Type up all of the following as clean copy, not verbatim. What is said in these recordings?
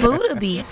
Buddha beats.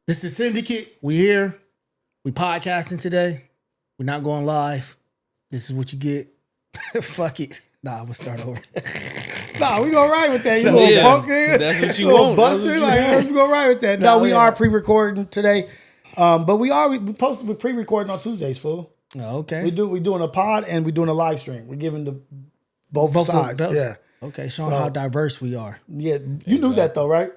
This is Syndicate. We here. We podcasting today. We're not going live. This is what you get. Fuck it. Nah, we'll start over. Nah, we go right with that. You little punk. That's what you want. Buster, we go right with that. No, we are pre-recording today. But we supposed to be pre-recording on Tuesdays, fool. Oh, okay. We doing a pod and we doing a live stream. We're giving the both sides. Yeah. Okay, showing how diverse we are. Yeah. You knew that though, right?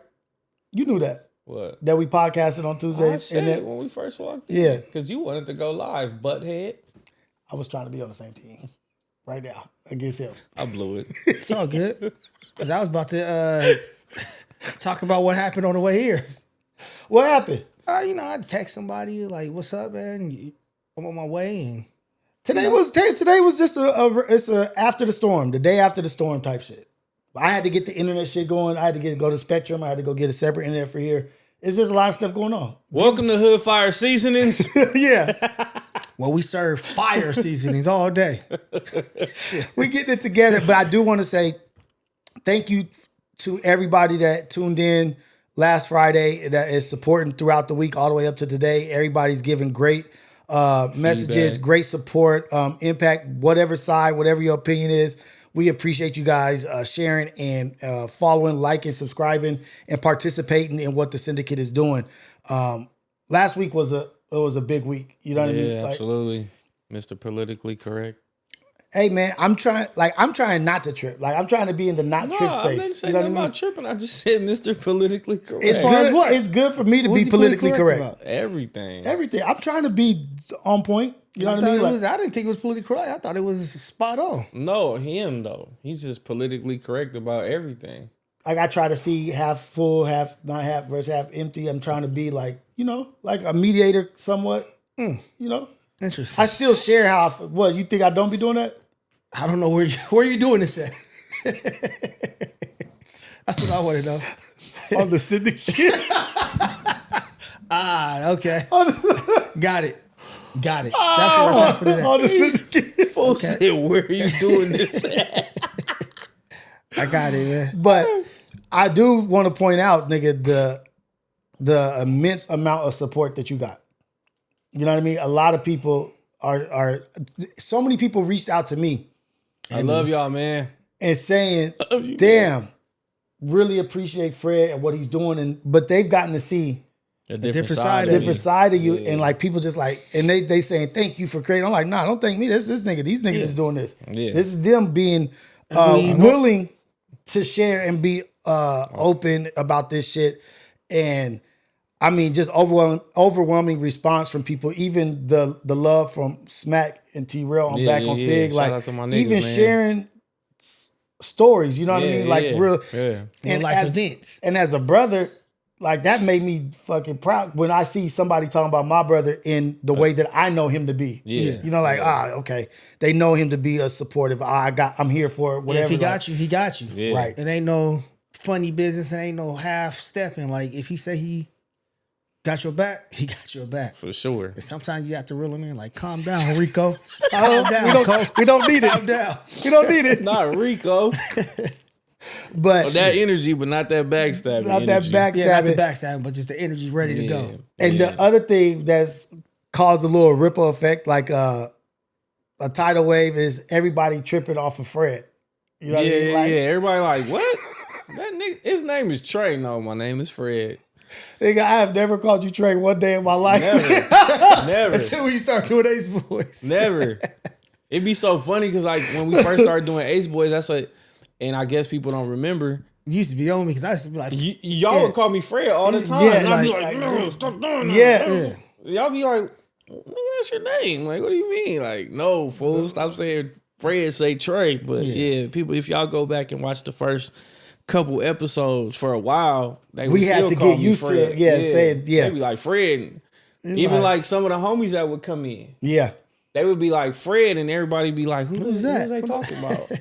You knew that. What? That we podcasted on I Tuesdays. said it when we first walked in. Yeah. Because you wanted to go live, butthead. I was trying to be on the same team right now against him. I blew it. It's all good. Because I was about to talk about what happened on the way here. What happened? I text somebody like, "What's up, man? I'm on my way." And Today was just it's a after the storm, the day after the storm type shit. I had to get the internet shit going. I had to go to Spectrum. I had to go get a separate internet for here. It's just a lot of stuff going on. Welcome to Hood Fire Seasonings. Yeah. well, we serve fire seasonings all day. We getting it together. But I do want to say thank you to everybody that tuned in last Friday, that is supporting throughout the week all the way up to today. Everybody's giving great messages, great support, impact, whatever side, whatever your opinion is. We appreciate you guys sharing and following, liking, subscribing, and participating in what the Syndicate is doing. Last week was a big week. You know what I mean? Yeah, absolutely. Mr. Politically Correct. Hey man, I'm trying not to trip. Like I'm trying to be in the not trip space. I didn't say you know what nothing I mean? about tripping. I just said Mr. Politically Correct. As far as what? It's good for me to be politically correct. about? Everything. I'm trying to be on point. You know what I mean? I didn't think it was politically correct. I thought it was spot on. No, him though. He's just politically correct about everything. Like I try to see half full, half not half versus half empty. I'm trying to be like a mediator somewhat. You know? Interesting. I still share how. What you think I don't be doing that? I don't know where you doing this at. That's what I want to know. On the Syndicate. Okay. Got it. That's what's happening. On the Syndicate. Folks said, where are you doing this at? I got it, man. But I do want to point out, nigga, the immense amount of support that you got. You know what I mean? A lot of people are so many people reached out to me. I love y'all, man. And saying, damn, really appreciate Fred and what he's doing. But they've gotten to see a different side of you. Yeah. And like people just like, and they saying, thank you for creating. I'm like, nah, don't thank me. This nigga. These niggas is doing this. Yeah. This is them being willing to share and be open about this shit. And I mean, just overwhelming response from people. Even the love from Smack and T-Rail on Back on Fig. Shout like out to my niggas, even man. sharing stories, you know what I mean? Like real and life events. And as a brother, like that made me fucking proud when I see somebody talking about my brother in the way that I know him to be. Yeah. You know, like, okay. They know him to be a supportive. I'm here for it, whatever. If he got you, he got you. Yeah. Right. It ain't no funny business. It ain't no half stepping. Like if he say he got your back, he got your back. For sure. And sometimes you have to reel him in, like, calm down, Rico. Calm down, Cole. We don't need it. Calm down. We don't need it. Not Rico. But that energy, but not that backstabbing. Not that backstabbing. Yeah, not the backstabbing, but just the energy ready to go. And the other thing that's caused a little ripple effect, like a tidal wave, is everybody tripping off of Fred. You know what I mean? Like, Everybody like, what? That nigga, his name is Trey. No, my name is Fred. Nigga, I have never called you Trey one day in my life. Never. Until we start doing Ace Boys. Never. It'd be so funny because like when we first started doing Ace Boys, that's what, and I guess people don't remember. You used to be on me because I used to be like, Y'all would call me Fred all the time. Yeah, and I'd be like, like, no, stop doing that. Yeah. Y'all be like, nigga, that's your name. Like, what do you mean? Like, no, fool, stop saying Fred, say Trey. But yeah, people, if y'all go back and watch the first couple episodes for a while, they would We had still to call get me used Fred. to it. Yeah, saying, yeah. They be like, Fred. Even like some of the homies that would come in. Yeah. They would be like Fred, and everybody be like, "Who's that? Who is they talking about?"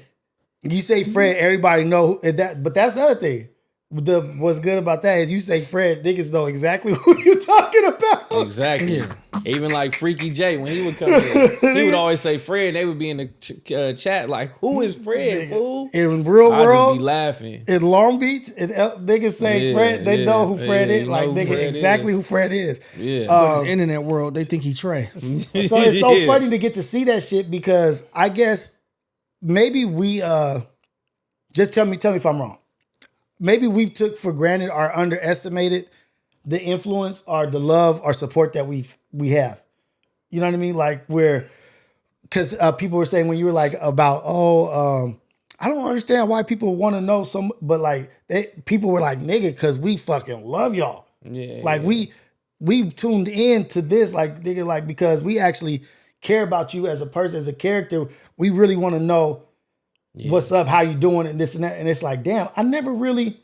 You say Fred, everybody know that, but that's the other thing. What's good about that is you say Fred, niggas know exactly who you talking about. Exactly. Even like Freaky J, when he would come in, he would always say Fred. They would be in the chat like, "Who is Fred, fool?" In real I'd world, just be laughing. in Long Beach, niggas say Fred, they know who Fred is. Like, nigga, exactly who Fred is. Yeah. but in the internet world, they think he Trey. So it's so funny to get to see that shit because I guess maybe we just tell me if I'm wrong. Maybe we took for granted or underestimated the influence or the love or support that we have. You know what I mean? Like because people were saying when you were like about I don't understand why people want to know but like people were like nigga because we fucking love y'all. Yeah. Like we tuned in to this like nigga like because we actually care about you as a person as a character. We really want to know. Yeah. What's up? How you doing? And this and that. And it's like, damn, I never really.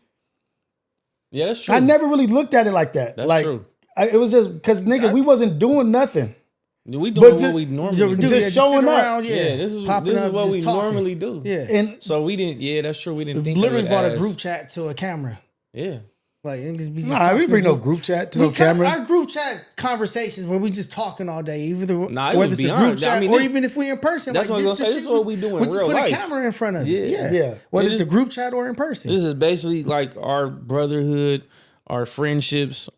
Yeah, that's true. I never really looked at it like that. That's like, true. It was just because nigga, we wasn't doing nothing. We doing what we normally do. Just showing up. This is what we normally do. Yeah. And so we didn't. Yeah, that's true. We didn't think. Literally of it brought as, a group chat to a camera. Yeah. Like, and just be just we didn't bring no group chat to no camera. Our group chat conversations where we just talking all day, either whether it's a beyond. group chat or even if we in person. That's like, what I'm gonna say. This is what we do in real life. We just put a camera in front of it. Yeah. Whether it's the group chat or in person. This is basically like our brotherhood, our friendships,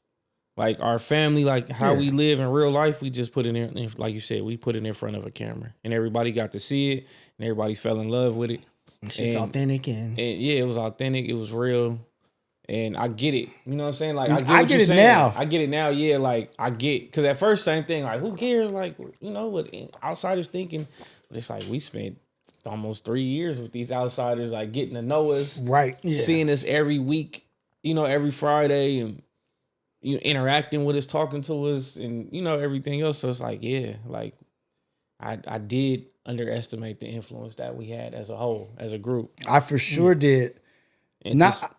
like our family, like how we live in real life. We just put it in, like you said, we put it in front of a camera, and everybody got to see it, and everybody fell in love with it. Shit's authentic and yeah, it was authentic. It was real. And I get it. You know what I'm saying? Like, I get it now. I get it now. Yeah, like, I get. Because at first, same thing. Like, who cares? Like, you know, what outsiders thinking. But it's like, we spent almost 3 years with these outsiders, like, getting to know us. Right. Yeah. Seeing us every week, you know, every Friday. And you know, interacting with us, talking to us. And, you know, everything else. So it's like, yeah, like, I did underestimate the influence that we had as a whole, as a group. I for sure did.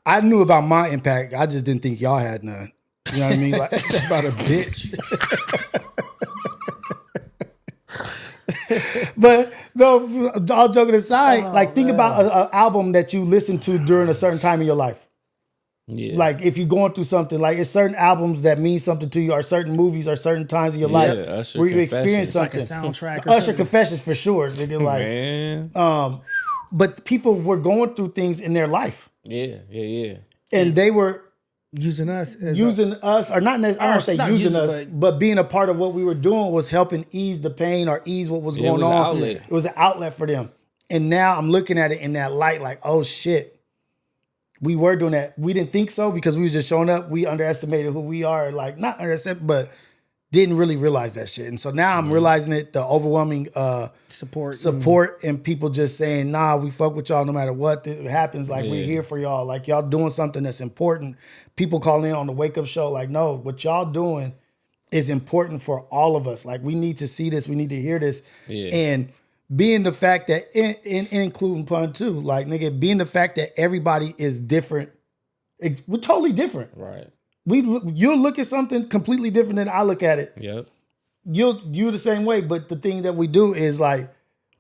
I knew about my impact. I just didn't think y'all had none. You know what I mean? Like about a bitch. But no, all joking aside, think about an album that you listened to during a certain time in your life. Yeah. Like if you're going through something, like it's certain albums that mean something to you, or certain movies, or certain times in your life where you experience something. Like a soundtrack. Or Usher Confessions for sure. Nigga, like, man. But people were going through things in their life. Yeah. And they were using us, or not necessarily, I don't say using us, but being a part of what we were doing was helping ease the pain or ease what was going on. It was an outlet for them. And now I'm looking at it in that light, like, oh shit, we were doing that. We didn't think so because we was just showing up. We underestimated who we are, like not underestimated, but didn't really realize that shit. And so now I'm realizing it, the overwhelming support and people just saying, nah, we fuck with y'all no matter what happens. Like we're here for y'all. Like y'all doing something that's important. People calling in on the wake up show. Like, no, what y'all doing is important for all of us. Like we need to see this. We need to hear this. Yeah. And being the fact that, including pun too, like nigga, being the fact that everybody is different. We're totally different. Right. You'll look at something completely different than I look at it. Yep. You're the same way, but the thing that we do is like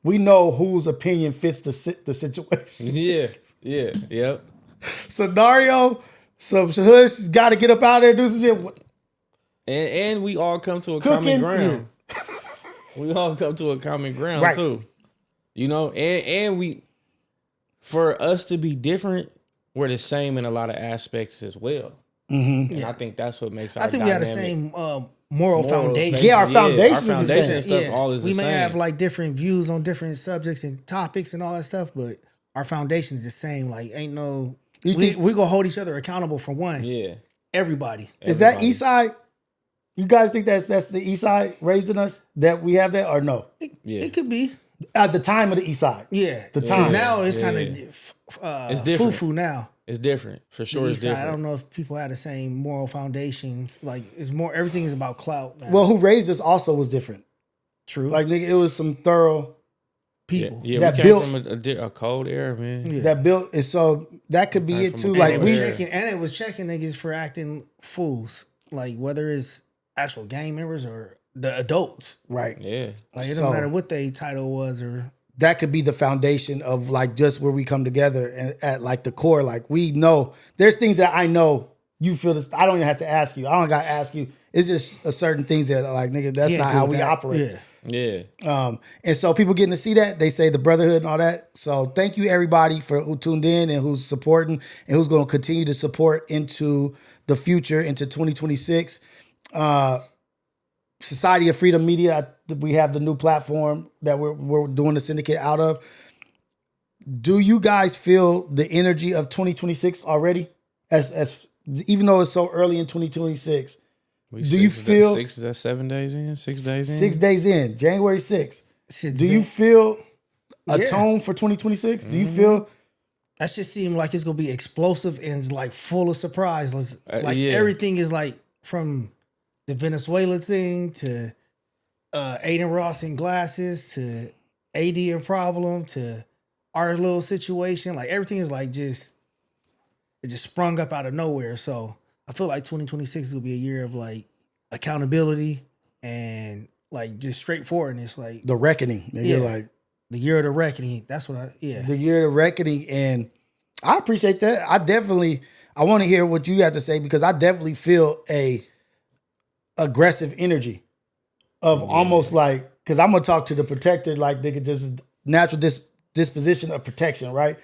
we know whose opinion fits the situation. Yeah. Yep. Scenario, some hush got to get up out there and do some shit. And we all come to a common ground. We all come to a common ground too. You know, and we, for us to be different, we're the same in a lot of aspects as well. Mm-hmm. And I think that's what makes our dynamic. we have the same moral foundation. Yeah, our foundation is the same. Stuff all is the same. We may have like different views on different subjects and topics and all that stuff, but our foundation is the same. Like, ain't no... we gonna hold each other accountable for one. Yeah. everybody. Is that East Side? You guys think that's the East Side raising us, that we have that, or no? It could be. At the time of the East Side. Yeah. The time. Now it's kind of it's different. foo-foo now. It's different. For sure The it's East Side, different. I don't know if people had the same moral foundations. Like, it's more, everything is about clout now. Well, who raised us also was different. True. Like, nigga, it was some thorough people. Yeah, that we came built from a cold era, man. that built, and so that could be it too. Like, And we it was checking niggas for acting fools. Like, whether it's actual gang members or the adults. right. Yeah. Like, it don't matter what their title was or... That could be the foundation of like just where we come together and at like the core. Like, we know there's things that I know you feel this. I don't even have to ask you. I don't got to ask you. It's just a certain things that like, nigga, that's not how we operate. Yeah. And so people getting to see that, they say the brotherhood and all that. So thank you everybody for who tuned in and who's supporting and who's going to continue to support into the future, into 2026. Society of Freedom Media, we have the new platform that we're doing the Syndicate out of. Do you guys feel the energy of 2026 already? As even though it's so early in 2026, do you feel 7 days in? 6 days in? 6 days in, January 6th. Do you feel a tone for 2026? Do you feel that shit seem like it's gonna be explosive and like full of surprise? Like everything is like from the Venezuela thing to Aiden Ross in glasses to AD and Problem to our little situation. Like everything is like it just sprung up out of nowhere. So I feel like 2026 will be a year of like accountability and like just straightforwardness. Like the reckoning, nigga, like the year of the reckoning. That's what the year of the reckoning. And I appreciate that. I want to hear what you have to say, because I definitely feel a aggressive energy of almost like, because I'm gonna talk to the protector, like they could just natural disposition of protection, right?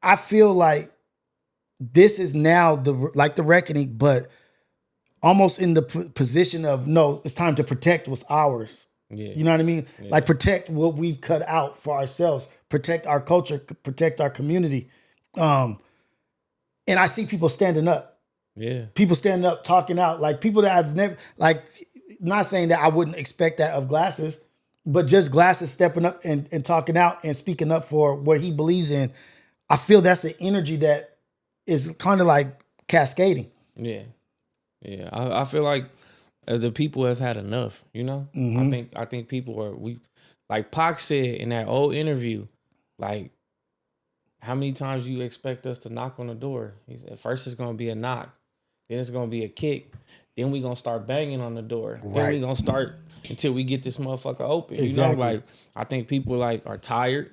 I feel like this is now the reckoning, but almost in the position of no, it's time to protect what's ours. Yeah. You know what I mean? Yeah. Like protect what we've cut out for ourselves, protect our culture, protect our community. And I see people standing up. Yeah. People standing up, talking out, like people that I've never, like, not saying that I wouldn't expect that of Glasses, but just Glasses stepping up and talking out and speaking up for what he believes in. I feel that's an energy that is kind of like cascading. Yeah. Yeah. I feel like the people have had enough, you know? Mm-hmm. I think people like Pac said in that old interview, like, how many times you expect us to knock on the door? He said, first it's gonna be a knock. Then it's going to be a kick. Then we going to start banging on the door. Right. Then we going to start until we get this motherfucker open. Exactly. You know, like, I think people like are tired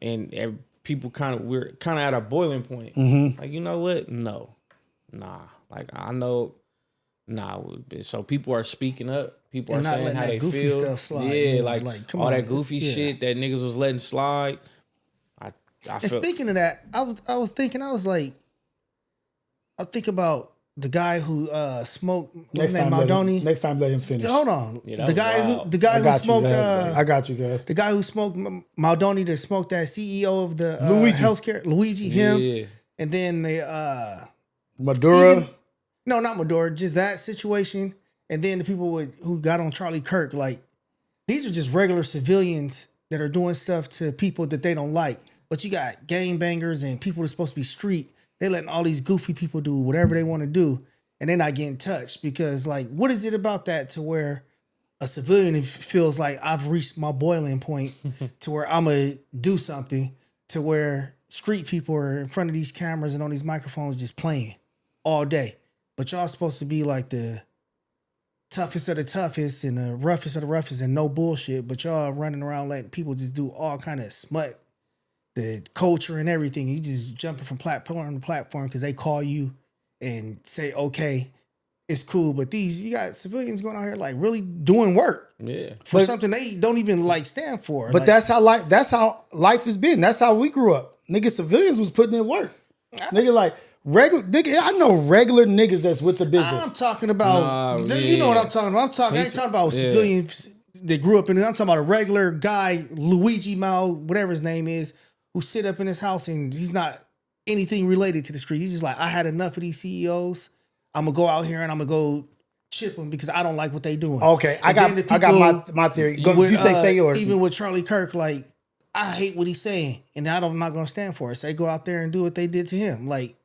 and people we're kind of at a boiling point. Mm-hmm. Like, you know what? No. Nah. Like, I know, nah. So people are speaking up. People are saying how they feel. Stuff slide, yeah, like come all on. that goofy shit that niggas was letting slide. And speaking of that, I was thinking, I think about the guy who smoked. What's his name? Maldoni. Next time, let him finish. Hold on. Yeah, the guy who smoked. I got you guys. The guy who smoked Maldoni, that smoked that CEO of the healthcare, Luigi. Him, and then the Maduro. No, not Maduro. Just that situation, and then the people who got on Charlie Kirk. Like, these are just regular civilians that are doing stuff to people that they don't like. But you got gangbangers and people that's supposed to be street. They letting all these goofy people do whatever they want to do, and they're not getting touched because, like, what is it about that to where a civilian feels like I've reached my boiling point to where I'm going to do something, to where street people are in front of these cameras and on these microphones just playing all day. But y'all supposed to be like the toughest of the toughest and the roughest of the roughest and no bullshit, but y'all running around letting people just do all kind of smut, the culture and everything. You just jumping from platform to platform because they call you and say, okay, it's cool. But you got civilians going out here like really doing work for something they don't even like stand for. But that's how life has been. That's how we grew up. Nigga, civilians was putting in work. Nigga, like regular nigga. I know regular niggas that's with the business. I'm talking about. You know what I'm talking about. I ain't talking about civilians that grew up in it. I'm talking about a regular guy, Luigi Mao, whatever his name is, who sit up in his house and he's not anything related to the street. He's just like, I had enough of these CEOs. I'm gonna go out here and I'm gonna go chip them because I don't like what they doing. Okay, I got my theory. Go, with, you say yours. Even with Charlie Kirk, like I hate what he's saying, and I'm not gonna stand for it. So they go out there and do what they did to him. Like,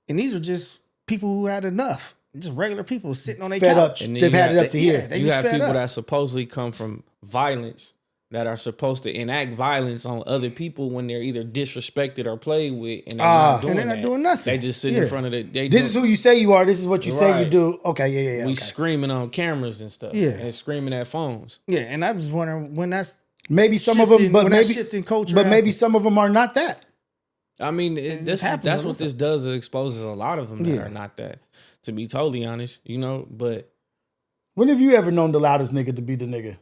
and these are just people who had enough, just regular people sitting on their couch. Up. They've had it up to here. You have people that supposedly come from violence that are supposed to enact violence on other people when they're either disrespected or played with, and they're not doing nothing. They just sit in front of the. This is who you say you are. This is what you say you do. Okay, yeah. We screaming on cameras and stuff. Yeah, and screaming at phones. Yeah, and I was wondering when that's maybe some of them, but maybe shifting culture. But maybe some of them are not that. I mean, that's what this does. It exposes a lot of them that are not that. To be totally honest, but when have you ever known the loudest nigga to be the nigga?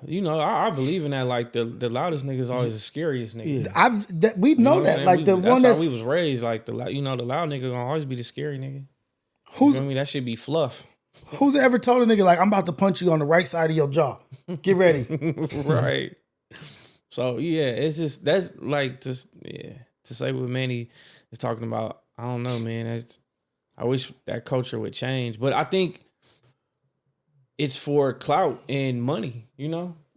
I believe in that. Like the loudest nigga is always the scariest nigga. Yeah. We know that. Like the one that's how we was raised. Like the loud nigga gonna always be the scary nigga. That should be fluff. Who's ever told a nigga like I'm about to punch you on the right side of your jaw? Get ready. Right. So it's just to say what Manny is talking about. I don't know, man. I wish that culture would change, but I think it's for clout and money,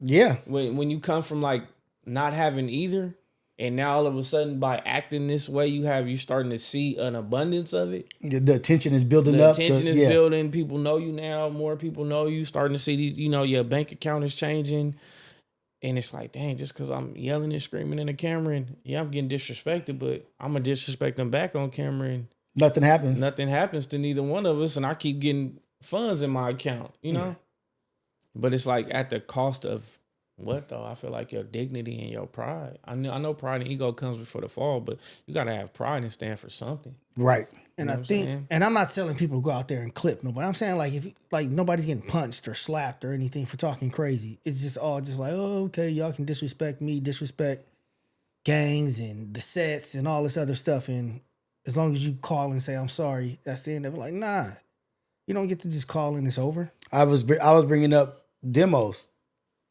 Yeah. When you come from like not having either, and now all of a sudden by acting this way, you're starting to see an abundance of it. The attention is building up. The attention is building. People know you now. More people know you. Starting to see these, your bank account is changing. And it's like, dang, just because I'm yelling and screaming in the camera and I'm getting disrespected, but I'm going to disrespect them back on camera and nothing happens. Nothing happens to neither one of us. And I keep getting funds in my account, Yeah. But it's like at the cost of what though? I feel like your dignity and your pride. I know pride and ego comes before the fall, but you got to have pride and stand for something. Right. And I think, and I'm not telling people to go out there and clip nobody. I'm saying like if nobody's getting punched or slapped or anything for talking crazy. It's just all just like, oh, okay, y'all can disrespect me, disrespect gangs and the sets and all this other stuff. And as long as you call and say I'm sorry, that's the end of it. Like, nah, you don't get to just call and it's over. I was bringing up demos.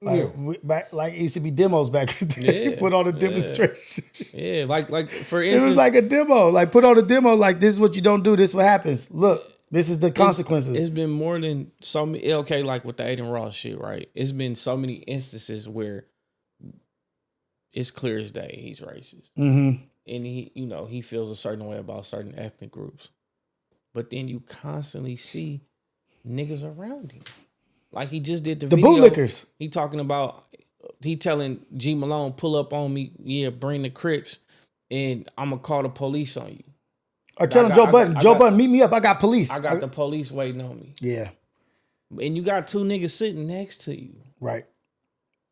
Like it used to be demos back in the day. Put on a demonstration. Yeah, like for instance, it was like a demo. Like put on a demo. Like this is what you don't do. This is what happens. Look, this is the consequences. It's been more than so many. Okay, like with the Aiden Ross shit, right? It's been so many instances where it's clear as day he's racist, and he feels a certain way about certain ethnic groups, but then you constantly see niggas around him. Like he just did the video. Bootlickers. He telling G Malone, pull up on me, bring the Crips, and I'm gonna call the police on you. Or telling Joe Budden, meet me up, I got police. I got the police waiting on me. Yeah. And you got two niggas sitting next to you. Right.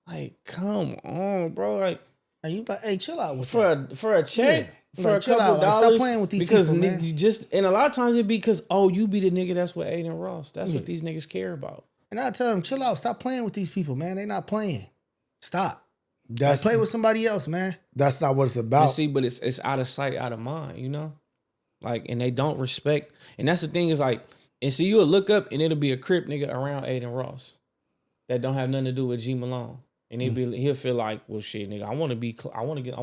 Like, come on, bro. Like, and you like, hey, chill out with for a check. Yeah. For like, a couple out, dollars. Like, stop playing with these because people, man. You just, and a lot of times it be because, you be the nigga that's with Aiden Ross. That's what these niggas care about. And I tell them, chill out. Stop playing with these people, man. They not playing. Stop. Play with somebody else, man. That's not what it's about. But it's out of sight, out of mind, Like, and they don't respect. And that's the thing is like, and so you'll look up and it'll be a Crip nigga around Aiden Ross that don't have nothing to do with G Malone. And he'll feel like, well, shit, nigga, I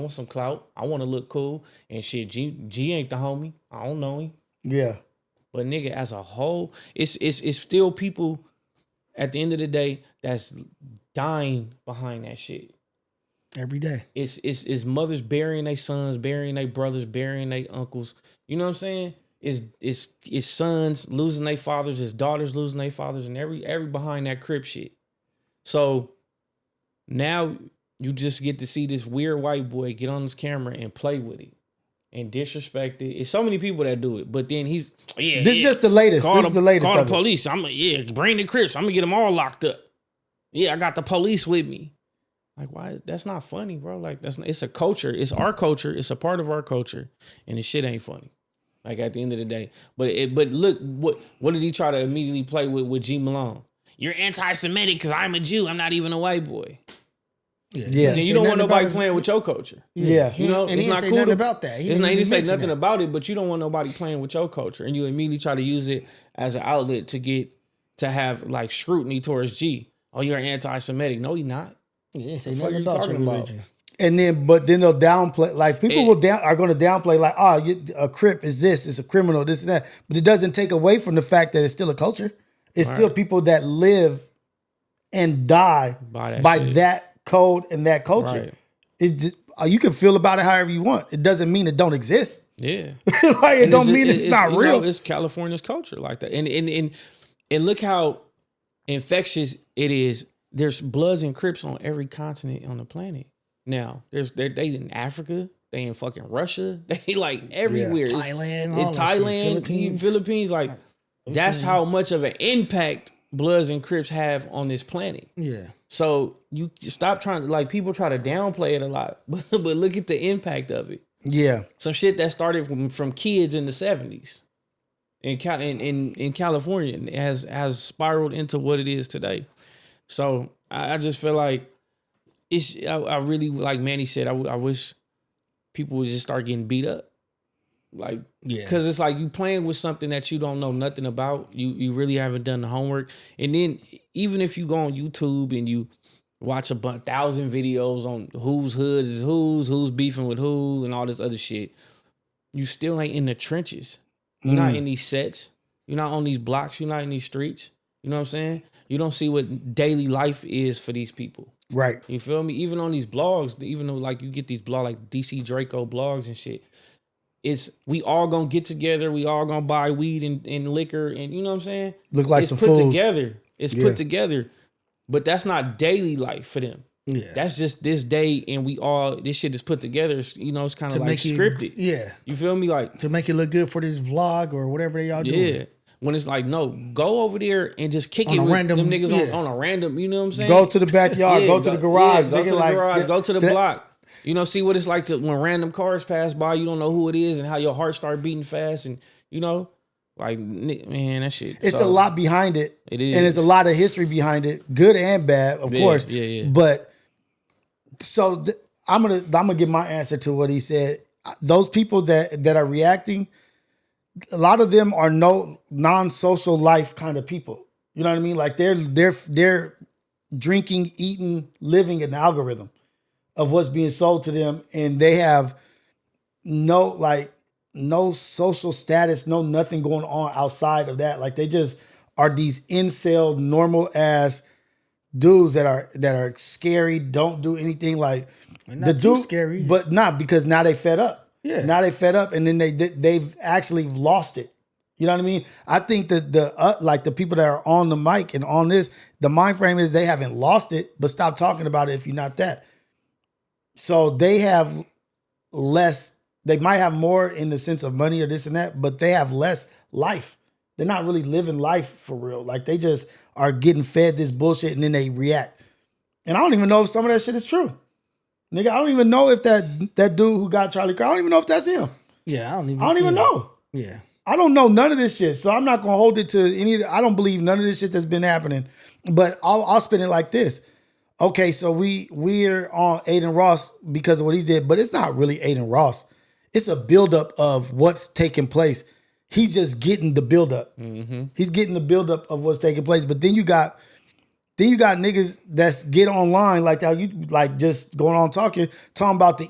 want some clout. I want to look cool. And shit, G ain't the homie. I don't know him. Yeah. But nigga, as a whole, it's still people at the end of the day that's dying behind that shit. Every day. It's mothers burying their sons, burying their brothers, burying their uncles. You know what I'm saying? It's sons losing their fathers, it's daughters losing their fathers, and every behind that Crip shit. So now you just get to see this weird white boy get on this camera and play with it and disrespect it. It's so many people that do it, but then he's This is just the latest. This is the latest. Call the police. Bring the Crips. I'm gonna get them all locked up. Yeah, I got the police with me. Like, why? That's not funny, bro. Like, it's a culture. It's our culture. It's a part of our culture, and the shit ain't funny. Like at the end of the day, but look, what did he try to immediately play with G Malone? You're anti-Semitic because I'm a Jew. I'm not even a white boy. Yeah. Then you don't want nobody playing with your culture. Yeah. And it's he not didn't say cool nothing about that. He didn't say nothing about it, but you don't want nobody playing with your culture, and you immediately try to use it as an outlet to have like scrutiny towards G. Oh, you're anti-Semitic. No, you're not. Yeah, say what nothing are you about talking your about? religion. And then, but then they'll downplay. Like people are going to downplay. Like, a Crip is this, it's a criminal, this and that. But it doesn't take away from the fact that it's still a culture. It's still people that live and die by that code and that culture. Right. You can feel about it however you want. It doesn't mean it don't exist. Yeah, like it don't mean it's not real. It's California's culture like that, and look how infectious it is. There's Bloods and Crips on every continent on the planet. Now, they in Africa, they in fucking Russia, they like everywhere. Thailand, Philippines. Like that's how much of an impact Bloods and Crips have on this planet. Yeah. So you stop trying to, like, people try to downplay it a lot, but look at the impact of it. Yeah. Some shit that started from kids in the 70s in California has spiraled into what it is today. So I just feel like I really, like Manny said, I wish people would just start getting beat up. Like, yeah, because it's like you playing with something that you don't know nothing about. You really haven't done the homework. And then even if you go on YouTube and you watch 1,000 videos on whose hood is who's beefing with who and all this other shit, you still ain't in the trenches. You're not in these sets. You're not on these blocks. You're not in these streets. You know what I'm saying? You don't see what daily life is for these people. Right. You feel me? Even on these blogs, even though like you get these blogs like DC Draco blogs and shit, it's we all gonna get together. We all gonna buy weed and liquor, and you know what I'm saying? Look like it's some put fools. together. It's put together, but that's not daily life for them. Yeah, that's just this day, and this shit is put together. You know, it's kind of like scripted. Yeah, you feel me? Like to make it look good for this vlog or whatever they all do. Yeah, when it's like, no, go over there and just kick on it with random, them niggas on a random. You know what I'm saying? Go to the backyard. Go to the garage. Go to the garage. Go to the block. You know, see what it's like to when random cars pass by. You don't know who it is and how your heart start beating fast, and you know, like, man, that shit. It's a lot behind it. It is, and there's a lot of history behind it, good and bad, of course. Yeah. But so I'm gonna give my answer to what he said. Those people that are reacting, a lot of them are no non-social life kind of people. You know what I mean? Like they're drinking, eating, living an algorithm of what's being sold to them, and they have no social status, no nothing going on outside of that. Like they just are these incel normal ass dudes that are scary, don't do anything. Like the dude scary, but not because now they fed up. Yeah, now they fed up, and then they've actually lost it. You know what I mean? I think that the people that are on the mic and on this, the mind frame is they haven't lost it, but stop talking about it if you're not that. So they have less, they might have more in the sense of money or this and that, but they have less life. They're not really living life for real. Like they just are getting fed this bullshit and then they react. And I don't even know if some of that shit is true. Nigga, I don't even know if that dude who got Charlie Kirk, I don't even know if that's him. Yeah, I don't even know. Yeah. I don't know none of this shit. So I'm not going to hold it to any, I don't believe none of this shit that's been happening. But I'll spin it like this. Okay, so we're on Aiden Ross because of what he did, but it's not really Aiden Ross. It's a buildup of what's taking place. He's just getting the buildup. Mm-hmm. He's getting the buildup of what's taking place. But then you got niggas that's get online like how you like just going on talking about the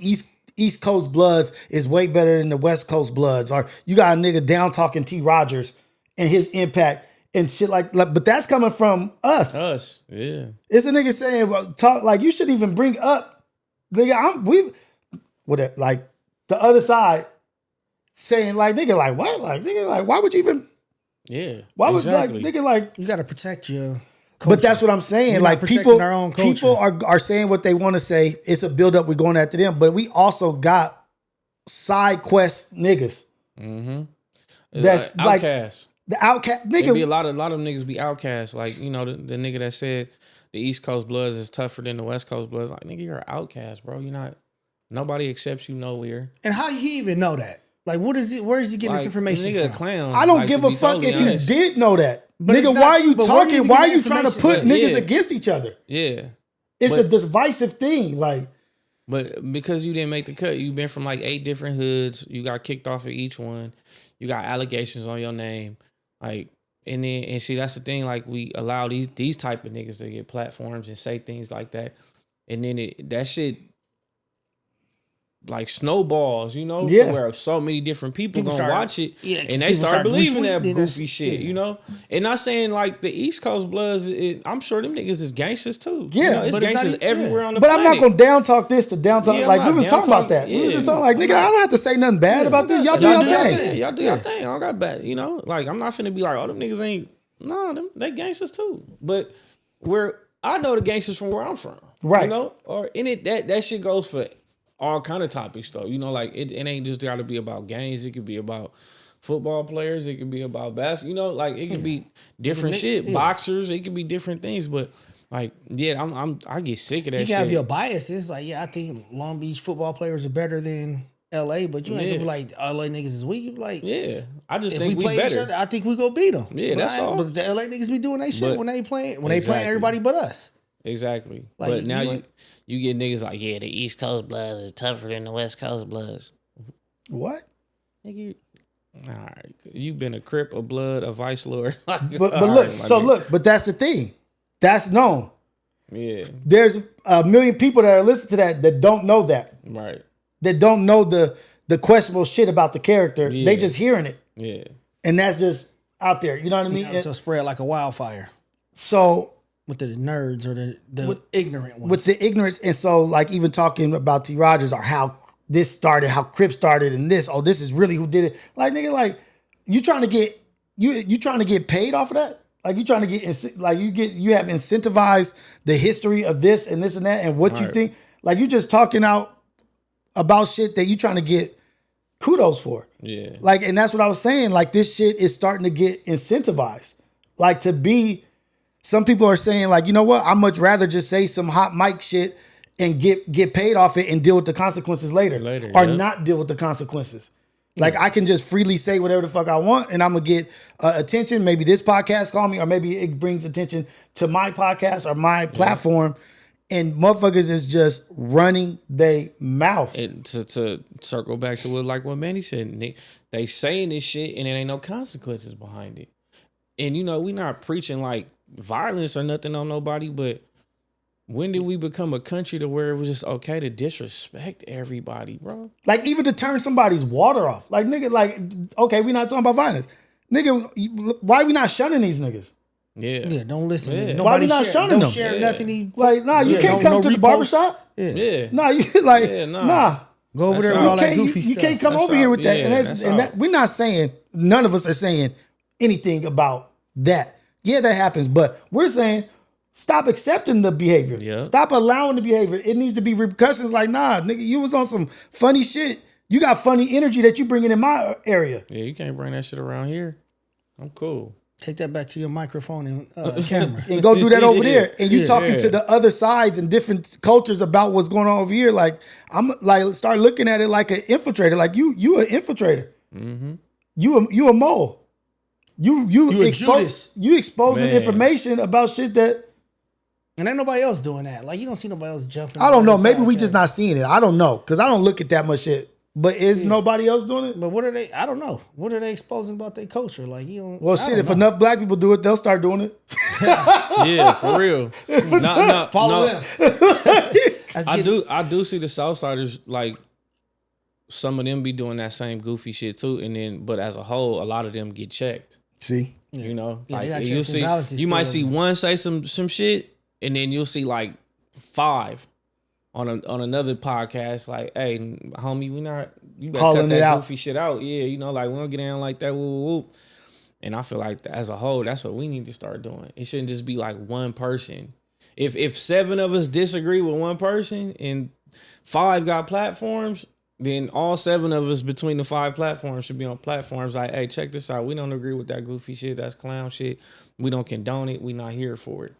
East Coast Bloods is way better than the West Coast Bloods. Or you got a nigga down talking T. Rogers and his impact. And shit like, but that's coming from us. Us, yeah. It's a nigga saying, well, talk like you shouldn't even bring up, nigga. Like the other side saying like, nigga, like what, like nigga, like why would you even? Yeah. Why exactly. Would nigga like you got to protect your culture. But that's what I'm saying. You're like people are saying what they want to say. It's a buildup. We're going after them, but we also got side quest niggas. Mm-hmm. That's like outcasts. The outcast nigga. Be a lot of niggas be outcasts. Like, you know, the nigga that said the East Coast Bloods is tougher than the West Coast Bloods. Like, nigga, you're an outcast, bro. You're not. Nobody accepts you nowhere. And how he even know that? Like, what is it? Where is he getting this information nigga from? A clown. I don't give a fuck if you did know that. But nigga, why are you talking? Why are you trying to put niggas against each other? Yeah. It's a divisive thing. Like, but because you didn't make the cut, you've been from like 8 different hoods. You got kicked off of each one. You got allegations on your name. Like, and see, that's the thing. Like, we allow these type of niggas to get platforms and say things like that, and then that shit like snowballs, you know, Yeah. to where so many different people gonna watch it, 'cause and they people start believing that retweeting it. goofy shit, you know. And not saying like the East Coast Bloods, I'm sure them niggas is gangsters too. Yeah, you know, it's but it's not gangsters even- everywhere on the But planet. I'm not gonna down talk this to down talk. Yeah, I'm like we not was down talking about talk- that. We was just yeah. talking like, nigga, I don't have to say nothing bad about this. Y'all do Y'all your do your thing. thing. Y'all do your thing. I don't got bad, you know. Like I'm not finna be like, oh, them niggas ain't. No, they gangsters too. But I know the gangsters from where I'm from, Right. You know, or in it that shit goes for all kind of topics though. You know, like it ain't just got to be about gangs. It could be about football players. It could be about basketball. You know, like it could be different shit. Boxers. It could be different things. But like, yeah, I get sick of that You shit. can have your biases. Like, yeah, I think Long Beach football players are better than LA, but you ain't gonna be like LA niggas is weak. You be like, Yeah, I just if think we play better. each other, I think we go beat them. Yeah, but that's all. But the LA niggas be doing they shit But- when they playing everybody but us. Exactly. Like, but now you you get niggas like, yeah, the East Coast Bloods is tougher than the West Coast Bloods. What? Nigga, all right. You been a Crip, a Blood, a Vice Lord. But look, but that's the thing. That's known. Yeah, There's a million people that are listening to that don't know that. right. That don't know the questionable shit about the character. Yeah. They just hearing it. Yeah. And that's just out there. You know what I mean? So spread like a wildfire So with the nerds or the ignorant ones. with the ignorance, and so like even talking about T. Rogers or how this started, how Crip started, and this is really who did it. Like nigga, like you trying to get you trying to get paid off of that? Like you trying to get like you have incentivized the history of this and this and that and what you Right. think. Like you just talking out about shit that you trying to get kudos for. Yeah. Like, and that's what I was saying. Like this shit is starting to get incentivized. Like to be, some people are saying like, you know what? I'd much rather just say some hot mic shit and get paid off it and deal with the consequences later. Or yeah. not deal with the consequences. Like I can just freely say whatever the fuck I want and I'm gonna get attention. Maybe this podcast call me, or maybe it brings attention to my podcast or my platform. And motherfuckers is just running their mouth. And to circle back to what Manny said, they saying this shit and there ain't no consequences behind it. And you know, we not preaching like violence or nothing on nobody, but when did we become a country to where it was just okay to disrespect everybody, bro? Like even to turn somebody's water off. Like nigga, like, okay, we not talking about violence. Nigga, why we not shunning these niggas? Yeah. Don't listen. Yeah. Nobody Why we not share, shunning don't them? share Yeah. nothing. Like, nah, you can't come to the repost. barbershop. Yeah. Nah, you like, Yeah, nah. nah. Go over That's there all. with all that Can't- goofy you stuff. can't come That's over here all. with that. Yeah, and that's and all. that, we're not saying, none of us are saying anything about that. Yeah, that happens. But we're saying, stop accepting the behavior. Yeah. Stop allowing the behavior. It needs to be repercussions. Like, nah, nigga, you was on some funny shit. You got funny energy that you bringing in my area. Yeah, you can't bring that shit around here. I'm cool. Take that back to your microphone and camera. And go do that over there. And you Yeah. talking to the other sides and different cultures about what's going on over here. Like, I'm like, start looking at it like an infiltrator. Like you an infiltrator. Mm-hmm. You a mole. You a Judas. You exposing Man. information about shit that And ain't nobody else doing that. Like, you don't see nobody else jumping. I don't know. on the Maybe we podcast. just not seeing it. I don't know. Cause I don't look at that much shit. But is nobody else doing it? But what are they? I don't know. What are they exposing about their culture? Like, you don't. Well, I shit, don't if know. enough black people do it, they'll start doing it. Yeah, for real. No, Follow no. them. That's I getting- do see the Southsiders, like some of them be doing that same goofy shit too, and then but as a whole, a lot of them get checked. See? You know, Yeah, they got like checks you'll and see, balances you might still. see one say some shit, and then you'll see like 5 on another podcast. Like, hey, homie, you better Calling cut that it out. goofy shit out. Yeah, you know, like we don't get down like that. Whoop, whoop, whoop. And I feel like as a whole, that's what we need to start doing. It shouldn't just be like one person. If 7 of us disagree with one person and 5 got platforms, then all 7 of us between the 5 platforms should be on platforms like, hey, check this out. We don't agree with that goofy shit. That's clown shit. We don't condone it. We not here for it.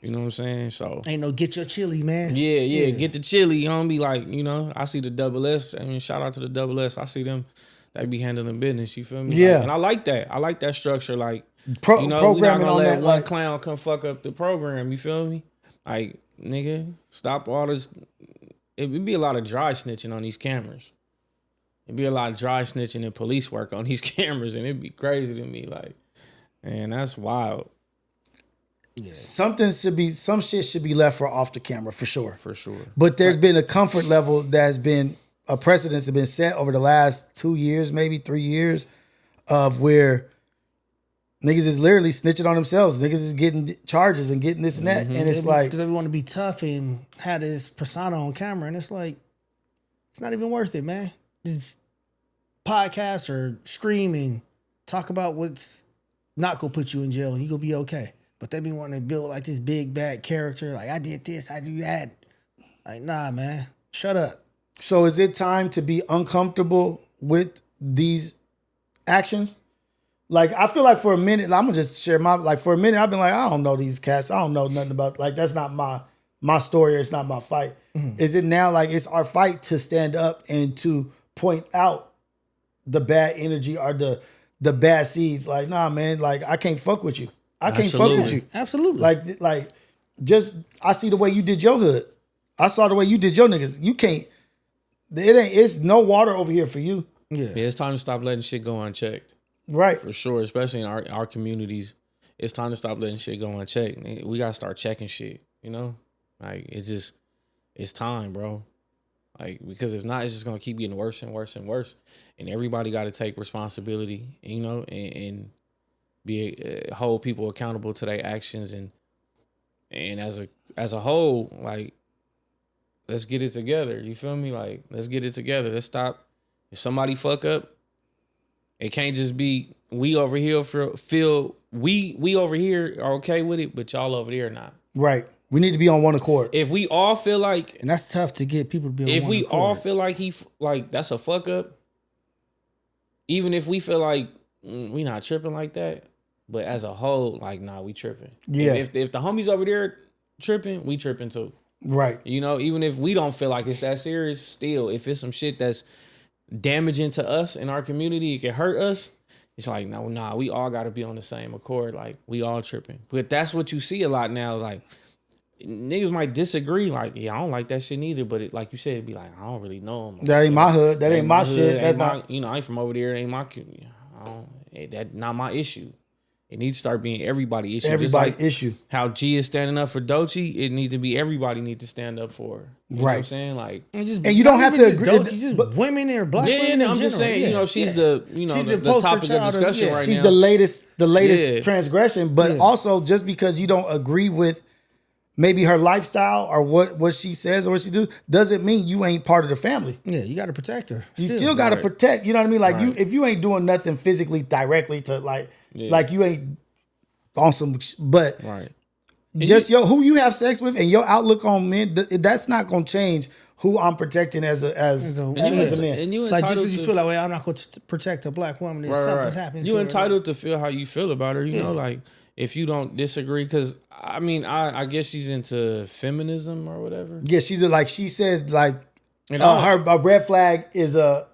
You know what I'm saying? So Ain't no get your chili, man. yeah. Get the chili, homie. Like, you know, I see the double S. I mean, shout out to the double S. I see them. They be handling business. You feel me? Yeah. Like, and I like that. I like that structure. Like, you know, we not Programming gonna on let that. one Like, clown come fuck up the program. You feel me? Like, nigga, stop all this. It'd be a lot of dry snitching on these cameras. It'd be a lot of dry snitching and police work on these cameras, and it'd be crazy to me. Like, man, that's wild. some shit should be left for off the camera for sure. For sure. But there's been a comfort level that's been a precedence has been set over the last 2 years, maybe 3 years, of where niggas is literally snitching on themselves. Niggas is getting charges and getting this and that. And it's like, because they want to be tough and have this persona on camera, and it's like, it's not even worth it, man. Just podcast or scream and talk about what's not gonna put you in jail, and you gonna be okay. But they be wanting to build like this big bad character, like I did this, I do that. Like, nah, man, shut up. so is it time to be uncomfortable with these actions? Like, I feel like for a minute, I'm gonna just share for a minute, I've been like, I don't know these cats. I don't know nothing about, like, that's not my story, or it's not my fight. Mm-hmm. Is it now like it's our fight to stand up and to point out the bad energy or the bad seeds? Like, nah, man, like, I can't fuck with you. I can't fuck with you. Absolutely. Like, just, I see the way you did your hood. I saw the way you did your niggas. You can't, it's no water over here for you. Yeah. It's time to stop letting shit go unchecked. Right. For sure, especially in our communities. It's time to stop letting shit go unchecked. We gotta start checking shit, you know? Like, it's time, bro. Like, because if not, it's just gonna keep getting worse and worse and worse. And everybody gotta take responsibility, you know, and be hold people accountable to their actions, and as a whole, like, let's get it together. You feel me? Like, let's get it together. Let's stop. If somebody fuck up, it can't just be we over here we over here are okay with it, but y'all over there not. Right. We need to be on one accord. If we all feel like, and that's tough to get people to be on if one we accord. all feel like that's a fuck up, even if we feel like we not tripping like that, but as a whole, like, nah, we tripping. Yeah. If the homies over there tripping, we tripping too. Right. You know, even if we don't feel like it's that serious, still, if it's some shit that's damaging to us in our community, it can hurt us. It's like, no, nah, we all got to be on the same accord. Like, we all tripping. But that's what you see a lot now. Like, niggas might disagree. Like, yeah, I don't like that shit neither. But like you said, it'd be like, I don't really know them. That ain't my hood. That ain't my shit. That's not. You know, I ain't from over there. It ain't my. That's not my issue. It needs to start being everybody issue. Everybody just like issue. How G is standing up for Doechii, it needs to be everybody need to stand up for her. You know what I'm saying? Like, and you don't have to agree. Doechii, just women or black women. I'm just saying, you know, she's the topic of discussion right now. She's the latest transgression, but also just because you don't agree with maybe her lifestyle or what she says or what she do, doesn't mean you ain't part of the family. Yeah, you got to protect her. You still got to protect. You know what I mean? Like, if you ain't doing nothing physically directly to like you ain't on some, but just who you have sex with and your outlook on men, that's not gonna change who I'm protecting as a man. And you like, just because you feel that way, I'm not going to protect a black woman if something's happening. You entitled to feel how you feel about her. You know, like, if you don't disagree, because I mean, I guess she's into feminism or whatever. Yeah, she said like her red flag is a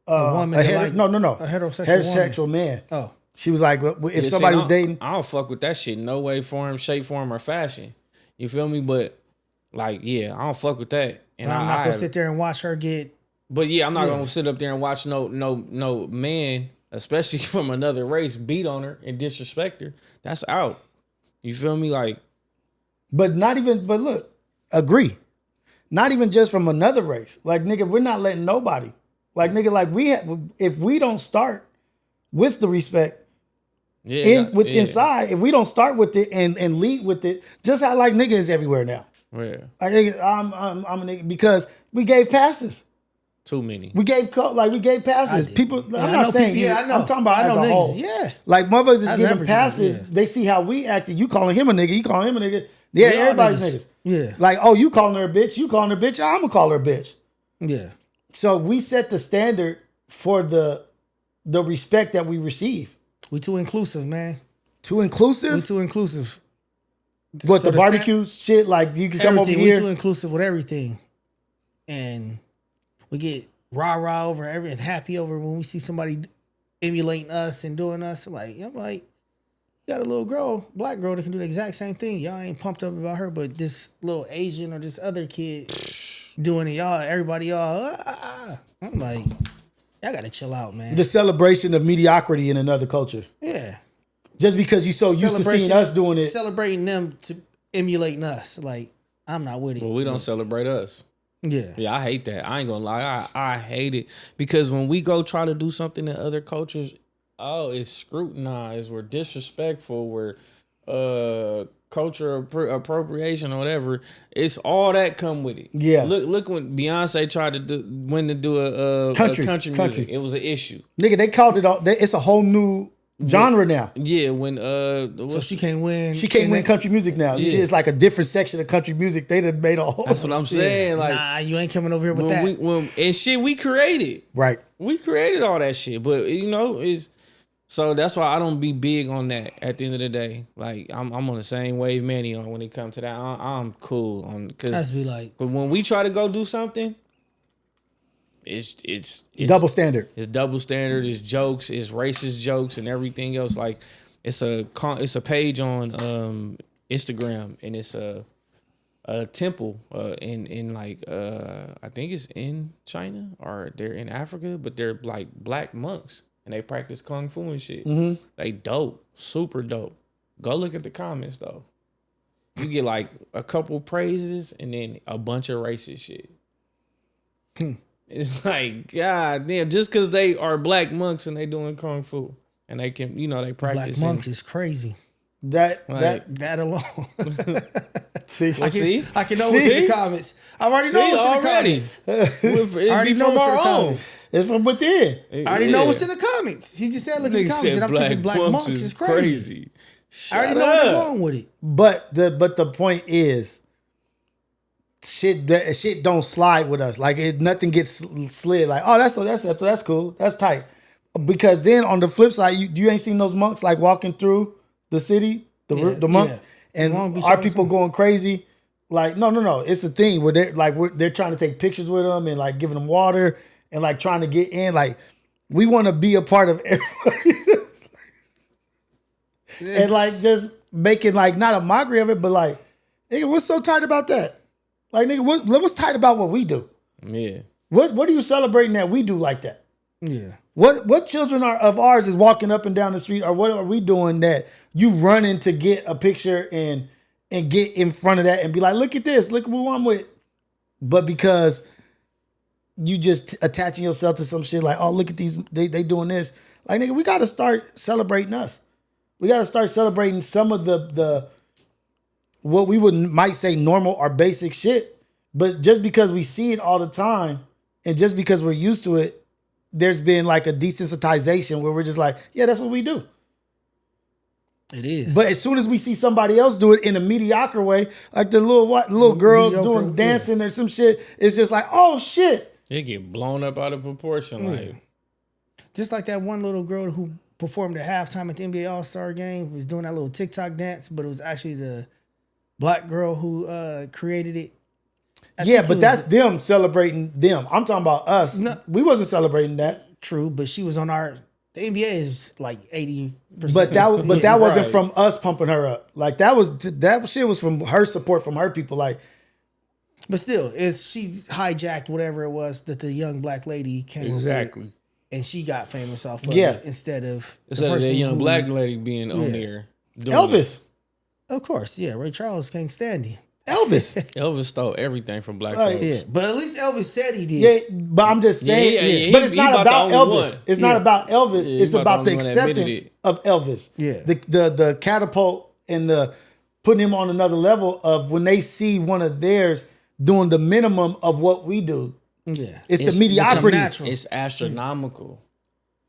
woman. A heterosexual man. Oh. She was like, if somebody was dating. I don't fuck with that shit. No way, form, shape, form, or fashion. You feel me? But, like, yeah, I don't fuck with that. And I'm not going to sit there and watch her get. But, yeah, I'm not going to sit up there and watch no man, especially from another race, beat on her and disrespect her. That's out. You feel me? Like. But look, agree. Not even just from another race. Like, nigga, we're not letting nobody. Like, nigga, like, if we don't start with the respect, inside, if we don't start with it and lead with it, just how like nigga is everywhere now. Yeah, I'm a nigga because we gave passes. Too many. We gave passes. People. Yeah, I'm not saying. I know. I'm talking about as a whole. Yeah, like motherfuckers is giving passes. Yeah. They see how we acted. You calling him a nigga. You calling him a nigga. Yeah, everybody's niggas. Yeah. Like, oh, you calling her a bitch. You calling her a bitch. I'm gonna call her a bitch. Yeah. So we set the standard for the respect that we receive. We too inclusive, man. Too inclusive? We too inclusive. What, so the barbecue shit? Like, you can come over here? We too inclusive with everything. And we get rah-rah over and happy over when we see somebody emulating us and doing us. I'm like, you got a little girl, black girl that can do the exact same thing. Y'all ain't pumped up about her, but this little Asian or this other kid doing it, everybody. I'm like, y'all gotta chill out, man. The celebration of mediocrity in another culture. Yeah. Just because you so used to seeing us doing it. Celebrating them to emulating us. Like, I'm not with it. Well, we don't celebrate us. Yeah, I hate that. I ain't gonna lie. I hate it because when we go try to do something in other cultures, it's scrutinized. We're disrespectful. We're culture appropriation or whatever. It's all that come with it. Yeah. Look when Beyonce tried to do a country music. It was an issue. Nigga, they called it all. It's a whole new genre now. Yeah, when so she can't win. She can't win country music now. Yeah. It's like a different section of country music. They done made a whole. That's what I'm saying. Like, nah, you ain't coming over here with that. And shit, we created. Right. We created all that shit, but it's so that's why I don't be big on that. At the end of the day, like I'm on the same wave Manny on when it comes to that. I'm cool on because when we try to go do something. It's double standard. It's double standard. It's jokes. It's racist jokes and everything else. Like it's a page on Instagram and it's a temple in like I think it's in China or they're in Africa, but they're like black monks and they practice kung fu and shit. Mm-hmm. They dope, super dope. Go look at the comments though. You get like a couple praises and then a bunch of racist shit. It's like, God damn, just because they are black monks and they doing kung fu and they can, they practice. Black monks is crazy. That alone. See, I can know what's in the comments. I already know what's in the comments. I already know what's in the comments. It's from within. I already know what's in the comments. He just said, look at the comments, and I'm thinking black monks is crazy. I already know where they're going with it. But the point is, shit don't slide with us. Like nothing gets slid. Like, oh, that's cool. That's tight. Because then on the flip side, you ain't seen those monks like walking through the city, the monks, and our people going crazy. Like, no. It's a thing where they're trying to take pictures with them and like giving them water and like trying to get in. Like, we want to be a part of everybody. And like just making like not a mockery of it, but like, nigga, what's so tight about that? Like, nigga, what's tight about what we do? Yeah. What are you celebrating that we do like that? Yeah. What children of ours is walking up and down the street, or what are we doing that you running to get a picture and get in front of that and be like, look at this, look who I'm with. But because you just attaching yourself to some shit like, oh, look at these, they doing this. Like, nigga, we got to start celebrating us. We got to start celebrating some of the what we might say normal or basic shit. But just because we see it all the time and just because we're used to it, there's been like a desensitization where we're just like, yeah, that's what we do. It is. But as soon as we see somebody else do it in a mediocre way, like the little girl doing dancing or some shit, it's just like, oh shit. It get blown up out of proportion. Yeah. Like, just like that one little girl who performed at halftime at the NBA All-Star game, was doing that little TikTok dance, but it was actually the black girl who created it. Yeah, but that's them celebrating them. I'm talking about us. No, we wasn't celebrating that. True, but she was on our. The NBA is like 80%. But that wasn't from us pumping her up. Like that shit was from her support from her people. Like, but still, she hijacked whatever it was that the young black lady came exactly, up with, and she got famous off of it instead of the young black lady being on there. Elvis, of course, yeah. Ray Charles can't stand him. Elvis stole everything from black folks. Yeah, but at least Elvis said he did. Yeah, but I'm just saying. But it's not about Elvis. It's not about Elvis. It's about the acceptance of Elvis. Yeah, the catapult and the putting him on another level of when they see one of theirs doing the minimum of what we do. Yeah, it's the mediocrity. It's astronomical.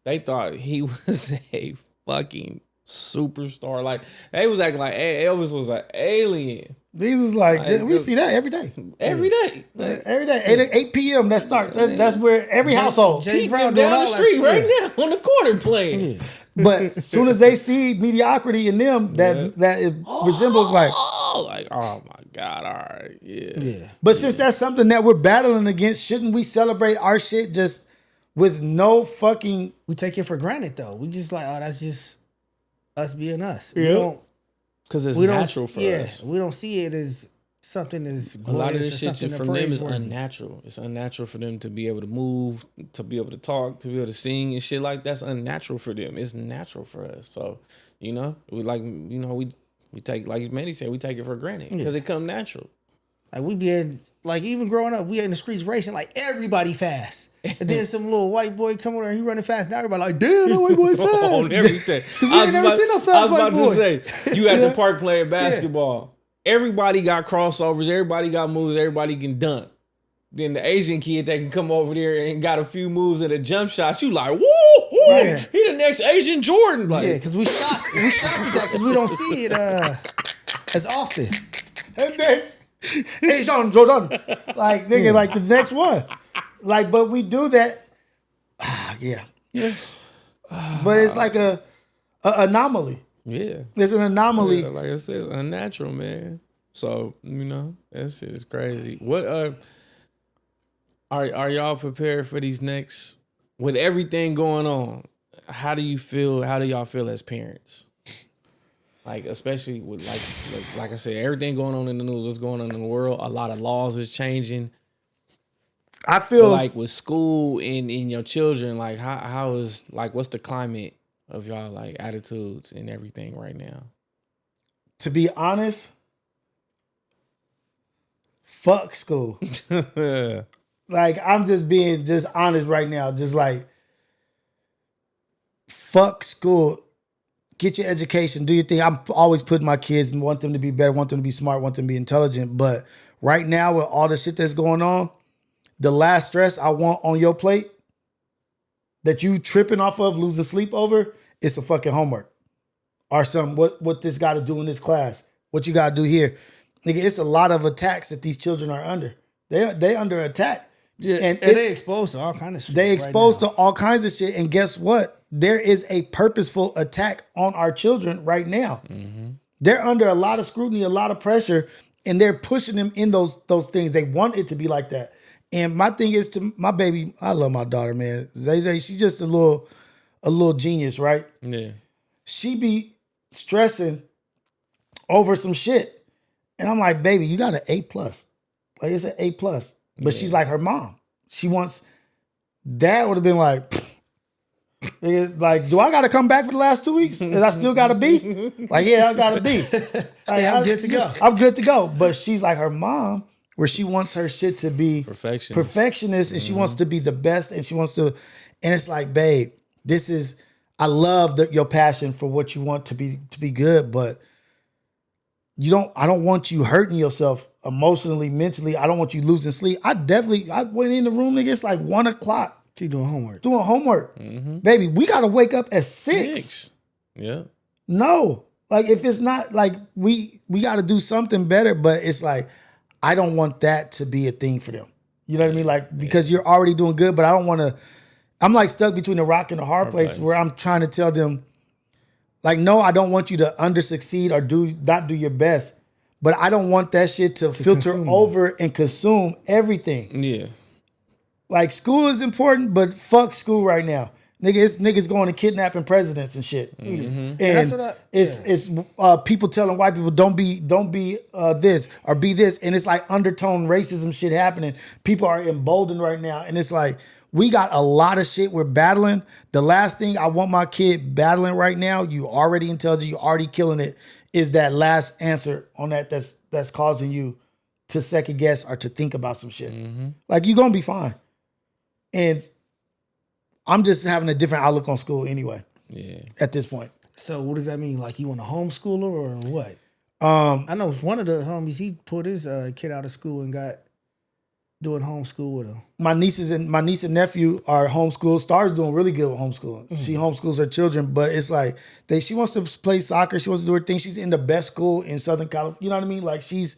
They thought he was a fucking superstar. Like they was acting like Elvis was an alien. These was like we see that every day. Every day. Like, every day. 8 p.m. that starts. That's where every household. James Brown down the street right now on the corner playing. Yeah. But as soon as they see mediocrity in them, that it resembles like oh my God, all right. Yeah. But since that's something that we're battling against, shouldn't we celebrate our shit just with no fucking we take it for granted though. We just like, oh, that's just us being us. Yeah. We don't because it's natural for us. We don't see it as something as a lot of this shit for them is unnatural. It's unnatural for them to be able to move, to be able to talk, to be able to sing and shit like that's unnatural for them. It's natural for us. So, we take like Manny said, we take it for granted because it come natural. Like we be in, like even growing up, we in the streets racing, like everybody fast. And then some little white boy come over and he running fast. Now everybody like, damn, that white boy fast. On everything. We ain't never seen no fast white boy. I was about to say, you at the park playing basketball. Everybody got crossovers. Everybody got moves. Everybody can dunk. Then the Asian kid that can come over there and got a few moves and a jump shot, you like, woo, Yeah. he the next Asian Jordan. Like, Yeah, because we shocked at that because we don't see it as often. And next, Asian Jordan, like nigga, like the next one, like, but we do that. Yeah. But it's like a anomaly. yeah. It's an anomaly. Yeah, like I said, it's unnatural, man. So, that shit is crazy. What are y'all prepared for these next, with everything going on? How do you feel? How do y'all feel as parents? Like, especially with like I said, everything going on in the news, what's going on in the world, a lot of laws is changing. I feel like with school and in your children, like how is, like, what's the climate of y'all, like, attitudes and everything right now? To be honest, fuck school. Like, I'm just being just honest right now. Just like, fuck school. Get your education, do your thing. I'm always putting my kids, want them to be better, want them to be smart, want them to be intelligent. But right now, with all the shit that's going on, the last stress I want on your plate that you tripping off of, losing sleep over, it's a fucking homework. Or some, what this got to do in this class, what you got to do here. Nigga, it's a lot of attacks that these children are under. They under attack. Yeah, and they exposed to all kinds of shit. They exposed to all kinds of shit. And guess what? There is a purposeful attack on our children right now. Mm-hmm. They're under a lot of scrutiny, a lot of pressure, and they're pushing them in those things. They want it to be like that. And my thing is, to my baby, I love my daughter, man. Zay, she's just a little genius, right? Yeah. She be stressing over some shit. And I'm like, baby, you got an A+. Like, it's an A+. But she's like her mom. She wants, dad would have been like, do I got to come back for the last 2 weeks? And I still got a B? Like, yeah, I got a B. Like, I'm good to go. I'm good to go. But she's like her mom, where she wants her shit to be perfectionist, and she wants to be the best, and she wants to, and it's like, babe, I love your passion for what you want to be good, but I don't want you hurting yourself emotionally, mentally. I don't want you losing sleep. I went in the room, nigga, it's like 1 o'clock. She doing homework. Mm-hmm. Baby, we got to wake up at 6. Yeah. No. Like, if it's not, like, we got to do something better, but it's like, I don't want that to be a thing for them. You know what I mean? Like, because you're already doing good, but I don't want to, I'm like stuck between a rock and a hard place where I'm trying to tell them, like, no, I don't want you to under-succeed or not do your best, but I don't want that shit to filter over and consume everything. Yeah. Like, school is important, but fuck school right now. It's niggas going to kidnapping presidents and shit. Mm-hmm. And it's people telling white people don't be this or be this, and it's like undertone racism shit happening. People are emboldened right now, and it's like, we got a lot of shit we're battling. The last thing I want my kid battling right now, you already intelligent, you already killing it, is that last answer on that's causing you to second guess or to think about some shit. Mm-hmm. Like, you're gonna be fine. And I'm just having a different outlook on school anyway. Yeah. At this point. So what does that mean? Like, you want a homeschooler or what? I know one of the homies, he put his kid out of school and got doing homeschool with him. My niece and nephew are homeschooled. Star's doing really good with homeschooling. Mm-hmm. She homeschools her children, but it's like she wants to play soccer. She wants to do her thing. She's in the best school in Southern California. You know what I mean? Like, she's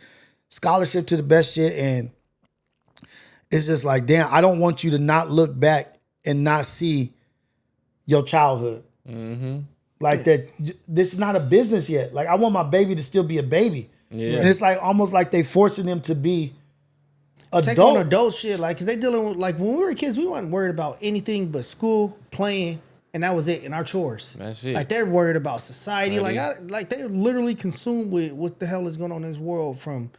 scholarship to the best shit. And it's just like, damn, I don't want you to not look back and not see your childhood. Mm-hmm. Like, that, this is not a business yet. Like, I want my baby to still be a baby. Yeah. And it's like almost like they forcing them to be adult. Take on adult shit, like, because they dealing with, like, when we were kids, we weren't worried about anything but school, playing, and that was it, and our chores. That's it. Like, they're worried about society. Like, they're literally consumed with what the hell is going on in this world, from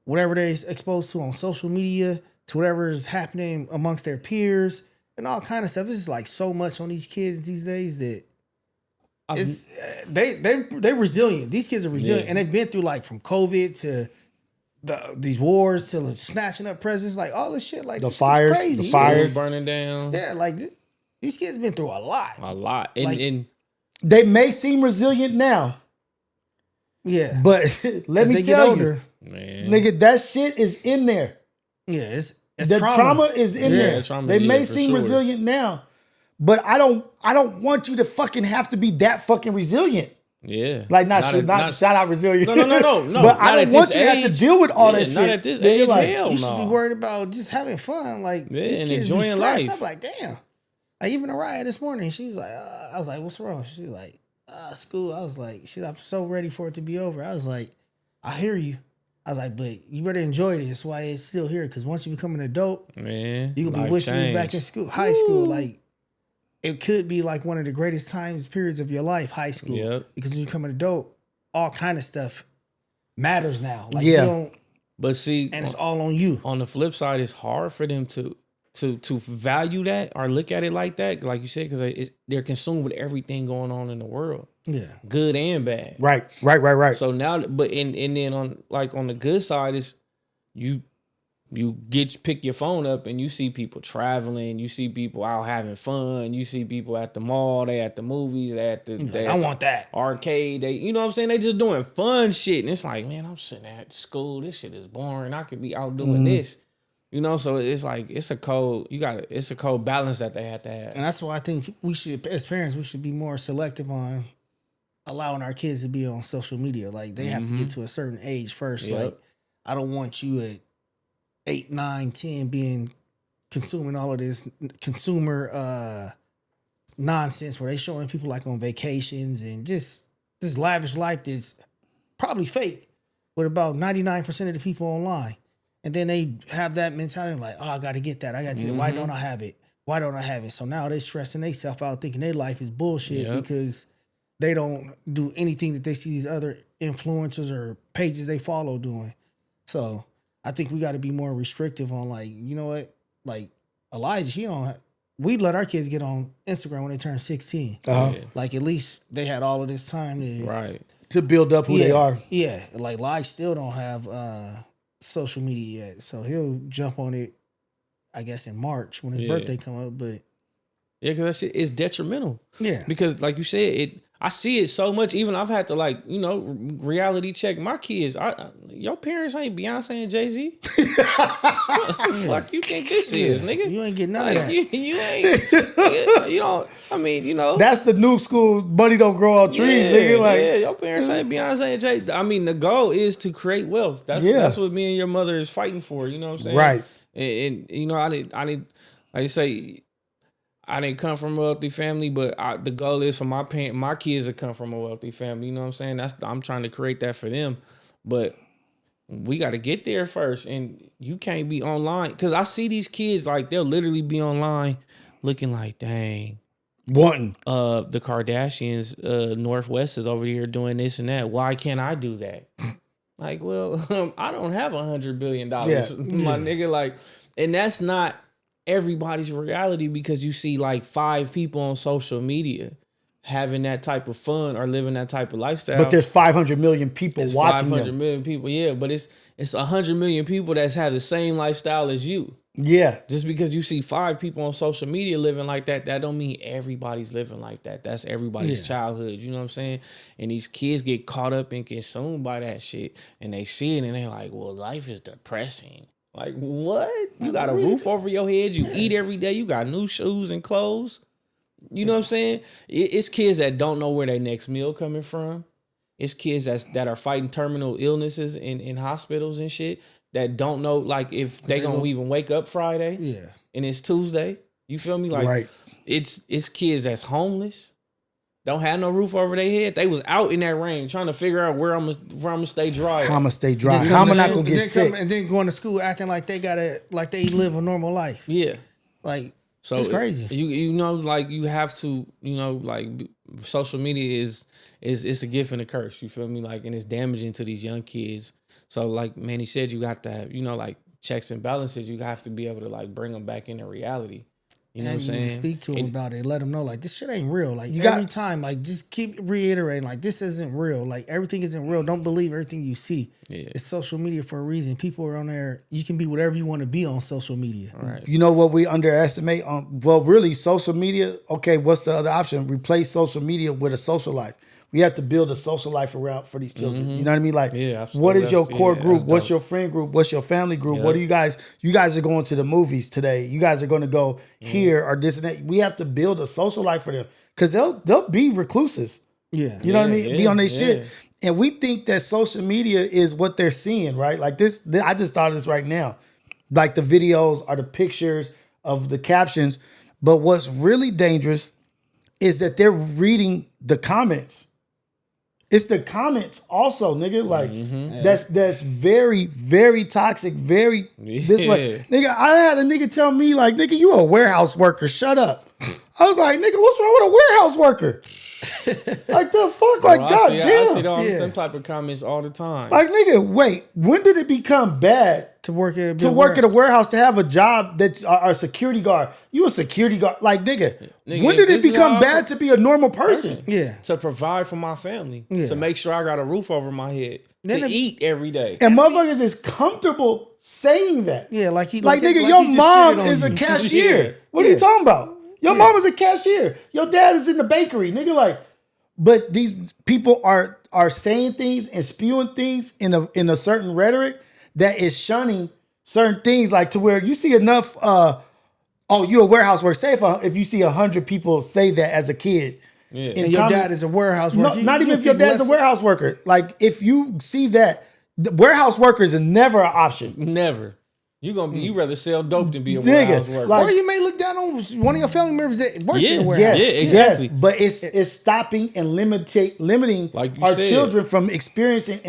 whatever they're exposed to on social media to whatever is happening amongst their peers and all kind of stuff. It's just like so much on these kids these days that it's they're resilient. These kids are resilient, and they've been through, like, from COVID to these wars to snatching up presidents, like all this shit, like The this shit's fires, crazy. the fires. burning down. Yeah, like these kids been through a lot. And, Like- and They may seem resilient now, Yeah, but let as me they get tell older, you, man, nigga, that shit is in there. yeah, it's The trauma is in Yeah, there. trauma, They may for seem sure. resilient now, but I don't want you to fucking have to be that fucking resilient. yeah, Like not shout out resilient. No. But I Not at don't want this you to have to age. deal with all Yeah, that shit. not at this Nigga, age. like, Hell You should be no. worried about just having fun, like Yeah, these and kids enjoying be stressed. life. I'm like, damn. Like even Araya this morning, she was like, I was like, what's wrong? She was like, school. I was like, I'm so ready for it to be over. I was like, I hear you. I was like, but you better enjoy this while it's still here, because once you become an adult, Man, you gonna be life wishing you was back in changed. school, high school. Like it could be like one of the greatest periods of your life, high school. Yep. Because when you become an adult, all kind of stuff matters now. Like Yeah. you don't, But see, and it's all on you. on the flip side, it's hard for them to value that or look at it like that, like you said, because they're consumed with everything going on in the world, Yeah. good and bad. Right. So now, but and then on the good side is you pick your phone up and you see people traveling, you see people out having fun, you see people at the mall, they at the movies, I want that. arcade, they, you know what I'm saying, they just doing fun shit, and it's like, man, I'm sitting at school, this shit is boring, I could be out doing this, you know. So it's like it's a cold balance that they have to have. And that's why I think we should, as parents, we should be more selective on allowing our kids to be on social media. Like they have to get to a certain age first. Yep. Like I don't want you at 8, 9, 10 being consuming all of this consumer nonsense where they showing people like on vacations and just this lavish life that's probably fake with about 99% of the people online. And then they have that mentality like, oh, I got to get that. I got to get it. Why don't I have it? Why don't I have it? So now they stressing themselves out thinking their life is bullshit Yep. because they don't do anything that they see these other influencers or pages they follow doing. So I think we got to be more restrictive on like, you know what? Like Elijah, we let our kids get on Instagram when they turn 16. Uh-huh. Yeah. Like at least they had all of this time to Right. To build up who they are. Yeah, like Lige still don't have social media yet, so he'll jump on it, I guess, in March when his birthday come up. But Yeah, because that shit is detrimental. yeah, Because like you said, I see it so much. Even I've had to reality check my kids. Your parents ain't Beyonce and Jay-Z. Fuck you think this is, nigga? you ain't getting none Like, of that. you ain't. You don't. I mean, you know. That's the new school. Money don't grow on trees, nigga. Like, yeah, your parents ain't Beyonce and Jay. I mean, the goal is to create wealth. That's what me and your mother is fighting for. You know what I'm saying? Right. And you know, I didn't. Like you say, I didn't come from a wealthy family, but the goal is for my kids to come from a wealthy family. You know what I'm saying? I'm trying to create that for them, but we got to get there first. And you can't be online, because I see these kids like they'll literally be online looking like, dang, wanting. the Kardashians, Northwest is over here doing this and that. Why can't I do that? Like, well, I don't have $100 billion, my nigga. Like, and that's not everybody's reality, because you see like 5 people on social media having that type of fun or living that type of lifestyle. But there's 500 million people it's watching 500 them. million people, yeah. But it's 100 million people that's have the same lifestyle as you. Yeah. Just because you see 5 people on social media living like that don't mean everybody's living like that. That's everybody's childhood. You know what I'm saying? And these kids get caught up and consumed by that shit. And they see it and they're like, well, life is depressing. Like, what? You got a roof over your head. You eat every day. You got new shoes and clothes. You know what I'm saying? It's kids that don't know where their next meal coming from. It's kids that are fighting terminal illnesses in hospitals and shit, that don't know, like, if they gonna even wake up Friday. Yeah. And it's Tuesday. You feel me? Like, Right. it's kids that's homeless, don't have no roof over their head. They was out in that rain trying to figure out where I'm gonna stay dry. How I'm gonna stay dry. Then How am I come not to gonna school, get then sick? and then going to school acting like they live a normal life. Yeah. Like, So it's crazy. You know, like, you have to, you know, like, social media is it's a gift and a curse. You feel me? Like, and it's damaging to these young kids. So, like Manny said, you got to have, you know, like, checks and balances. You have to be able to, like, bring them back into reality. You know what I'm saying? Speak to them about it. Let them know, like, this shit ain't real. Like, time, like, just keep reiterating, like, this isn't real. Like, everything isn't real. Don't believe everything you see. Yeah. It's social media for a reason. People are on there. You can be whatever you want to be on social media. Right. You know what we underestimate? Well, really, social media, okay, what's the other option? Replace social media with a social life. We have to build a social life around for these children. You know what I mean? Like, what is your core group? What's your friend group? What's your family group? Yep. What do you guys are going to the movies today. You guys are going to go here or this and that. We have to build a social life for them because they'll be recluses. Yeah. You know what I mean? Be on their shit. And we think that social media is what they're seeing, right? Like this, I just thought of this right now. Like the videos are the pictures of the captions. But what's really dangerous is that they're reading the comments. It's the comments also, nigga. Like that's very, very toxic. Very this way, nigga. I had a nigga tell me like, nigga, you a warehouse worker. Shut up. I was like, nigga, what's wrong with a warehouse worker? Like the fuck, like goddamn. I see them type of comments all the time. Like nigga, wait, when did it become bad to work at a warehouse to have a job that are a security guard? You a security guard, like nigga when did it become bad to be a normal person? Yeah, to provide for my family, to make sure I got a roof over my head, to eat every day, and motherfuckers is comfortable saying that. Yeah, like nigga, your mom is a cashier. What are you talking about? Your mom is a cashier. Your dad is in the bakery, nigga. Like, but these people are saying things and spewing things in a certain rhetoric that is shunning certain things, like to where you see enough. You a warehouse worker. Say if you see 100 people say that as a kid, and your dad is a warehouse worker. No, not even if your dad's a warehouse worker. Like if you see that, the warehouse workers is never an option. Never. You rather sell dope than be a warehouse worker. Like, or you may look down on one of your family members that works in the warehouse. Yeah, exactly. Yes, but it's stopping and limiting like our children from experiencing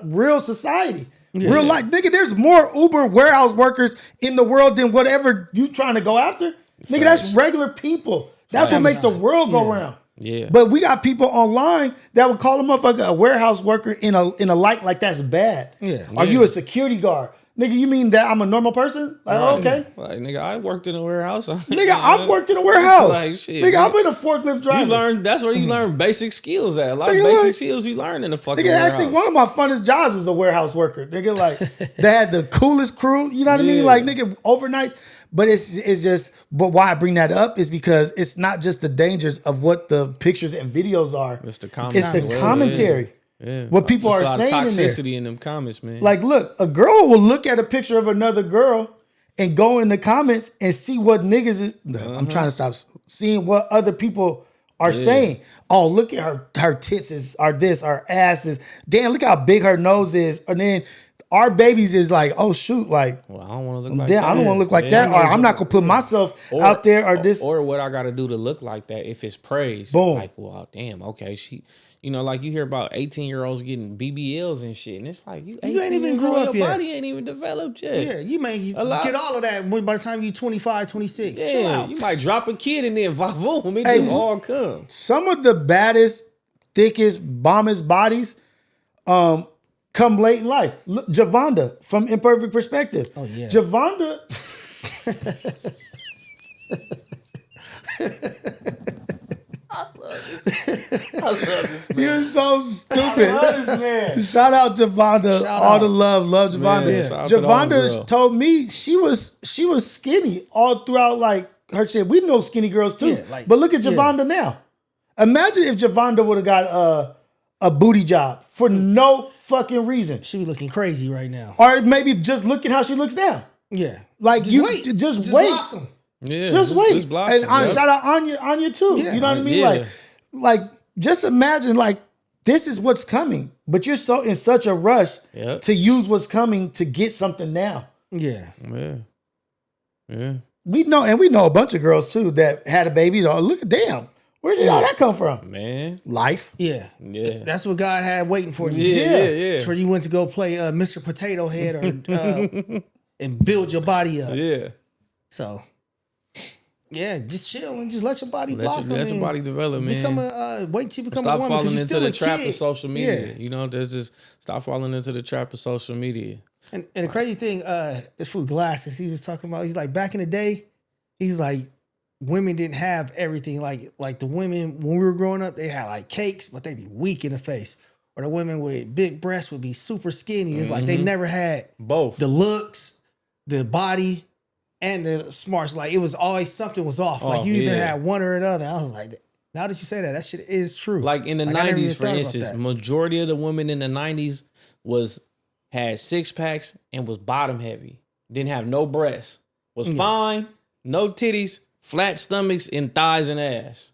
real society. Yeah. Real life. Nigga, there's more Uber warehouse workers in the world than whatever you trying to go after. Nigga, that's regular people. That's what makes the world go round. Yeah. But we got people online that would call them up like a warehouse worker in a light like that's bad. Yeah. Are you a security guard? Nigga, you mean that I'm a normal person? Like, okay. Like, nigga, I worked in a warehouse. Nigga, I've worked in a warehouse. Like, shit. Nigga, I've been a forklift driver. That's where you learn basic skills at. A lot of basic skills you learn in the fucking warehouse. Actually, one of my funnest jobs was a warehouse worker. Nigga, like, they had the coolest crew. You know what I mean? Like, nigga, overnights. But but why I bring that up is because it's not just the dangers of what the pictures and videos are. It's the commentary. It's the commentary. Yeah. What people are saying toxicity in them comments, man. Like, look, a girl will look at a picture of another girl and go in the comments and see what niggas is. I'm trying to stop seeing what other people are saying. Oh, look at her tits are this, her ass is. Damn, look how big her nose is. And then our babies is like, oh shoot, like, well, I don't want to look like that. I don't want to look like that. Or I'm not gonna put myself out there or this. Or what I gotta do to look like that if it's praise. Boom. Like, well, damn, okay, you know, like you hear about 18-year-olds getting BBLs and shit, and it's like you ain't even grew up your yet. body ain't even developed yet. Yeah, you may get all of that by the time you 25, 26. Yeah, chill out. You might drop a kid and then vavoom, it just all comes. Some of the baddest, thickest, bombest bodies come late in life. Look, Javonda from Imperfect Perspective. Oh yeah, Javonda. I love this man. You're so stupid. I love this man. Shout out Javonda. The love Javonda. Man, Javonda told me she was skinny all throughout like her shit. We know skinny girls too. Yeah, but look at Javonda now. Imagine if Javonda would have got a booty job for no fucking reason. She be looking crazy right now. Or maybe just look at how she looks now. Yeah. Like just wait. Blossom. Yeah, just wait. Blossom, and shout out Anya too. Yeah. You know what I mean? Yeah. Like just imagine like this is what's coming, but you're so in such a rush to use what's coming to get something now. Yeah. We know a bunch of girls too that had a baby. Look, damn, where did all that come from? Man, life. Yeah. That's what God had waiting for you. Yeah. It's where you went to go play Mr. Potato Head or and build your body up. Yeah. So. Yeah, just chill and just let your body blossom. Let your body develop, man. Wait till you become stop a woman. Falling into the trap kid. of social media. Yeah. You know, there's just stop falling into the trap of social media. And the crazy thing, this food glasses he was talking about. He's like back in the day, he's like women didn't have everything. Like the women when we were growing up, they had like cakes, but they'd be weak in the face. Or the women with big breasts would be super skinny. It's like they never had both the looks, the body, and the smarts. Like it was always something was off. Like you either had one or the other. I was like, now that you say that shit is true. Like in the 90s, for instance, majority of the women in the 90s had 6-packs and was bottom heavy. Didn't have no breasts. Was fine, no titties, flat stomachs, and thighs and ass.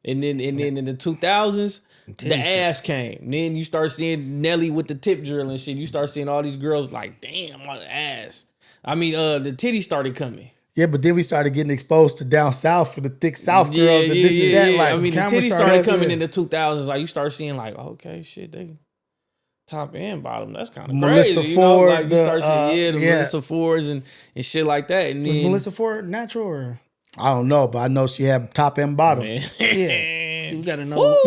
And then in the 2000s, the ass came. Then you start seeing Nelly with the tip drill and shit. You start seeing all these girls like, damn, my ass. I mean, the titties started coming. Yeah, but then we started getting exposed to down south for the thick south girls and this and that. Like, I mean, the titties started coming in the 2000s. Like you start seeing like, okay, shit, they top and bottom. That's kind of crazy. Melissa Ford, like you start seeing Melissa Fords and shit like that. And was then, Melissa Ford natural or? I don't know, but I know she had top and bottom. Yeah. See, we gotta know.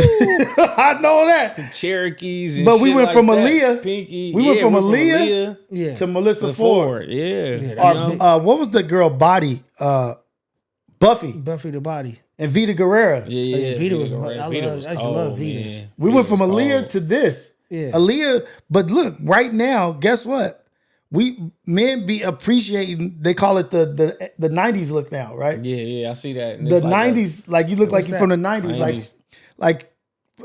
I know that. Cherokees and but shit we went like from that. Aaliyah. Pinky. We went from Aaliyah to Melissa Ford. Yeah. What was the girl body? Buffy the Body. and Vita Guerrera. Yeah. Vita was. I used to love Vita. Man. We went from Aaliyah to this. Yeah. Aaliyah, but look, right now, guess what? Men be appreciating. They call it the 90s look now, right? Yeah, I see that. The 90s, like you look like you're from the 90s, 90s. like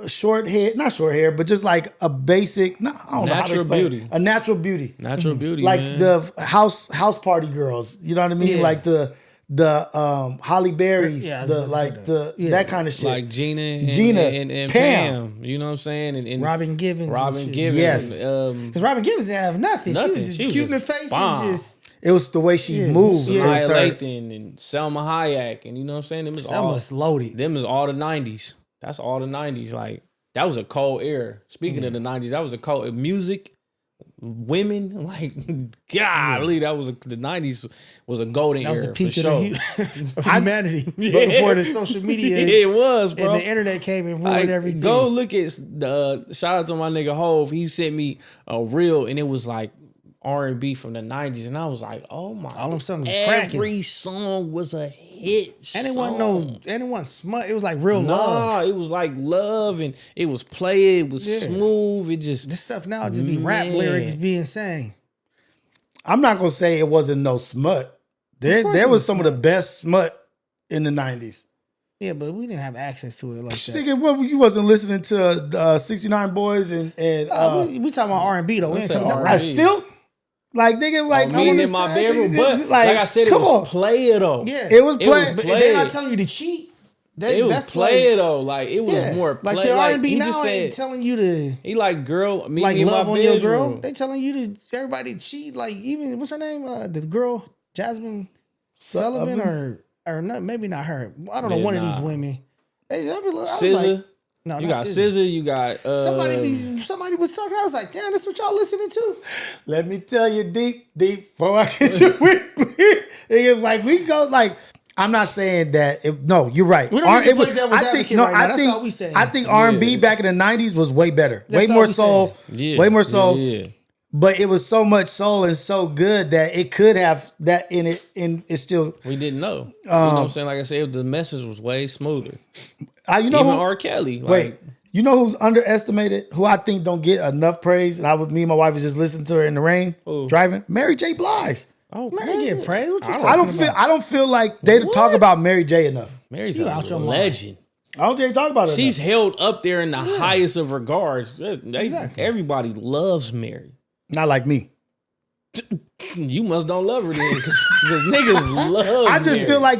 short hair, not short hair, but just like a basic, I don't know how to explain beauty. it. A natural beauty. Natural beauty, like man. the house party girls. You know what I mean? Yeah. Like the Holly Berry's, Yeah, I was gonna say that kind of shit. Like Gina and Pam. You know what I'm saying? And Robin Givens. Yes. Because Robin Givens didn't have nothing. She was just cute in the face and just. It was the way she moved. Maya Lathan and Selma Hayek, and you know what I'm saying? Them is Selma's loaded. Them is all the 90s. That's all the 90s. Like that was a cold era. Speaking of the 90s, that was a cold music. Women, like, golly, that was the 90s was a golden era. That was the peak for sure. of humanity. But before the social media, it was, bro. And the internet came and ruined everything. Go look at the shout out to my nigga Hove. He sent me a reel, and it was like R&B from the 90s, and I was like, oh my, all them songs was cracking. Every song was a hit. And it wasn't smut. It was like real love. Nah, it was like love, and it was play. It was smooth. It just this stuff now just be rap lyrics being sang. I'm not gonna say it wasn't no smut. There was some of the best smut in the 90s. Yeah, but we didn't have access to it like that. Nigga, what you wasn't listening to 69 Boys and we talking about R&B though. We ain't talking about rap. Silk. Like nigga, like me in my bedroom, but like I said, it was player though. Yeah, it was player. But they're not telling you to cheat. It was player though. Like it was more play. Like the R&B now ain't telling you to. He like girl, me like in love my on bedroom. your girl. They telling you to everybody cheat. Like even what's her name? The girl Jasmine Sullivan or not? Maybe not her. I don't know. One of these women. Hey, SZA. No, you got SZA. You got somebody was talking. I was like, damn, that's what y'all listening to. Let me tell you, deep before I get you with like we go like. I'm not saying that. No, you're right. We don't need to play devil's advocate right now. That's all we saying. I think R&B back in the 90s was way better, way more soul, way more soul. Yeah. But it was so much soul and so good that it could have that in it, and it's still. We didn't know. You know what I'm saying? Like I said, the message was way smoother. You know, even R. Kelly. Wait, you know who's underestimated? Who I think don't get enough praise? And me and my wife was just listening to her in the rain, driving. Mary J. Blige. Oh, Mary get praise. What you talking about? I don't feel like they talk about Mary J. enough. Mary's a legend. I don't think they talk about her. She's held up there in the highest of regards. Everybody loves Mary. Not like me. You must don't love her then, because niggas love. I just feel like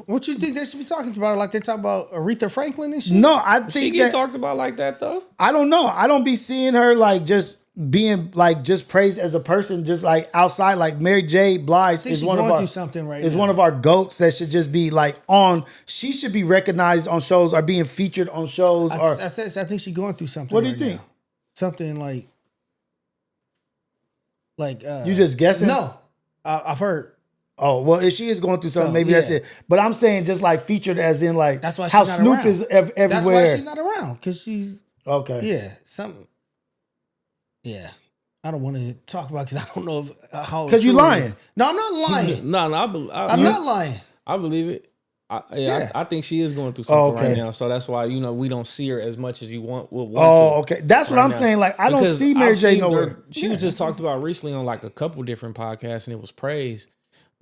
what you think they should be talking about? Like they talk about Aretha Franklin and shit. No, I think she get talked about like that though. I don't know. I don't be seeing her like just being like just praised as a person, just like outside. Like Mary J. Blige is one of our something right is now. One of our goats that should just be like on. She should be recognized on shows or being featured on shows. I think she's going through something. What do you think? Now. Something like you just guessing? No, I've heard. Oh well, if she is going through something, maybe that's it. But I'm saying just like featured as in like that's why she's how not Snoop around. is everywhere. That's why she's not around because she's okay. Yeah, something. Yeah, I don't want to talk about because I don't know how. Because you lying. No, I'm not lying. No, I'm not lying. I believe it. I think she is going through something right now, so that's why we don't see her as much as you want. Okay, that's what I'm saying. Like I don't see Mary J nowhere. She was just talked about recently on like a couple different podcasts, and it was praised.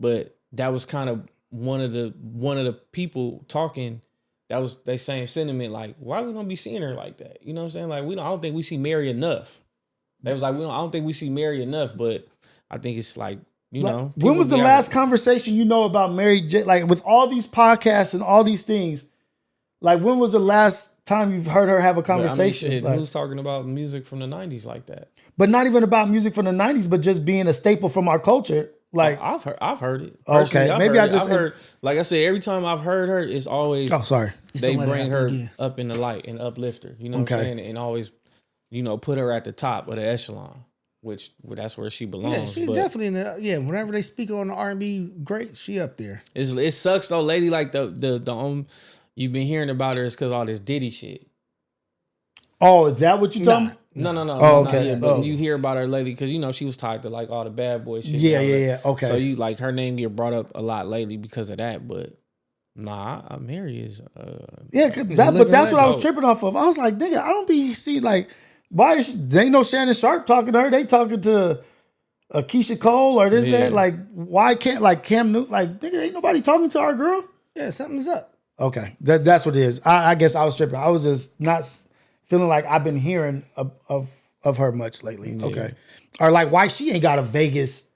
But that was kind of one of the people talking. That was they same sentiment. Like, why we don't be seeing her like that? You know what I'm saying? Like I don't think we see Mary enough. They was like, I don't think we see Mary enough. But I think it's like. When was the last conversation about Mary J? Like with all these podcasts and all these things, like when was the last time you've heard her have a conversation? Who's talking about music from the 90s like that? But not even about music from the 90s, but just being a staple from our culture. Like I've heard it. Okay, maybe I just heard. Like I said, every time I've heard her, it's always they bring her up in the light and uplift her. You know what I'm saying? And always, put her at the top of the echelon. Which that's where she belongs. Yeah, she's definitely in the whenever they speak on the R&B greats, she up there. It sucks though, lady. Like the you've been hearing about her is because all this Diddy shit. Oh, is that what you talking? No. Oh, okay. Not yet, but you hear about her lately because she was tied to like all the bad boy shit. Yeah. Okay. So you like her name get brought up a lot lately because of that, but Mary is. But that's what I was tripping off of. I was like, nigga, I don't be see like. Why they ain't no Shannon Sharp talking to her? They talking to Keisha Cole or this that. Like, why can't like Cam Newton? Like, nigga, ain't nobody talking to our girl. Yeah, something's up. Okay, that's what it is. I guess I was tripping. I was just not feeling like I've been hearing of her much lately. Yeah. Okay, or like why she ain't got a Vegas.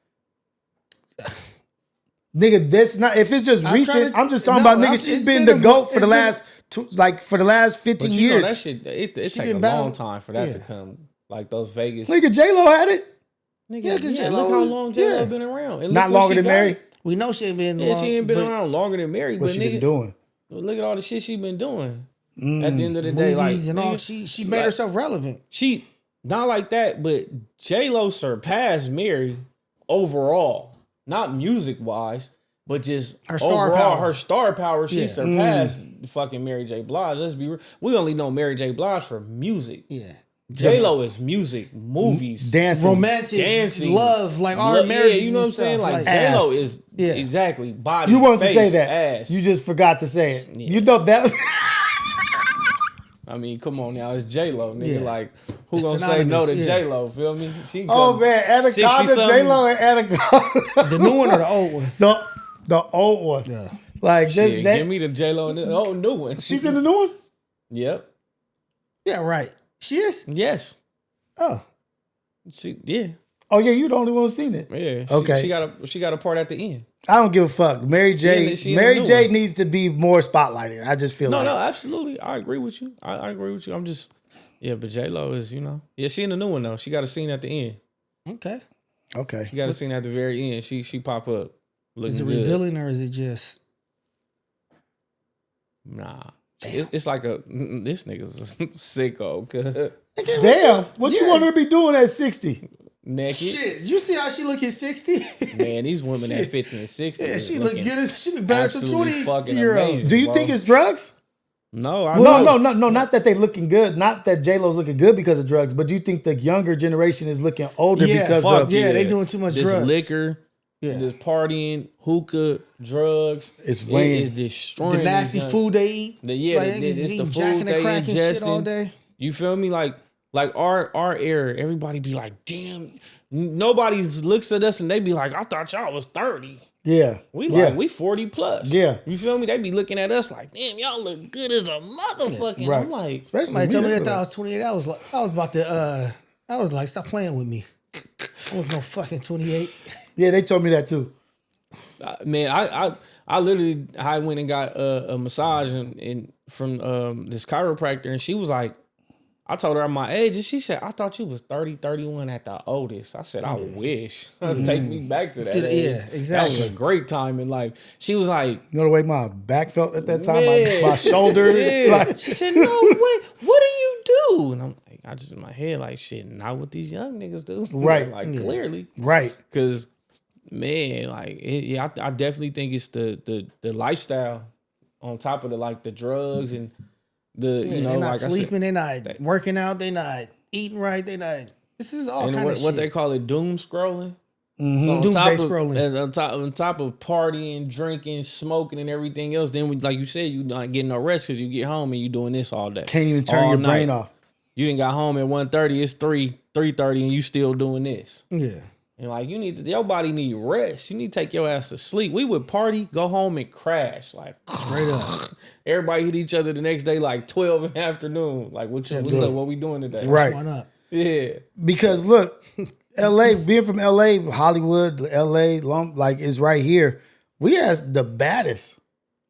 Nigga, that's not. If it's just recent, I'm just talking about nigga. She's been the GOAT for the last. For the last 15 years. That shit, it take a long time for that to come. Like those Vegas. Nigga, J-Lo had it. Nigga, look how long J-Lo been around. And not longer than Mary. We know she ain't been long. Yeah, she ain't been around longer than Mary. What she been doing? Look at all the shit she been doing. At the end of the day, like and all, she made herself relevant. She not like that, but J-Lo surpassed Mary overall. Not music wise. But just her star power, she surpassed fucking Mary J. Blige. Let's be real. We only know Mary J. Blige for music. Yeah. J-Lo is music, movies, dancing, romantic, love, like our marriage. Yeah, you know what I'm saying? Like J-Lo is exactly body. You wanted face, to say that. Ass. You just forgot to say it. Yeah. You know that. I mean, come on now, it's J-Lo, nigga. Yeah. Like, who gonna say no to J-Lo? Feel me? She man, Anaconda, J-Lo, and Anaconda. The new one or the old one? The old one. Yeah. Like shit, give me the J-Lo and the new one. She's in the new one? Yep. Yeah, right. She is? Yes. Oh. Yeah. Oh yeah, you the only one who's seen it. Yeah. Okay. She got a part at the end. I don't give a fuck. Mary J. Needs to be more spotlighted. I just feel No, absolutely. I agree with you. I agree with you. I'm just but J-Lo is, yeah, she in the new one though. She got a scene at the end. Okay. She got a scene at the very end. She pop up. Is it revealing or is it just? Nah, it's like this nigga's a sicko. Damn, what you want her to be doing at 60? Naked. Shit, you see how she look at 60? Man, these women at 50 and 60. Yeah, she look good. She look better than 20-year-olds. Do you think it's drugs? No, No, not that they looking good. Not that J-Lo's looking good because of drugs, but do you think the younger generation is looking older because of they doing too much drugs. Liquor. Yeah. This partying, hookah, drugs. It's destroying the nasty food they eat. It's the food they ingest all day. You feel me? Like our era, everybody be like, damn. Nobody looks at us and they be like, I thought y'all was 30. Yeah. We 40 plus. Yeah. You feel me? They be looking at us like, damn, y'all look good as a motherfucking. Right. I'm like, somebody told me that I was 28. I was about to I was like, stop playing with me. I was no fucking 28. Yeah, they told me that too. Man, I literally went and got a massage and from this chiropractor, and she was like, I told her my age, and she said, I thought you was 30, 31 at the oldest. I said, I wish. Take me back to that age. Yeah, exactly. That was a great time in life. She was like, you know the way my back felt at that time? My shoulder. Yeah. She said, no, wait, what do you do? And I'm like, I just in my head, like, shit, not what these young niggas do. Right. Like, clearly. Right. Because, man, like, I definitely think it's the lifestyle on top of the drugs and they're not like sleeping, they're not working out, they're not eating right, they're not. This is all kind of shit. What they call it, doom scrolling. So on top of partying, drinking, smoking, and everything else, then like you said, you not getting no rest because you get home and you doing this all day. Can't even turn your brain off. You didn't got home at 1:30. It's 3:30, and you still doing this. Yeah. And like your body need rest. You need to take your ass to sleep. We would party, go home and crash. Like straight up. Everybody hit each other the next day like 12 in the afternoon. Like what's up? What we doing today? Right. Why not? Yeah. Because look, LA, being from LA, Hollywood, LA, like is right here. We has the baddest,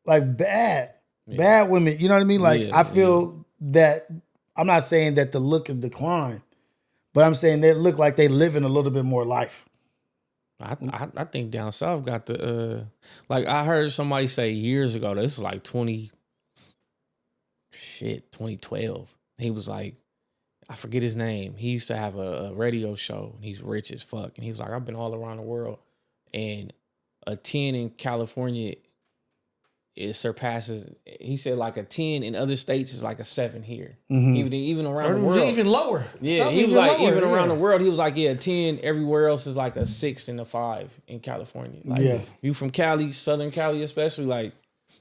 like bad women. You know what I mean? Like I feel that I'm not saying that the look is declined, but I'm saying they look like they living a little bit more life. I think down south got the like I heard somebody say years ago, this was like 2012. He was like, I forget his name. He used to have a radio show. And he's rich as fuck. And he was like, I've been all around the world. And a 10 in California, it surpasses, he said like a 10 in other states is like a 7 here. Mm-hmm. Even around the world. Even lower. Yeah, he was like, even around the world, he was like, yeah, 10 everywhere else is like a 6 and a 5 in California. Like, you from Cali, Southern Cali especially, like,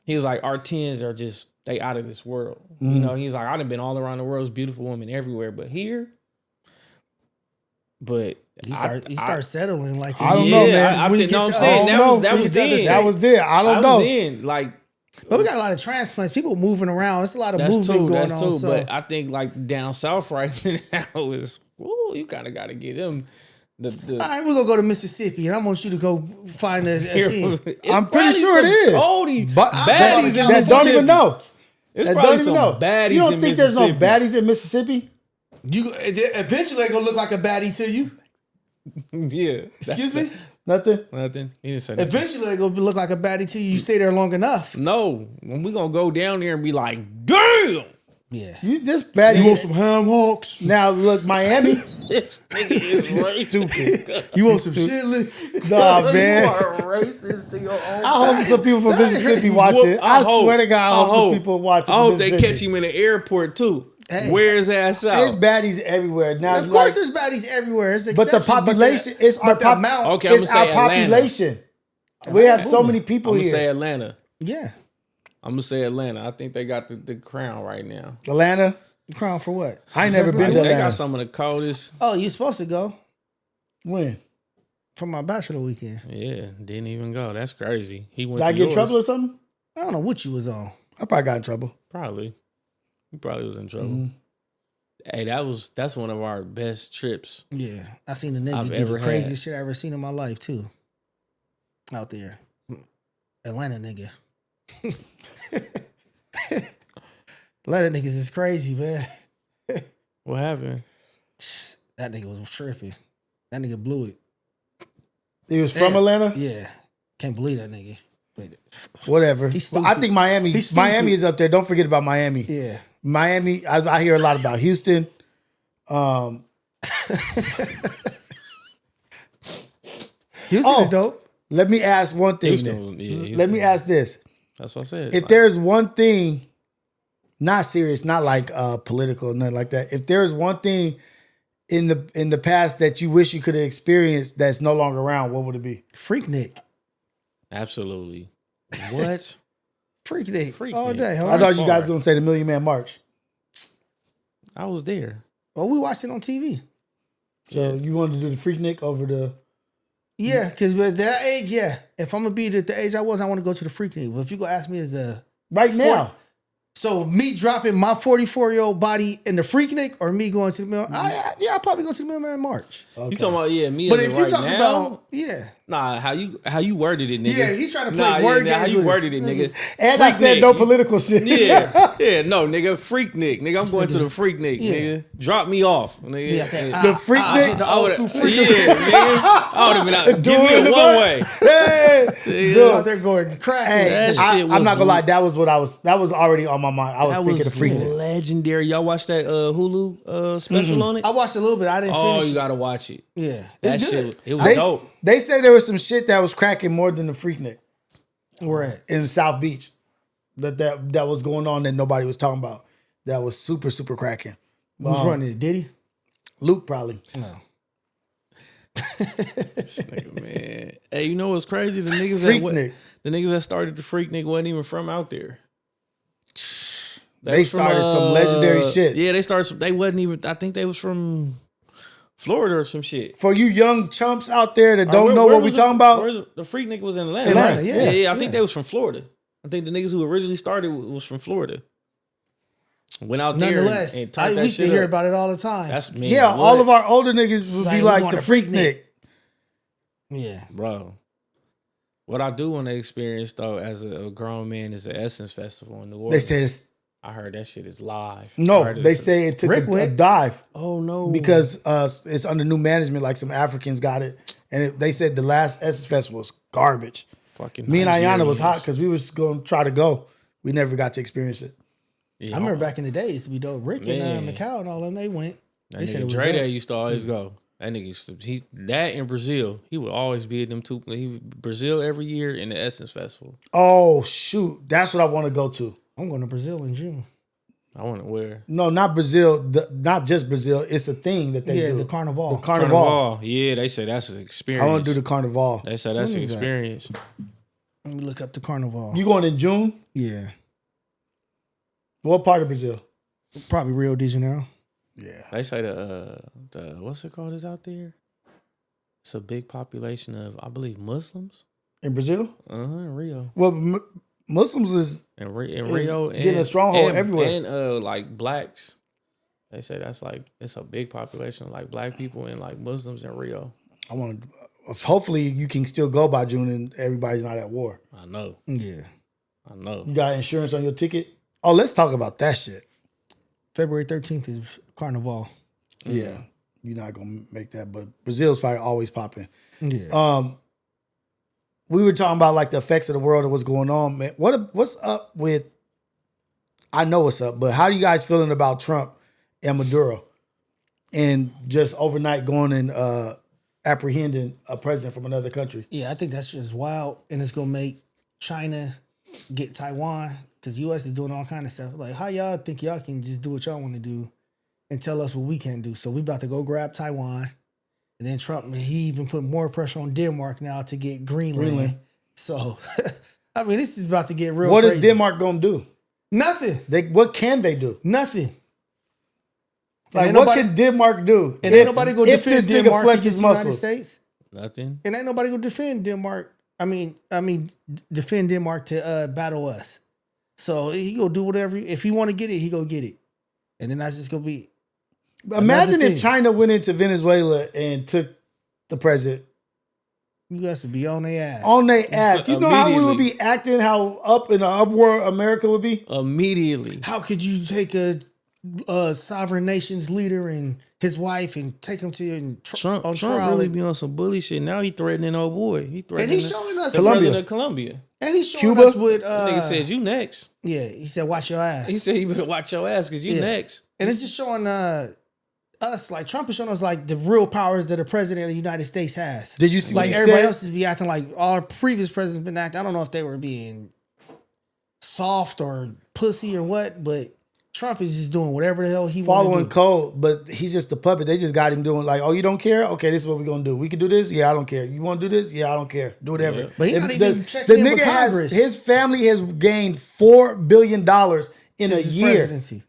he was like, our 10s are just, they out of this world. Mm-hmm. You know, he's like, I done been all around the world, beautiful women everywhere, but here, you start settling like I don't know, man. I'm saying that was there. I don't know. Like, but we got a lot of transplants, people moving around. It's a lot of movement going on. So. But I think like down south right now is, you kind of got to get them. All right, we're gonna go to Mississippi, and I want you to go find a team. I'm pretty sure it is. Baddies that don't even know. It's probably some baddies. You don't think there's no baddies in Mississippi? Eventually, they're gonna look like a baddie to you. Yeah. Excuse me. Nothing. He didn't say nothing. Eventually, they're gonna look like a baddie to you. You stay there long enough. No, we gonna go down there and be like, damn. Yeah. This baddie. You want some ham hocks? Now look, Miami. This nigga is stupid. You want some chitlins? Nah, man. You are racist to your own. I hope some people from Mississippi watch it. I swear to God, I hope some people watch it. I hope they catch him in the airport too. Hey, wear his ass out. There's baddies everywhere. Now, of course, there's baddies everywhere. But the population is our amount. Okay, I'm gonna say population. We have so many people here. I'm gonna say Atlanta. Yeah. I'm gonna say Atlanta. I think they got the crown right now. Atlanta? The crown for what? I ain't never been to Atlanta. They got some of the coldest. Oh, you supposed to go. When? For my bachelor weekend. Yeah, didn't even go. That's crazy. He went. Did I get in trouble or something? I don't know what you was on. I probably got in trouble. Probably. He probably was in trouble. Mm-hmm. Hey, that's one of our best trips. Yeah, I seen a nigga do the craziest shit I ever seen in my life too. Out there, Atlanta nigga. Atlanta niggas is crazy, man. What happened? That nigga was tripping. That nigga blew it. He was from Atlanta? Yeah, can't believe that nigga. But whatever. I think Miami is up there. Don't forget about Miami. Yeah. Miami, I hear a lot about Houston. Houston is dope. Let me ask one thing. Houston. Let me ask this. That's what I said. If there's one thing, not serious, not like political, nothing like that. If there's one thing in the past that you wish you could have experienced that's no longer around, what would it be? Freaknik. Absolutely. What? Freaknik. All day. I thought you guys were going to say the Million Man March. I was there. Well, we watched it on TV. So you wanted to do the Freaknik over the... Yeah, because at that age, yeah. If I'm going to be at the age I was, I want to go to the Freaknik. But if you go ask me as a... Right now. So me dropping my 44-year-old body in the Freaknik or me going to the Million... I'll probably go to the Million Man March. Okay. You talking about, me but as if right you're talking now? about... Yeah. Nah, how you worded it, nigga. Yeah, he's trying to play word games. How you worded it, nigga. And I said no political shit. Yeah, no, nigga. Freaknik, nigga. I'm going to the Freaknik, nigga. Drop me off, nigga. Yeah, the Freaknik, the old school Freaknik. Yeah, nigga. I would have been out. Give me a one way. Hey, dude, out there going crazy. Hey, I'm not gonna lie. That was already on my mind. I was thinking of Freaknik. Legendary. Y'all watch that Hulu special on it? I watched a little bit. I didn't finish. Oh, you gotta watch it. Yeah, that it's good. shit. It was dope. They say there was some shit that was cracking more than the Freaknik. Where at? In South Beach. That was going on that nobody was talking about. That was super, super cracking. Who's running it? Diddy? Luke probably. No. Nigga, man. Hey, you know what's crazy? The niggas Freaknik. the niggas that started the Freaknik wasn't even from out there. They started some legendary shit. Yeah, they wasn't even. I think they was from Florida or some shit. For you young chumps out there that don't know what we talking about, The Freaknik was in Atlanta. Atlanta, right? yeah. I think they was from Florida. I think the niggas who originally started was from Florida. Went out there Nonetheless, and turned that we used to shit hear up. about it all the time. That's me. yeah, all of our older niggas would Like, be we like want the a Freaknik. Freaknik. Yeah. Bro. What I do want to experience though, as a grown man, is the Essence Festival in New They Orleans. say it's I heard that shit is live. no. They say it took a dive Oh no, because it's under new management. Like some Africans got it, and they said the last Essence Festival was garbage. fucking. Me and Ayana was Nigerians. hot because we was going to try to go. We never got to experience it. Yeah, I remember back in the days, we do Rick and Man. Macau and all them, they went. that They said it nigga was Dre dope. that used to always go. That nigga used to that in Brazil. He would always be at them two. Brazil every year in the Essence Festival. Oh shoot, that's what I want to go to. I'm going to Brazil in June. I want to wear No, not Brazil. Not just Brazil. It's a thing that they do. the Carnival. The Carnival. Yeah, they say that's an experience. I want to do the Carnival. They say that's an When is that? experience. Let me look up the Carnival. You going in June? Yeah. What part of Brazil? Probably Rio de Janeiro. Yeah. They say the what's it called is out there. It's a big population of, I believe, Muslims. In Brazil? In Rio. Well, Muslims is In Rio, getting a stronghold everywhere. and like blacks. They say that's like it's a big population of like black people and like Muslims in Rio. I want to. Hopefully, you can still go by June and everybody's not at war. I know. Yeah. I know. You got insurance on your ticket? Oh, let's talk about that shit. February 13th is Carnival. Yeah, you're not gonna make that, but Brazil's probably always popping. Yeah. We were talking about like the effects of the world and what's going on, man. What's up with? I know what's up, but how are you guys feeling about Trump and Maduro, and just overnight going and apprehending a president from another country? Yeah, I think that's just wild, and it's gonna make China get Taiwan because U.S. is doing all kind of stuff. Like, how y'all think y'all can just do what y'all want to do and tell us what we can't do? So we about to go grab Taiwan, and then Trump, he even put more pressure on Denmark now to get Greenland. So, I mean, this is about to get real. What crazy. is Denmark gonna do? Nothing. What can they do? Nothing. Like, what can Denmark do? And ain't nobody gonna defend this Denmark nigga flex against his the United muscles. States. Nothing. And ain't nobody gonna defend Denmark. I mean, defend Denmark to battle us. So he go do whatever. If he want to get it, he go get it. And then that's just gonna be. Imagine thing. if China went into Venezuela and took the president. You guys to be on their ass. On their ass. You know how we would Immediately. be acting, how up in the upward America would be? Immediately. How could you take a sovereign nation's leader and his wife and take him to on Trump trial? really be on some bully shit. Now he threatening old boy. He threatening And he's showing us the president of Colombia. And he's showing Cuba? us with Nigga said you next. yeah, he said watch your ass. He said you better watch your ass because you Yeah. next. And it's just showing us, like Trump is showing us like the real powers that a president of the United States has. Did you see what Like he everybody said? else is be acting like all previous presidents been acting. I don't know if they were being soft or pussy or what, but Trump is just doing whatever the hell he wants to Following do. code, but he's just a puppet. They just got him doing like, oh, you don't care? Okay, this is what we're gonna do. We can do this? Yeah, I don't care. You want to do this? Yeah, I don't care. Do whatever. Yeah. But he's If not even checking in with has Congress. his family has gained $4 billion in a since his year. presidency.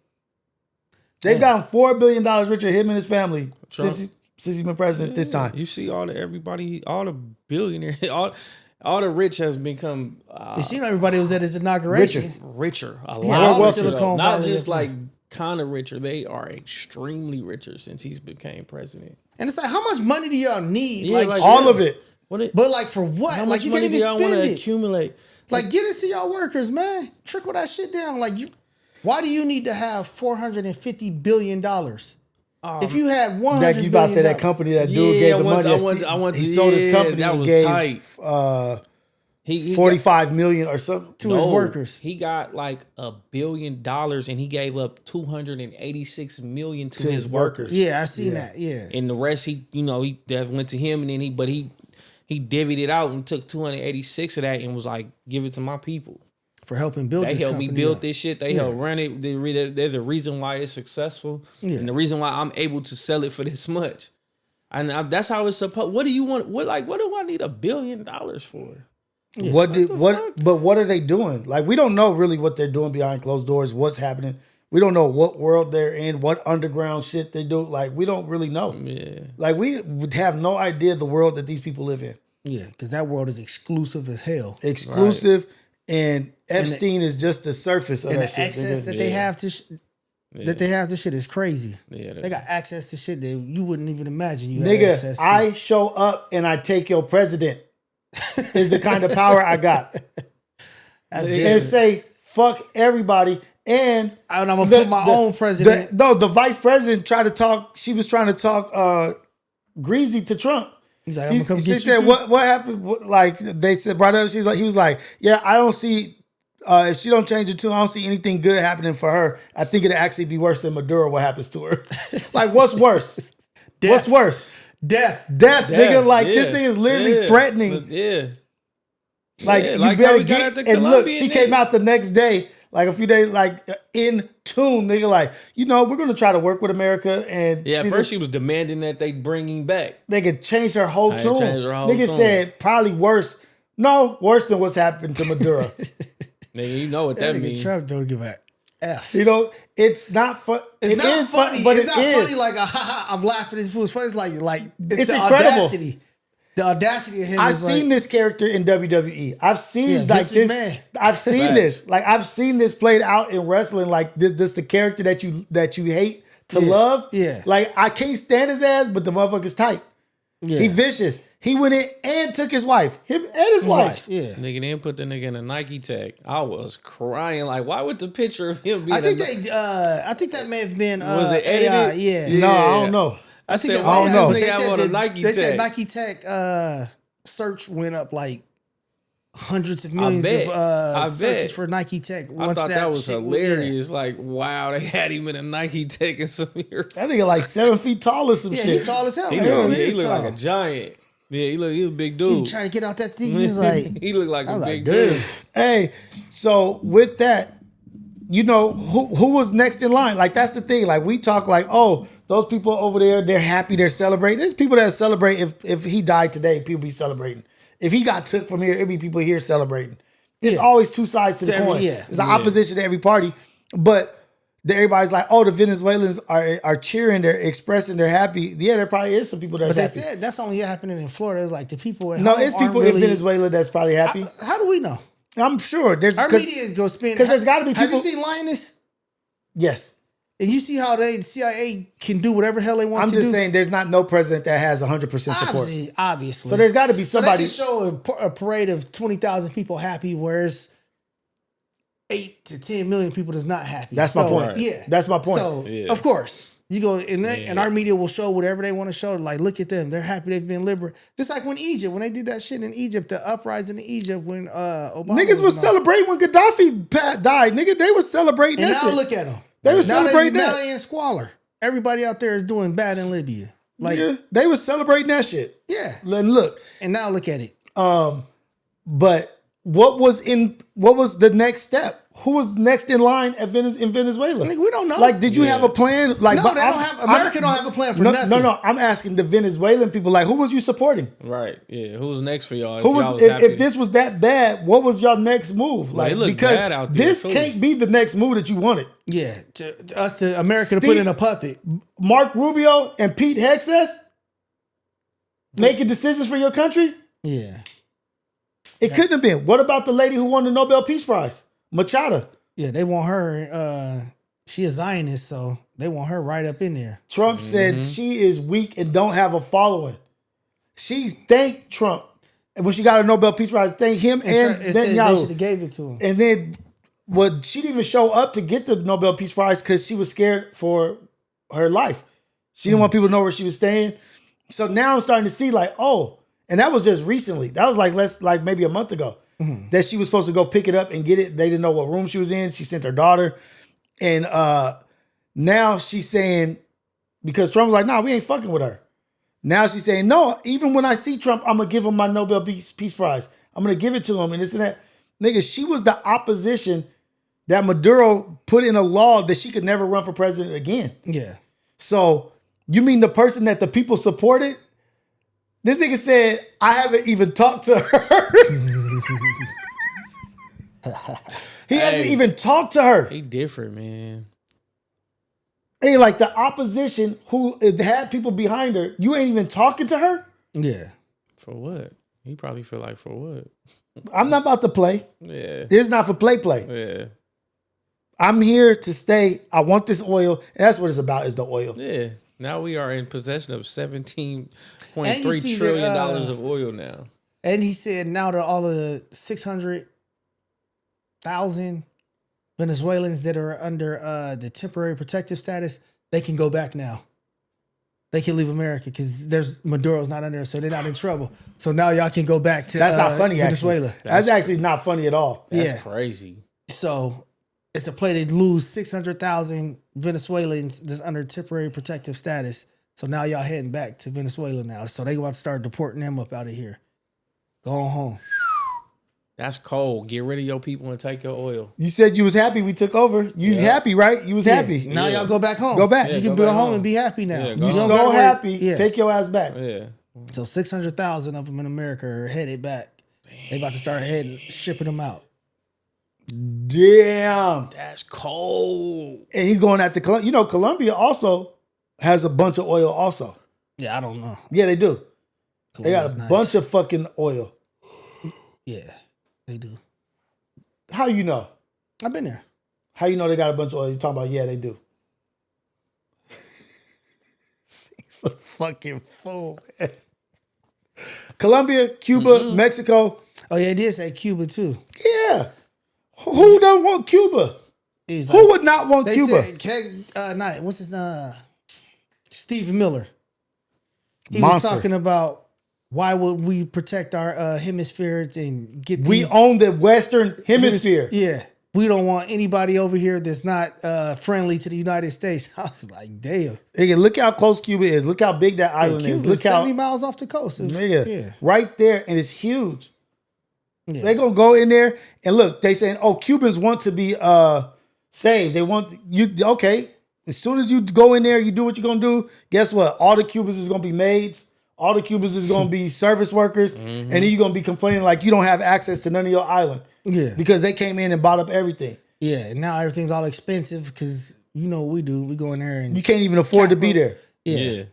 They've gotten $4 billion richer, him and his family, Trump. since he's been president this time. You see all the billionaires, all the rich has become You seen everybody was at his inauguration. richer. A Yeah, lot all the richer. Silicon Not Valley just is- like kind of richer. They are extremely richer since he's became president. And it's like, how much money do y'all need? Yeah, like, All of it. But like for what? How Like much you can't money do even y'all want spend to it. accumulate? Like get it to y'all workers, man. Trickle that shit down. Like you, why do you need to have $450 billion? If you had 100 That you about to say that billion company that dude Yeah, gave I the want- money. I want- he sold his yeah, company that and was gave tight. He 45 million or something. to his workers. He got like $1 billion and he gave up 286 million to his workers. Yeah, I seen that. Yeah. And the rest, he that went to him, and then he divvied it out and took 286 of that and was like, give it to my people. For helping build They this helped me company build up. this shit. They helped run it. They're the reason why it's successful. Yeah. And the reason why I'm able to sell it for this much. And that's how it's supposed. What do you want? What do I need $1 billion for? Yeah. What are they doing? Like, we don't know really what they're doing behind closed doors, what's happening. We don't know what world they're in, what underground shit they do. Like, we don't really know. Yeah. Like, we would have no idea the world that these people live in. Yeah, because that world is exclusive as hell. Exclusive, and Epstein is just the surface of And that the shit. access that they have to that they have to shit is crazy. Yeah, they got access to shit that you wouldn't even imagine you had access to. I show up and I take your president is the kind of power I got. And say, fuck everybody. And I'm going to put my own president. The vice president tried to talk, she was trying to talk greasy to Trump. He's like, I'm going to come get she you said, too. what happened? Like, they said, brought up, he was like, yeah, I don't see, if she don't change her tune, I don't see anything good happening for her. I think it'd actually be worse than Maduro, what happens to her. Like, what's worse? Death. What's worse? Death, nigga. Like, this thing is literally threatening. Yeah. Like, yeah, you like better how we got get, at the and look, Colombian she nigga. came out the next day, like a few days, like in tune, nigga, like, we're going to try to work with America. And Yeah, at first she was demanding that they bring him back. they could change her whole tune. Nigga tune. said probably worse. No, worse than what's happened to Maduro. Nigga, you know what that means. Trump don't give a F. You know, it's not fun. It's not funny, but it's it not is. funny like, I'm laughing at this fool. It's funny. It's like it's the incredible. audacity. The audacity of him. I've is seen this character in WWE. I've seen like Vince this. McMahon. I've seen this. Like, I've seen this played out in wrestling. Like, this the character that you hate to love. Yeah. Like, I can't stand his ass, but the motherfucker's tight. Yeah. He vicious. He went in and took his wife. Him and his wife. Yeah. Nigga then put the nigga in a Nike tag. I was crying. Like, why would the picture of him be? I think that may have been Was it AI, edited? yeah. No, I don't know. I think said, it I don't know. was, This but nigga have on a Nike they said tag. Nike Tech search went up like hundreds of millions bet. I of searches bet. for Nike Tech. I thought that was shit hilarious. Like, wow, they had him in a Nike tag and some here. That nigga like 7 feet tall or some Yeah, shit. he tall as hell. He He look tall. like a giant. Yeah, he was a big dude. He's trying to get out that thing. He's like, he looked like I a was big like, dude. Hey, so with that, you know, who was next in line? Like, that's the thing. Like, we talk like, oh, those people over there, they're happy, they're celebrating. There's people that celebrate if he died today, people be celebrating. If he got took from here, it'd be people here celebrating. It's always two sides to the coin. Yeah. It's an opposition to every party. But everybody's like, oh, the Venezuelans are cheering, they're expressing, they're happy. Yeah, there probably is some people that's but they happy. said that's only happening in Florida. It's like the people at No, home it's people aren't really, in Venezuela that's probably happy. How do we know? I'm sure. There's Our media go spin. 'cause there's gotta be Have you people- seen Lioness? Yes. And you see how the CIA can do whatever hell they want I'm to do? just saying there's not no president that has 100% support. Obviously. So there's got to be So somebody. they can show a parade of 20,000 people happy, whereas 8 to 10 million people is not happy. That's my point. Yeah. That's my point. So, Yeah. of course, you go in there and our media will show whatever they want to show. Like, look at them. They're happy they've been liberal. Just like when they did that shit in Egypt, the uprising in Egypt when Obama Niggas was celebrating when Gaddafi died. Nigga, they was celebrating And that now shit. look at them. They was celebrating Now that. they in squalor. Everybody out there is doing bad in Libya. Like, Nigga, they was celebrating that shit. yeah. And look, And now look at it. but what was the next step? Who was next in line in Venezuela? Like, we don't know. Like, did you have a plan? Like, No, but they don't have. America don't have a plan for nothing. No. I'm asking the Venezuelan people. Like, who was you supporting? Right. Yeah. Who's next for y'all? Who y'all was happy? if this was that bad? What was your next move? Well, Like, it looked because bad out there, this too. can't be the next move that you wanted. Yeah, to us, to America, to put in a puppet. Mark Rubio and Pete Hegseth making decisions for your country. Yeah, It couldn't have been. What about the lady who won the Nobel Peace Prize, Machado? yeah, they want her. She a Zionist, so they want her right up in there. Trump said she is weak and don't have a following. She thanked Trump, and when she got a Nobel Peace Prize, thanked him and It said they should Netanyahu. have gave it to him. And then, she didn't even show up to get the Nobel Peace Prize because she was scared for her life. She didn't want people to know where she was staying. So now I'm starting to see like, oh, and that was just recently. That was like maybe a month ago that she was supposed to go pick it up and get it. They didn't know what room she was in. She sent her daughter. And now she's saying, because Trump was like, nah, we ain't fucking with her. Now she's saying, no, even when I see Trump, I'm going to give him my Nobel Peace Prize. I'm going to give it to him and this and that. Nigga, she was the opposition that Maduro put in a law that she could never run for president again. Yeah, So You mean the person that the people supported? This nigga said, I haven't even talked to her. He hasn't even talked to her. He different, man. Hey, like the opposition who had people behind her, you ain't even talking to her? Yeah. For what? He probably feel like, for what? I'm not about to play. Yeah. It's not for play. Yeah. I'm here to stay. I want this oil. And that's what it's about, is the oil. Yeah. Now we are in possession of And you see $17.3 trillion that, of oil now. And he said now that all of the 600,000 Venezuelans that are under the temporary protective status, they can go back now. They can leave America because there's Maduro's not under, so they're not in trouble. So now y'all can go back to That's not funny, Venezuela. actually. That's actually not funny at all. That's crazy. So it's a play to lose 600,000 Venezuelans that's under temporary protective status. So now y'all heading back to Venezuela now. So they about to start deporting them up out of here. Go on home. That's cold. Get rid of your people and take your oil. You said you was happy we took over. You happy, right? You was happy. Now y'all go back home. Go back. You can be home and be happy now. Yeah, You so happy. Take your ass back. Yeah. So 600,000 of them in America are headed back. They about to start shipping them out. Damn. That's cold. And he's going at the Colombia. You know, Colombia also has a bunch of oil also. Yeah, I don't know. Yeah, they do. They got Colombia's a nice. bunch of fucking oil. Yeah, they do. How you know? I've been there. How you know they got a bunch of oil? You talking about, yeah, they do. He's a fucking fool, man. Colombia, Cuba, Mexico. Oh, yeah, it did say Cuba, too. Yeah. Who don't want Cuba? Who would not want they Cuba? Said, what's his name? Stephen Miller. He Monster. was talking about why would we protect our hemisphere and get We own the Western Hemisphere. Yeah. We don't want anybody over here that's not friendly to the United States. I was like, damn. Nigga, look how close Cuba is. Look how big that island is. Look how 70 miles off the coast. nigga, right there, and it's huge. Yeah. They gonna go in there and look. They saying, "Oh, Cubans want to be saved. They want you." Okay, as soon as you go in there, you do what you're gonna do. Guess what? All the Cubans is gonna be maids. All the Cubans is gonna be service workers, and then you're gonna be complaining like you don't have access to none of your island. Yeah, because they came in and bought up everything. Yeah, and now everything's all expensive because you know what we do. We go in there and you can't even afford to be there. Yeah.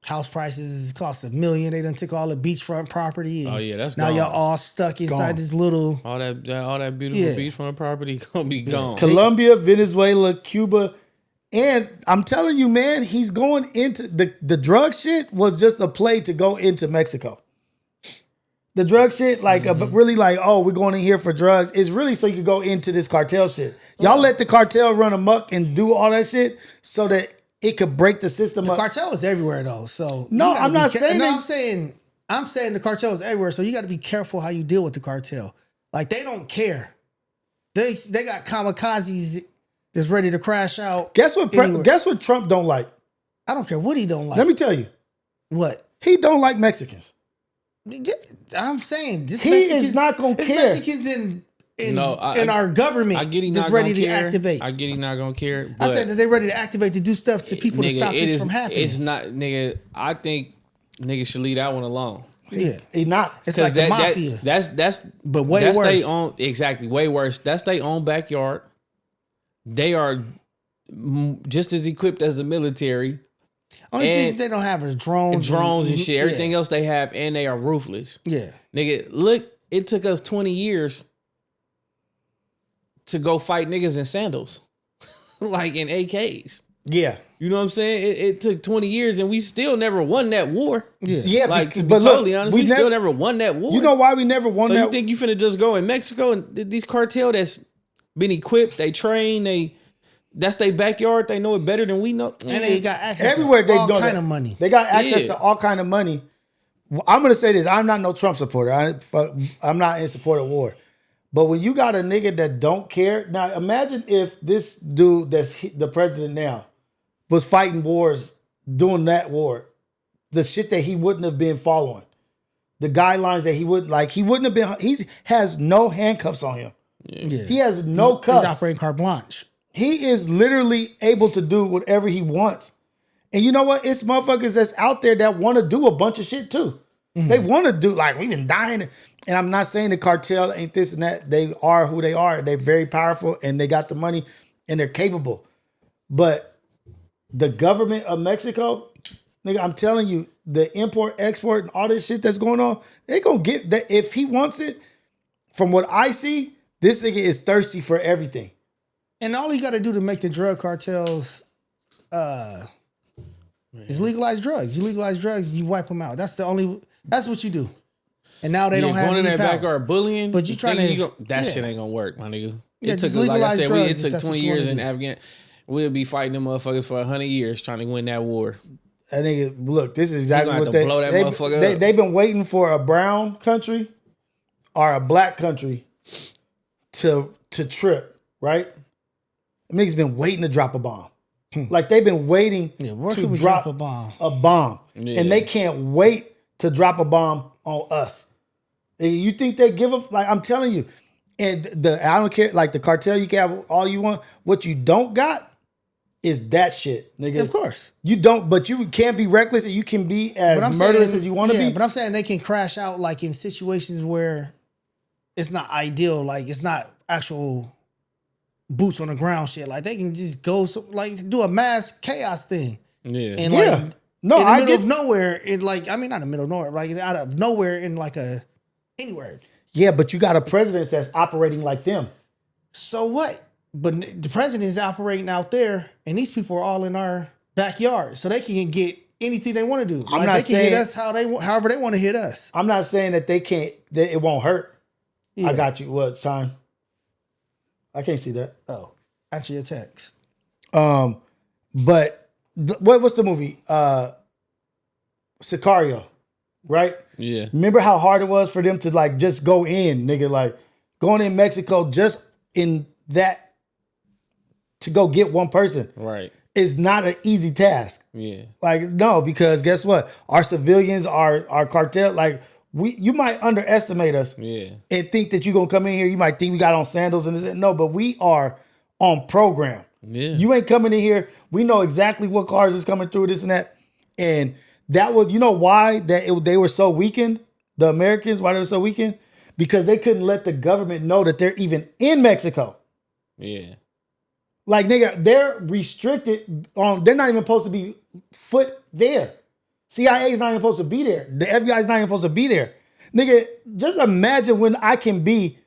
House prices cost $1 million. They done took all the beachfront property. Oh yeah, that's now gone. y'all all stuck inside this little all that beautiful beachfront property gonna be gone. Colombia, Venezuela, Cuba, and I'm telling you, man, he's going into the drug shit was just a play to go into Mexico. The drug shit, like really, like we're going in here for drugs. It's really so you can go into this cartel shit. Y'all let the cartel run amok and do all that shit so that it could break the system up. The cartel is everywhere though. So no, I'm not saying no, I'm saying the cartel is everywhere. So you got to be careful how you deal with the cartel. Like they don't care. They got kamikazes that's ready to crash out. Guess what Trump don't like? I don't care what he don't like. Let me tell you. What? He don't like Mexicans. I'm saying this he is not gonna care. Mexicans in our government I get he that's not ready gonna to care. activate. I get he not gonna care. I said that they're ready to activate to do stuff to people to stop this from happening. It's not, nigga. I think niggas should leave that one alone. Yeah, he not. It's like the mafia. That's but way that's worse. They own exactly way worse. That's their own backyard. They are just as equipped as the military. Only thing they don't have is drones and shit. Everything else they have, and they are ruthless. Yeah, nigga. Look, it took us 20 years to go fight niggas in sandals, like in AKs. Yeah, you know what I'm saying. It took 20 years, and we still never won that war. Yeah. Like to be totally honest, we still never won that war. You know why we never won that? So you think you finna just go in Mexico and these cartel that's been equipped, they train, that's their backyard. They know it better than we know. And they got access everywhere. To all kind of money. They got access to all kind of money. I'm gonna say this. I'm not no Trump supporter. I'm not in support of war. But when you got a nigga that don't care, now imagine if this dude that's the president now was fighting wars, doing that war, the shit that he wouldn't have been following, the guidelines that he wouldn't have been. He has no handcuffs on him. Yeah. He has no cuffs. He's operating carte blanche. He is literally able to do whatever he wants. And you know what? It's motherfuckers that's out there that want to do a bunch of shit too. They want to do, like, we've been dying. And I'm not saying the cartel ain't this and that. They are who they are. They're very powerful and they got the money and they're capable. But the government of Mexico, nigga, I'm telling you, the import, export, and all this shit that's going on, they gonna get that. If he wants it, from what I see, this nigga is thirsty for everything. And all you got to do to make the drug cartels is legalize drugs. You legalize drugs, you wipe them out. That's what you do. And now they don't have going in any that power. backyard bullying. But you trying to that shit ain't gonna work, my nigga. Yeah, It took, just like I said, it legalize took drugs 20 if that's what years you in wanna Afghan. We'll be fighting them motherfuckers for 100 years trying to win that war. That nigga, look, this is exactly what blow that motherfucker up. They've been waiting for a brown country or a black country to trip, right? Niggas been waiting to drop a bomb. Like they've been waiting to drop a bomb. Yeah. And they can't wait to drop a bomb on us. And you think they give up? Like, I'm telling you, and I don't care, like the cartel, you can have all you want. What you don't got is that shit, nigga. Of course. You don't, but you can't be reckless and you can be as murderous as you want to be. But I'm saying they can crash out like in situations where it's not ideal, like it's not actual boots on the ground shit. Like they can just go do a mass chaos thing. Yeah. And in the middle of nowhere, in like, I mean not in the middle of nowhere, like out of nowhere in like anywhere. Yeah, but you got a president that's operating like them. So what? But the president is operating out there, and these people are all in our backyard, so they can get anything they want to do. I'm not they can saying, hit us however they want to hit us. I'm not saying that they can't, that it won't hurt. Yeah. I got you. What time? I can't see that. Oh, actually a text. But what's the movie? Sicario, right? Yeah. Remember how hard it was for them to like just go in, nigga, like going in Mexico just in that to go get one person. Right. Is not an easy task. Yeah. Like, no, because guess what? Our civilians, our cartel, like you might underestimate us. Yeah. And think that you're gonna come in here. You might think we got on sandals and this. No, but we are on program. Yeah. You ain't coming in here. We know exactly what cars is coming through, this and that. And that was, you know why they were so weakened? The Americans, why they were so weakened? Because they couldn't let the government know that they're even in Mexico. Yeah. Like, nigga, they're restricted on, they're not even supposed to be foot there. CIA is not even supposed to be there. The FBI is not even supposed to be there. Nigga, just imagine when I can be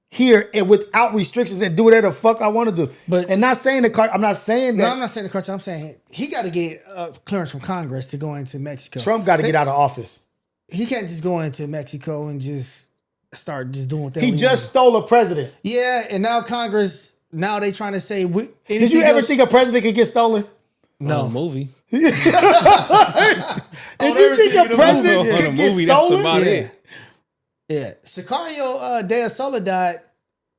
here and without restrictions and do whatever the fuck I want to do. But and not saying I'm not saying that. No, I'm not saying the cartel. I'm saying he got to get clearance from Congress to go into Mexico. Trump got to get out of office. He can't just go into Mexico and just start just doing what they He just stole a president. Yeah, and now Congress, now they trying to say. Did you ever think a president could get stolen? No. Movie. Did you think a president could get stolen? That's about it. Yeah. Sicario de Soledad,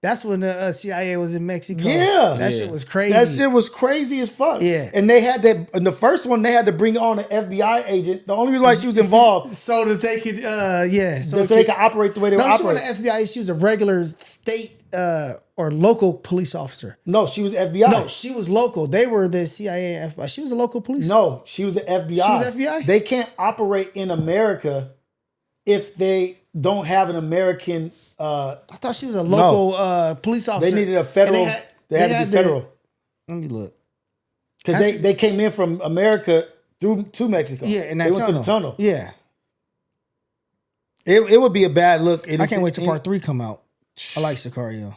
that's when the CIA was in Mexico. Yeah. That shit was crazy. That shit was crazy as fuck. Yeah. And they had that, in the first one, they had to bring on an FBI agent. The only reason why she was involved. So that they could, So they could operate the way they were operating. No, she wasn't FBI. She was a regular state or local police officer. No, she was FBI. No, she was local. They were the CIA and FBI. She was a local police. No, she was the FBI. She was FBI? They can't operate in America if they don't have an American. I thought she was a local police officer. They needed a federal. They had to be federal. Let me look. Because they came in from America to Mexico. Yeah, and they went through the tunnel. Yeah. It would be a bad look. I can't wait till part 3 come out. I like Sicario.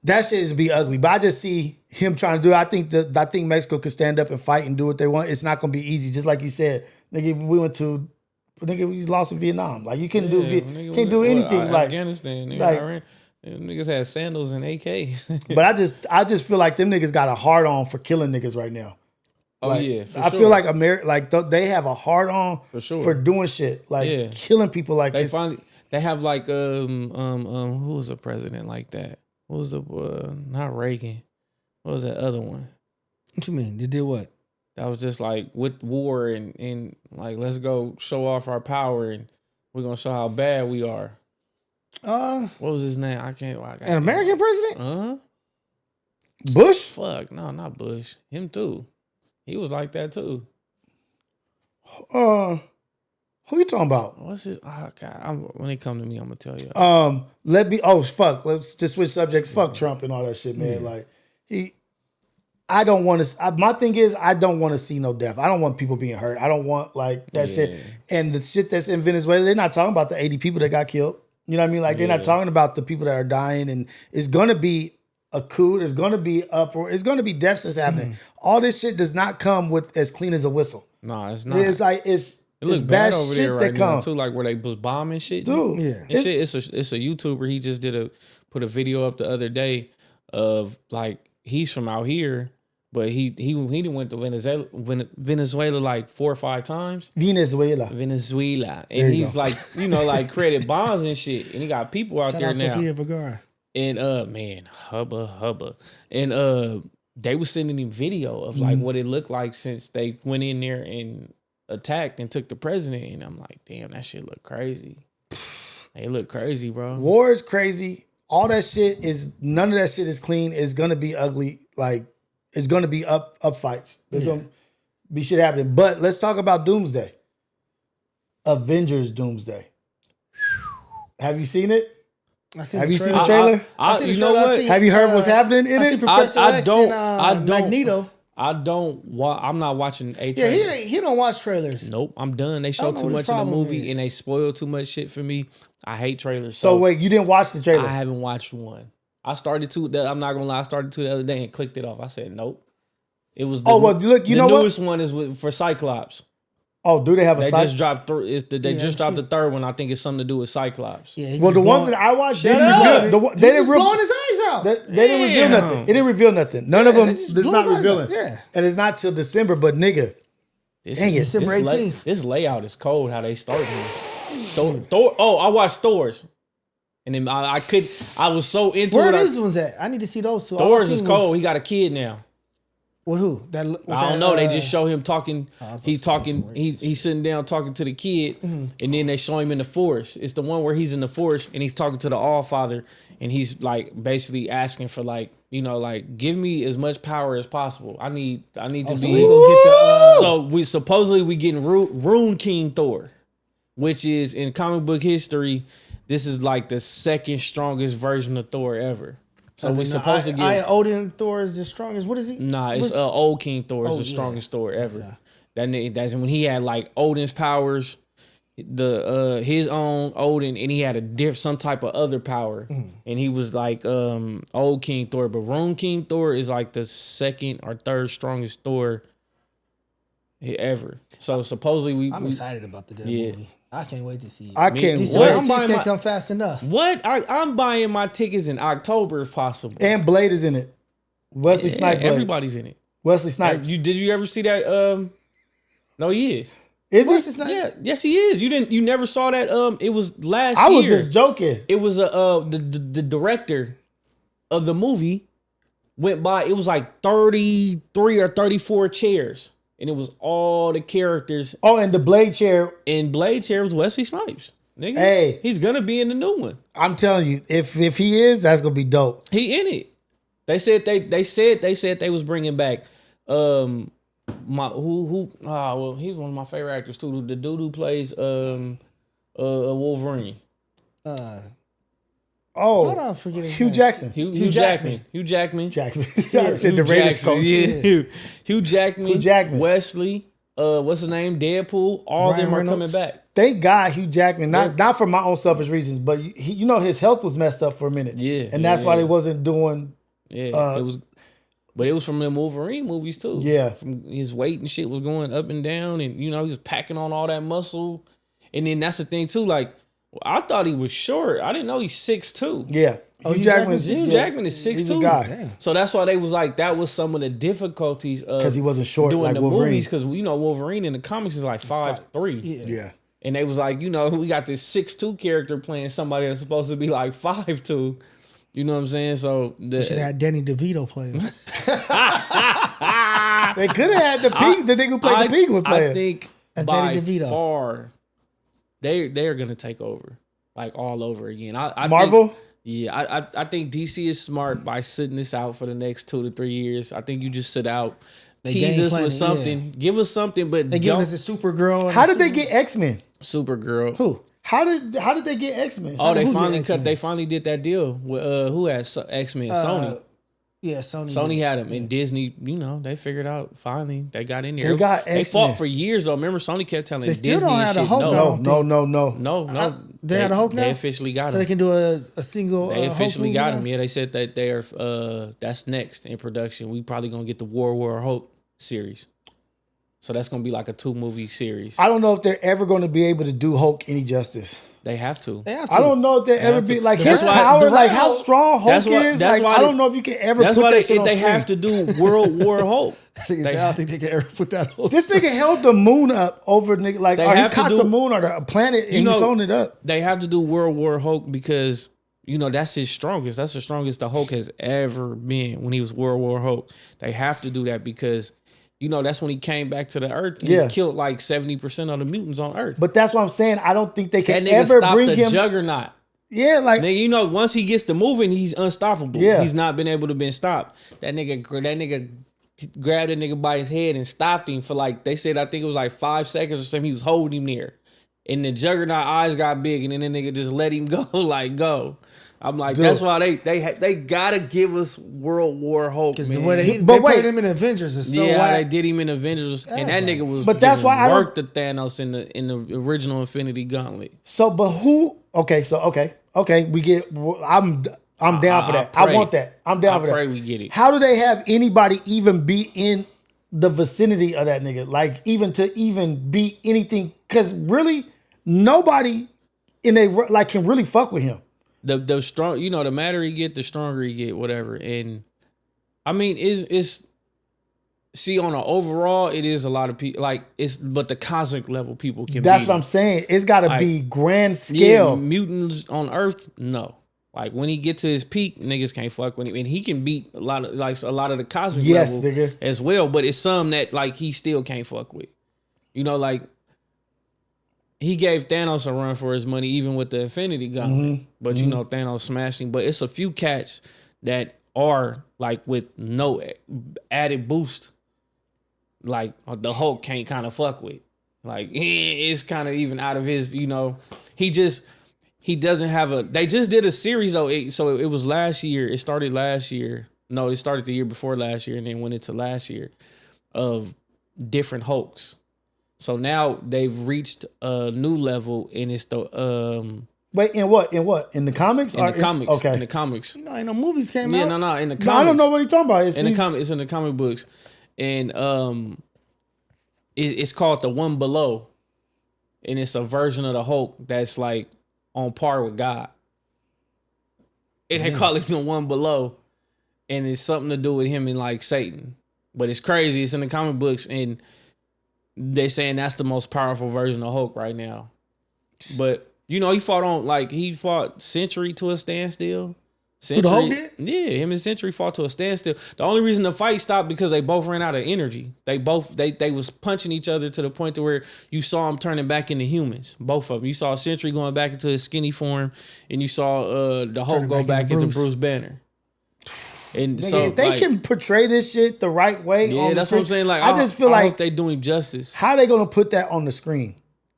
That shit is be ugly, but I just see him trying to do it. I think Mexico could stand up and fight and do what they want. It's not gonna be easy, just like you said. Nigga, we lost in Vietnam. Like you couldn't do anything. Like Afghanistan, nigga, like, Iran. Niggas had sandals and AKs. But I just feel like them niggas got a hard on for killing niggas right now. Oh like, yeah, for I sure. feel like they have a hard on for sure for doing shit like killing people like they this. finally they have like who was a president like that? What was the not Reagan? What was that other one? What you mean? They did what? That was just like with war and like let's go show off our power and we're gonna show how bad we are. What was his name? An American president? Bush? Fuck, no, not Bush. Him too. He was like that too. Who you talking about? What's his? Oh God, when they come to me, I'm gonna tell you. Let's just switch subjects. Fuck Trump and all that shit, man. Like I don't want to. My thing is, I don't want to see no death. I don't want people being hurt. I don't want like that shit. And the shit that's in Venezuela, they're not talking about the 80 people that got killed. You know what I mean? Like they're not talking about the people that are dying. And it's gonna be a coup. There's gonna be uproar. It's gonna be deaths that's happening. All this shit does not come with as clean as a whistle. No, it's not. It's like it looks bad over there right now too. Like where they was bombing shit, dude. Yeah, and it's a YouTuber. He just put a video up the other day of like he's from out here. But he went to Venezuela like 4 or 5 times. Venezuela. And he's go. Like, like created bombs and shit. And he got people out there now. Sofia Vergara. And man, hubba. And they was sending him video of like what it looked like since they went in there and attacked and took the president. And I'm like, damn, that shit look crazy. It look crazy, bro. War is crazy. All that shit none of that shit is clean. It's gonna be ugly. Like, it's going to be up fights. There's going to be shit happening. But let's talk about Doomsday. Avengers Doomsday. Have you seen it? Have you seen the trailer? You know what? Have you heard what's happening in it? I don't. Magneto. I'm not watching a trailer. Yeah, he don't watch trailers. Nope, I'm done. They show too much in the movie and they spoil too much shit for me. I hate trailers. So wait, you didn't watch the trailer? I haven't watched one. I'm not gonna lie. I started to the other day and clicked it off. I said nope. It was. Look, the newest one is for Cyclops. Oh, do they have a? They just dropped. They just dropped the third one. I think it's something to do with Cyclops. Yeah, the ones that I watched, they didn't blowing his eyes out. They didn't reveal nothing. It didn't reveal nothing. None of them. It's not revealing. Yeah, and it's not till December. But nigga, December 18th. This layout is cold. How they started this. Thor. Oh, I watched Thor's. And then I was so into Where it. Where these ones at? I need to see those two. Thor's is cold. He got a kid now. With who? I don't know. They just show him talking. He's talking. He's sitting down talking to the kid, and then they show him in the forest. It's the one where he's in the forest and he's talking to the Allfather, and he's like basically asking for like give me as much power as possible. I need to be. So we supposedly getting Rune King Thor, which is in comic book history. This is like the second strongest version of Thor ever. So we're supposed to get Odin Thor is the strongest. What is he? Nah, it's Old King Thor is the strongest Thor ever. Okay. That's when he had like Odin's powers, his own Odin, and he had some type of other power, and he was like Old King Thor. But Rune King Thor is like the second or third strongest Thor ever. So supposedly I'm excited about the movie. I can't wait to see it. I can't wait. Can't come fast enough. What? I'm buying my tickets in October if possible. And Blade is in it. Wesley Snipes. Everybody's in it. Wesley Snipes. Did you ever see that? No, he is. Is he? Yeah. Yes, he is. You never saw that? It was last year. I was just joking. It was the director of the movie went by. It was like 33 or 34 chairs. And it was all the characters. Oh, and the Blade chair. And Blade chair was Wesley Snipes. Nigga. Hey. He's gonna be in the new one. I'm telling you, if he is, that's gonna be dope. He in it. They said they was bringing back he's one of my favorite actors too. The dude who plays Wolverine. Hold on, forget Hugh Jackson. Hugh Jackman. I said the Raiders coach. Yeah. Hugh Jackman. Wesley. What's his name? Deadpool. All of them are coming back. Thank God Hugh Jackman. Not for my own selfish reasons, but his health was messed up for a minute. Yeah. And that's why they wasn't doing. Yeah. But it was from the Wolverine movies too. Yeah. From his weight and shit was going up and down, and he was packing on all that muscle. And then that's the thing too, like. I thought he was short. I didn't know he's 6'2". Yeah. Hugh Jackman is 6'2". So that's why they was like, that was some of the difficulties of because he wasn't short doing like the Wolverine. movies. Because Wolverine in the comics is like 5'3". Yeah. And they was like, we got this 6'2" character playing somebody that's supposed to be like 5'2". You know what I'm saying? So they should have had Danny DeVito playing. They could have had the nigga who played the Penguin playing. I think by far. They're gonna take over, like all over again. I Marvel. Yeah, I think DC is smart by sitting this out for the next 2 to 3 years. I think you just sit out, tease us with something, give us something, but they give us a Supergirl. How did they get X-Men? Supergirl. Who? How did they get X-Men? Oh, they finally cut. They finally did that deal with who has X-Men? Sony. Yeah, Sony. Sony had them, and Disney. You know, they figured out finally. They got in there. They got They X-Men. fought for years though. Remember, Sony kept telling They still Disney don't and have the shit. Hulk, No. They had a Hulk now? They officially got So him. they can do a single. They officially Hulk got movie him. now? Yeah, they said that they are. That's next in production. We probably gonna get the War Hulk series. So that's gonna be like a 2-movie series. I don't know if they're ever going to be able to do Hulk any justice. They have to. They have to. I don't know if they ever have to. be like That's his why- power, the like Red how Hulk- strong Hulk That's why- is. that's Like why I they- don't know if you can ever That's put why that shit on they screen. have to do World War Hulk. I don't think they can ever put that on. This nigga held the moon up over nigga, like They or he have to caught do- the moon or the planet and he's holding it up. They have to do World War Hulk because that's his strongest. That's the strongest the Hulk has ever been when he was World War Hulk. They have to do that because that's when he came back to the Earth and he killed like 70% of the mutants on Earth. But that's what I'm saying. I don't think they That can nigga ever stopped bring the him. Juggernaut. Yeah, like Nigga, once he gets to moving, he's unstoppable. Yeah. He's not been able to be stopped. That nigga grabbed that nigga by his head and stopped him for like, they said, I think it was like 5 seconds or something. He was holding him there. And the Juggernaut eyes got big and then the nigga just let him go, like, go. I'm like, Dude. that's why they gotta give us World War Hulk, Because man. the way they But wait. played him in Avengers is so yeah, whack. they did him in Avengers, and that nigga was. But that's why I don't- worked the Thanos in the original Infinity Gauntlet. so. But who? Okay, so okay. We get. I'm down for that. I pray. want that. I'm down I for that. pray we get it. How do they have anybody even be in the vicinity of that nigga? Like even to even be anything? Because really, nobody in a like can really fuck with him. The strong, the madder he get, the stronger he get, whatever. And I mean, it's see on an overall, it is a lot of people but the cosmic level people can. That's beat what him. I'm saying. It's got to Like, be grand Yeah, scale. mutants on Earth, no. Like when he get to his peak, niggas can't fuck with him, and he can beat a lot of the cosmic Yes, level nigga. as well. But it's some that like he still can't fuck with. Like he gave Thanos a run for his money, even with the Infinity Gauntlet. But Thanos smashed him. But it's a few cats that are like with no added boost, like the Hulk can't kind of fuck with. Like it's kind of even out of his. He doesn't have a. They just did a series though. So it was last year. It started last year. No, it started the year before last year, and then went into last year of different Hulks. So now they've reached a new level, and it's the Wait, in what? In the comics? in the comics. Okay. In the comics. Ain't no movies came Yeah, out. no, in the comics. No, I don't know what he's talking about. In the comic, it's in the comic books, and it's called the One Below, and it's a version of the Hulk that's like on par with God. And they call it the One Below, and it's something to do with him and like Satan. But it's crazy. It's in the comic books, and they saying that's the most powerful version of Hulk right now. But he fought Sentry to a standstill. Who, the Hulk did? Yeah, him and Sentry fought to a standstill. The only reason the fight stopped because they both ran out of energy. They was punching each other to the point to where you saw them turning back into humans. Both of them. You saw Sentry going back into his skinny form, and you saw the Hulk Turning go back back into into Bruce Banner. And Nigga, so if they can portray this shit the right way, yeah, on the that's what I'm screen, saying. Like I just feel I like hope they do him justice. how are they gonna put that on the screen?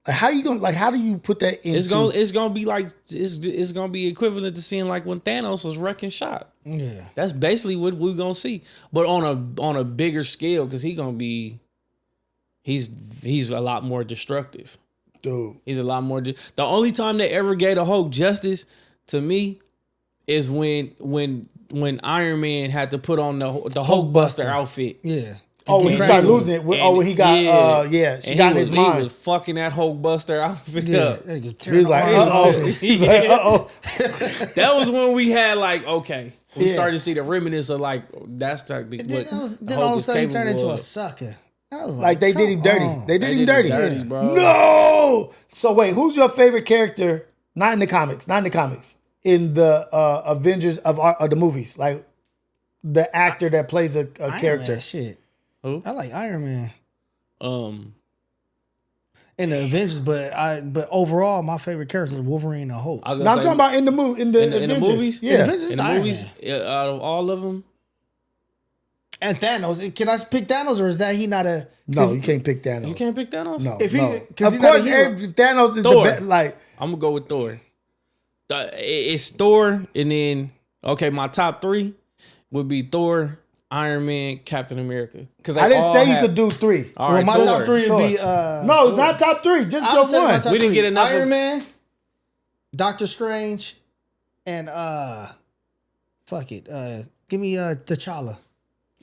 Like how you gonna how do you put that into? It's gonna be like it's gonna be equivalent to seeing like when Thanos was wrecking shop. Yeah. That's basically what we're gonna see, but on a bigger scale because he's a lot more destructive. Dude. He's a lot more. The only time they ever gave the Hulk justice to me is when Iron Man had to put on the Hulk Buster outfit. Yeah. Oh, when he started losing it. When he got she got in his mind. He was fucking that Hulk Buster outfit up. He He's like, He's like, That was when we had like, okay, we started to see the remnants of like that's Then Hulk all of a is sudden he turned capable into a of. sucker. I was like they did him dirty. on. They did him dirty. bro. No. So wait, who's your favorite character? Not in the comics. In the Avengers of the movies, like the actor that plays a Iron character. Man, shit. Who? I like Iron Man. in the Avengers, but overall, my favorite character is Wolverine and Hulk. I'm talking about in the movie, in the movies. Yeah, in the movies, out of all of them. And Thanos. Can I pick Thanos, or is that he not a? No, you can't pick Thanos. You can't pick Thanos. No, if he, no. Of course, Thanos is Thor. the best. Like, I'm gonna go with Thor. It's Thor, and then my top 3 would be Thor, Iron Man, Captain America. Because I didn't say you could do 3. All right, my Thor. top 3 would be no, not top 3. Just I'll your tell you my one. top We didn't three. get enough Iron of- Man, Doctor Strange, and give me T'Challa.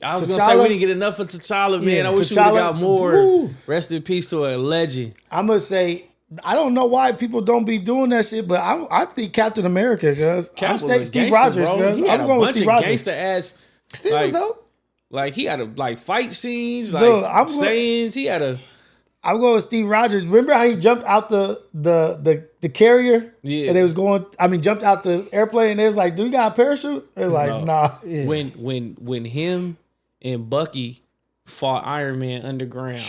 I was T'Challa? gonna say we didn't get enough of T'Challa, man. Yeah, I wish we would have T'Challa. got more. Woo. Rest in peace to a legend. I'm gonna say I don't know why people don't be doing that shit, but I think Captain America, cuz I'm was a saying Steve gangster, Rogers, bro. cuz He had I'm a going with bunch Steve of Rogers. gangster ass. Steve like, was dope. Like he had a fight scenes, like Dude, I'm go- sayings. He had a I'm going with Steve Rogers. Remember how he jumped out the carrier? Yeah. And they was jumped out the airplane and they was like, "Do you got a parachute?" They're like, No. "Nah." Yeah. when him and Bucky fought Iron Man underground.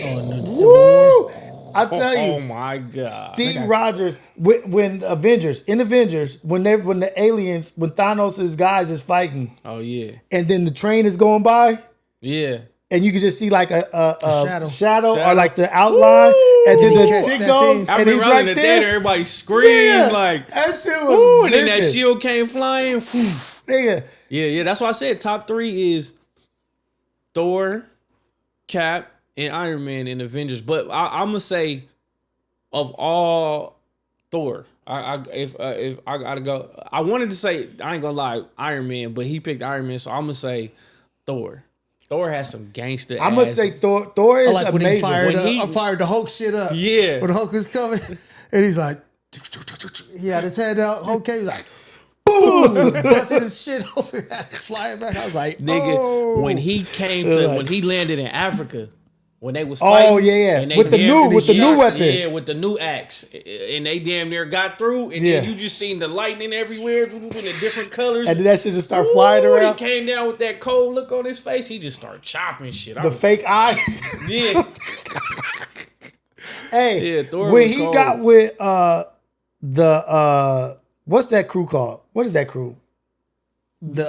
Woo! I tell Oh you, my god! Steve Rogers when Avengers, when the aliens, when Thanos' guys is fighting, Oh yeah, and then the train is going by, yeah. and you can just see like a shadow. shadow or Shadow. like the outline, and then And he the catch shit that goes, thing. I and he's remember in right the theater, there. everybody screamed like, That shit was "Ooh!" And then that vicious. shield came flying. Whew. Nigga. Yeah. That's why I said top 3 is Thor, Cap, and Iron Man in Avengers. But I'm gonna say of all Thor, if I gotta go, I wanted to say I ain't gonna lie Iron Man, but he picked Iron Man, so I'm gonna say Thor. Thor has some gangster. I'm gonna say Thor. Thor is I like when he amazing. fired When he- I fired the Hulk shit up. Yeah. When the Hulk was coming, and he's like, he had his head out. Hulk came, he was like, boom, busted his shit over, flying back. I was like, Nigga, oh. when he came to when he landed in Africa, when they was Oh, fighting, yeah. and they With the damn- new weapon. yeah, with the new axe, and they damn near got through, and Yeah. then you just seen the lightning everywhere in the different colors, And then that shit just start flying Ooh, around. He came down with that cold look on his face. He just started chopping shit. The fake eye. Yeah, Hey, Yeah, Thor when was he cold. got with what's that crew called? What is that crew? the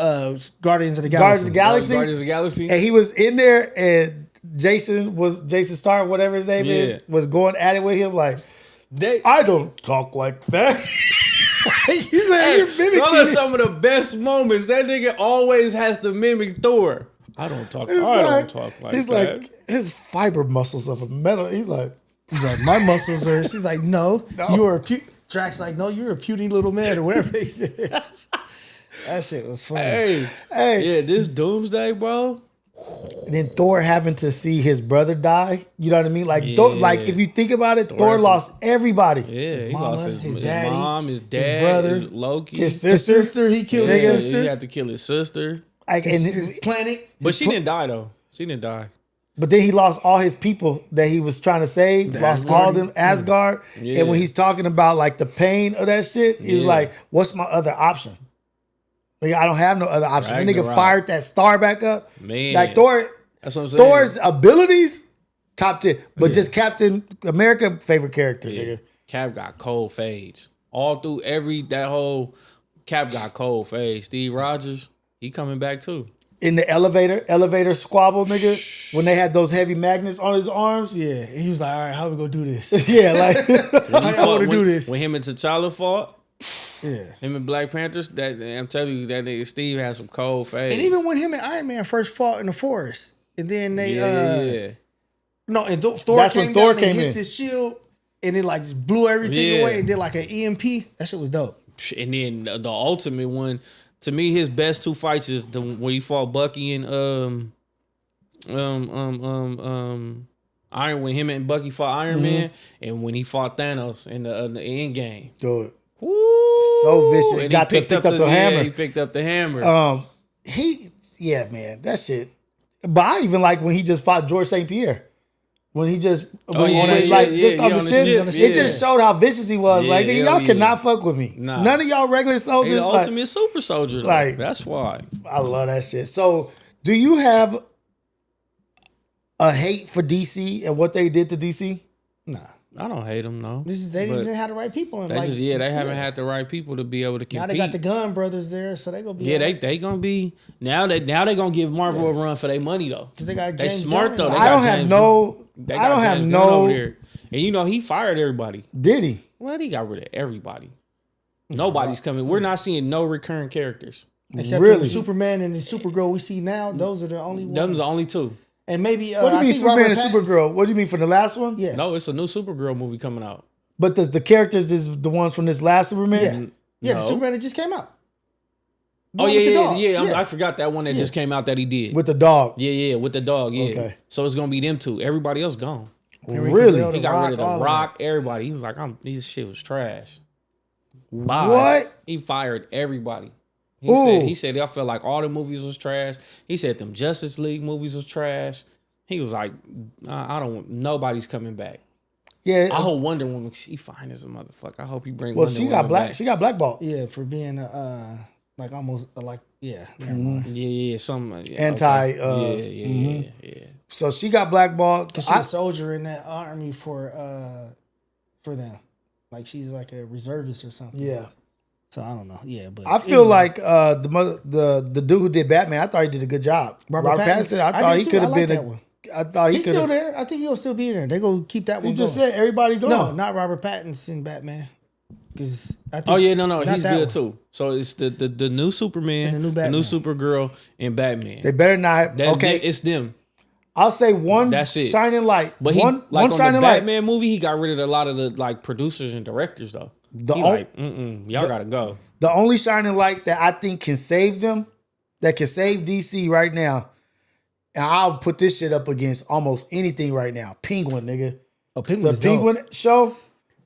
Guardians of the Guardians Galaxy. of the Galaxy. Guardians of the Galaxy. And he was in there, and Jason Starr, whatever his name is, was going at it with him like, They, I don't talk like that. He said, hey, "You're mimicking those are me." some of the best moments. That nigga always has to mimic Thor. I don't talk. He's I don't talk like he's that. like his fiber muscles of a metal. He's like, My muscles are. She's like, no. You are a Drax like, no, you're a puny little man or whatever they said. That shit was funny. Hey, hey. yeah, this Doomsday, bro. And then Thor having to see his brother die. You know what I mean? Like, Yeah. like if you think about it, Thor has lost everybody. Yeah, he mama, lost his daddy, mom, his dad, brother, his Loki. His His sister. sister, he killed yeah, his sister. he had to kill his sister, Like, and His planet. but she didn't die though. She didn't die. but then he lost all his people that he was trying to save. Lost all them Asgard. Yeah. And when he's talking about like the pain of that shit, he was Yeah. like, "What's my other option? Like, I don't have no other option." The nigga Ragnarok. fired that star back up. Man, Like Thor. that's what I'm saying. Thor's abilities, top 10. But just Captain America, favorite character, nigga. Cap got cold fades all through that whole. Cap got cold fades. Steve Rogers, he coming back too. In the elevator squabble, nigga, when they had those heavy magnets on his arms. Yeah, he was like, all right, how we gonna do this? Yeah, like I want to do this. When him and T'Challa fought, Yeah. him and Black Panthers, that I'm telling you, that nigga Steve had some cold fades. And even when him and Iron Man first fought in the forest, and then they yeah. no, and Thor That's when came Thor down came and hit in. this shield, and it like just blew everything Yeah. away, and did like an EMP. That shit was dope. And then the ultimate one, to me, his best 2 fights is the when he fought Bucky and Iron, when him and Bucky fought Iron Man, and when he fought Thanos in the end game. dude, Woo! so vicious. And Got he picked up the hammer. He picked up the hammer. Yeah, man, that shit. But I even like when he just fought George St. Pierre. When he just on yeah, that yeah, like yeah, just on yeah, the on the ship, ship, it yeah. just showed how vicious he was. Yeah, Like nigga, hell y'all cannot yeah. fuck with me. Nah. None of y'all regular He's soldiers. the Like, ultimate super soldier. Though. like- That's why. I love that shit. So, do you have a hate for DC and what they did to DC? Nah. I don't hate them, no. They didn't have the right people. In, they haven't had the right people to be able to compete. Now they got the Gunn brothers there, so they gonna be. Yeah, they gonna be now. They gonna give Marvel a run for their money though. Because they got James they smart Gunn. though. I don't have no. Over there. And you know he fired everybody. Did he? Well, he got rid of everybody. Nobody's coming. We're not seeing no recurring characters. Except really? Superman and the Supergirl we see now. Those are the only ones. Those are the only two. And maybe what do you mean Superman and Supergirl? What do you mean for the last one? Yeah. No, it's a new Supergirl movie coming out. But the characters is the ones from this last Superman? Yeah, the Superman that just came out. Oh yeah. I forgot that one that just came out that he did. With the dog. Yeah, with the dog, yeah. Okay. So it's gonna be them two. Everybody else gone. Really? He got rid of the Rock, everybody. He was like, this shit was trash. Bye. What? He fired everybody. He said I felt like all the movies was trash. He said them Justice League movies was trash. He was like, nobody's coming back. Yeah. I hope Wonder Woman, she fine as a motherfucker. I hope you bring Well, Wonder she Woman got black. back. She got blackballed. Yeah, for being like almost like something anti. Yeah. So she got blackballed. Cause she's a soldier in that army for them. Like she's like a reservist or something. Yeah. So I don't know. Yeah, but I feel like the dude who did Batman, I thought he did a good job. Robert Pattinson, I thought he could have been I thought he's still there. I think he'll still be there. They gonna keep that one. You just said everybody going. No, not Robert Pattinson Batman. Because I think he's good too. So it's the new Superman, and the new Supergirl, and Batman. They better not. It's them. I'll say one. That's it. Shining light. But one on shining the light. Batman movie, he got rid of a lot of the like producers and directors though. Y'all gotta go. The only shining light that I think can save them, that can save DC right now, and I'll put this shit up against almost anything right now. Penguin, nigga. Oh, Penguin. The Penguin show.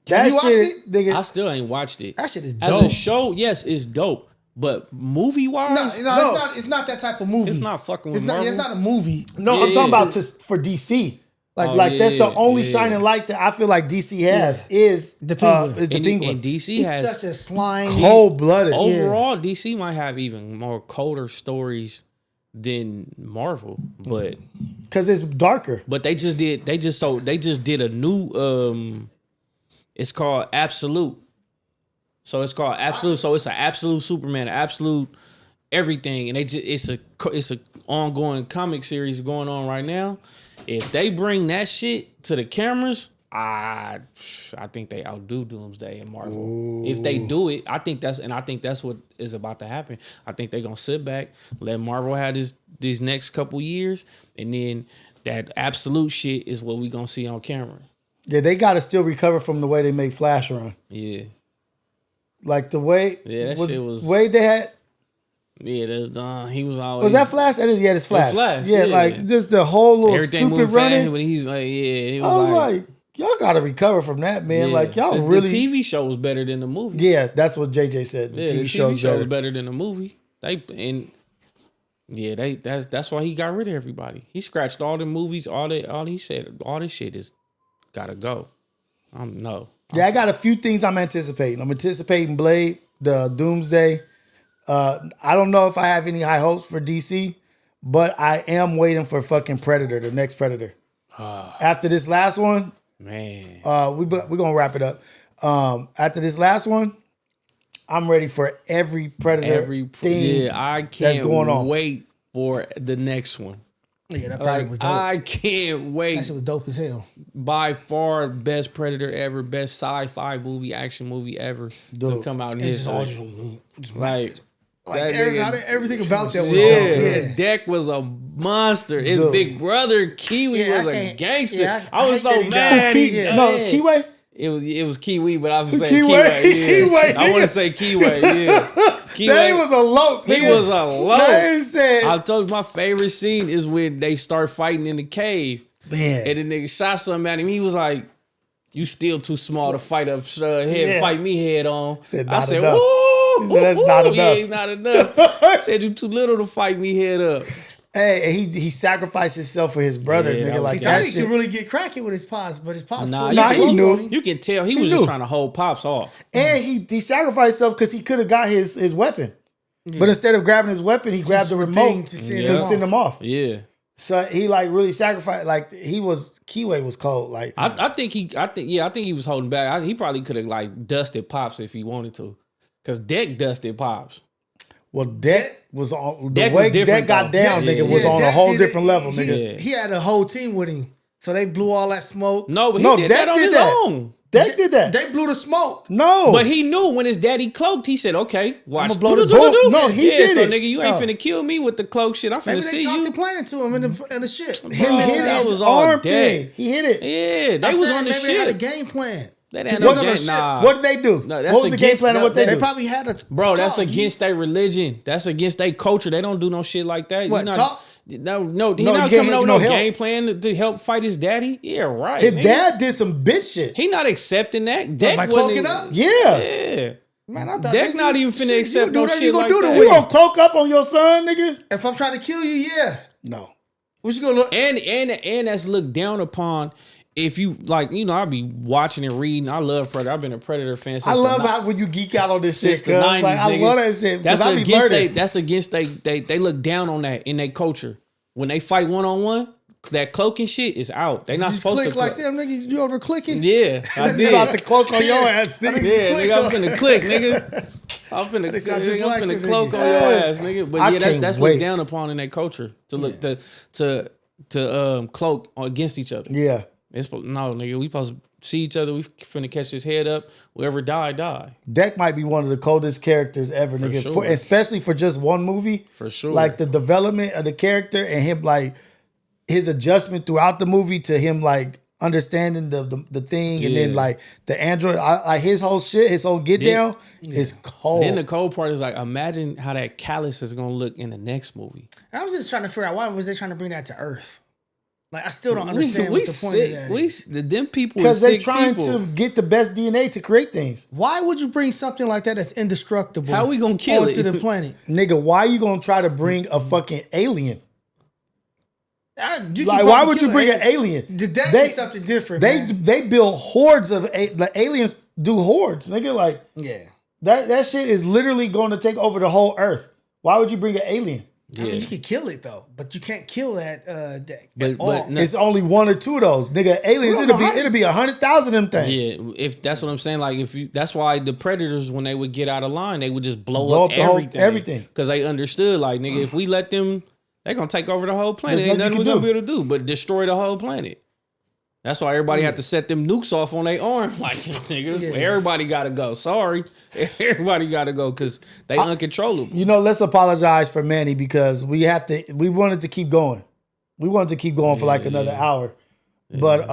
Have you watched it? Nigga. I still ain't watched it. That shit is dope. As a show, yes, it's dope. But movie wise, no, it's not that type of movie. It's not fucking with Marvel. It's not a movie. No, I'm talking about for DC. That's the only shining light that I feel like DC has is the Penguin. And DC has such a slime, cold-blooded. Overall, DC might have even more colder stories than Marvel, but because it's darker. But they just did a new it's called Absolute. So it's called Absolute. So it's an absolute Superman, absolute everything, and it's a ongoing comic series going on right now. If they bring that shit to the cameras, I think they outdo Doomsday and Marvel. Ooh. If they do it, I think that's what is about to happen. I think they're gonna sit back, let Marvel have these next couple years, and then that absolute shit is what we gonna see on camera. Yeah, they gotta still recover from the way they make Flash run. Yeah. Like the way shit was way they had. Yeah, he was always. Was that Flash? That is, it's Flash. Flash. Yeah, like just the whole little everything stupid running. But he's like, he was I was like, y'all gotta recover from that, man. Yeah. Like y'all really. The TV show was better than the movie. Yeah, that's what JJ said. The TV show was better than the movie. That's why he got rid of everybody. He scratched all the movies. He said all this shit is gotta go. I got a few things I'm anticipating. I'm anticipating Blade, the Doomsday. I don't know if I have any high hopes for DC, but I am waiting for fucking Predator, the next Predator. After this last one, man, we're gonna wrap it up. After this last one, I'm ready for every Predator thing. Yeah, I can't that's going on. Wait for the next one. Yeah, that Predator was dope. I can't wait. That shit was dope as hell. By far, best Predator ever, best sci-fi movie, action movie ever to come out in history. Everything about that was dope. Yeah, Deck was a monster. His big brother Kiwi was a gangster. Yeah, I was so mad. Kiwi. It was Kiwi, but I was saying Kiwi. Yeah. Kiwi. I want to say Kiwi. Yeah, Kiwi. He was a lope. He was a lope. I told you my favorite scene is when they start fighting in the cave. Man, and the nigga shot something at him. He was like, "You still too small to fight fight me head on." I said, enough. "Woo, that's not enough. Yeah, it's not enough." Said you too little to fight me head up. Hey, he sacrificed himself for his brother, nigga. Like that shit. He could really get cracking with his pops, but his pops. He knew. You can tell he was just trying to hold pops off. And he sacrificed himself because he could have got his weapon, but instead of grabbing his weapon, he grabbed the remote to send him off. Yeah. So he like really sacrificed. Like Kiwi was cold. Like I think he was holding back. He probably could have like dusted Pops if he wanted to, because Deck dusted Pops. Well, Deck was on the Deck way was different, Deck got though. down, Yeah, nigga, was on a Deck whole did different it. level, nigga. He had a whole team with him, so they blew all that smoke. No, but he did Deck that on did his that. own. Deck did that. They blew the smoke. No, But he knew when his daddy cloaked, he said, "Okay, watch, I'ma blow this boom." No, he did so it. nigga, you ain't No. finna kill me with the cloak shit. I'm finna Maybe see they talked you." to playing to him in the shit. him Bro, hit that his was all arm Deck. thing. He hit it. Yeah, they I'm was saying on the maybe they had a shit. game plan. That ain't What no the game. shit? Nah, What did they do? No, that's What was the game against- plan of what no, they They do? probably had a bro, that's talk. against their religion. That's against their culture. They don't do no shit like that. What, You talk? No, he No, not you coming can't over no no help. game plan to help fight his daddy. Yeah, right. His nigga. dad did some bitch shit. He not accepting that. Deck by wasn't cloaking even- up? Yeah. Yeah. Man, I thought Deck they- not even finna shit, accept you do no whatever shit you gonna like do to that. You win. gonna cloak up on your son, nigga? If I'm trying to kill you, yeah. No. What you gonna look? And that's looked down upon. If you like, I be watching and reading. I love Predator. I've been a Predator fan since I love the, how when you geek out on this shit, since the cuz. 90s. Like, I nigga. love that shit. That's Because I be against learning. that's against they look down on that in their culture. When they fight one-on-one, that cloaking shit is out. They not You supposed click to like them, nigga. You over clicking? Yeah, I You did. about to cloak on your ass, nigga. Yeah, click nigga, I'm on- finna click, nigga. I'm finna, They sound nigga, just I'm like finna them cloak niggas. on your ass, nigga. But I yeah, can't that's wait. looked down upon in their culture to look to cloak against each other. Yeah. It's no, nigga. We supposed to see each other. We finna catch his head up. Whoever die. Deck might be one of the coldest characters ever, For nigga. sure. Especially for just one movie. For sure. Like the development of the character and him, like his adjustment throughout the movie to him, like understanding the thing, and then Yeah. like the android, like his whole shit, his whole get down is cold. Then the cold part is like, imagine how that callus is gonna look in the next movie. I was just trying to figure out why was they trying to bring that to Earth? Like I still don't understand what the point sick. of that is. Them people Because is they're sick trying people. to get the best DNA to create things. Why would you bring something like that that's indestructible? How we gonna kill onto it? the planet? Nigga, why you gonna try to bring a fucking alien? You Like, can why probably would you kill bring an alien? That They- is something different. They man. they build hordes of the aliens do hordes, nigga. Like Yeah. that shit is literally going to take over the whole earth. Why would you bring an alien? I mean, you can kill it though, but you can't kill that. But no, It's only one or two of those, nigga. Aliens, We don't know it'll be 100,000 of them things. yeah, if that's what I'm saying, like that's why the predators, when they would get out of line, they would just blow Blow up up the whole- everything, everything. because they understood, like, nigga, if we let them, they're gonna take over the whole planet. There's Ain't nothing nothing you we're can gonna be able to do but destroy the whole planet. That's why everybody had to set them nukes off on their arm. Like, nigga, Yes. everybody gotta go. Sorry, everybody gotta go because they uncontrollable. You know, let's apologize for Manny because we wanted to keep going. We wanted to keep going for like another hour. But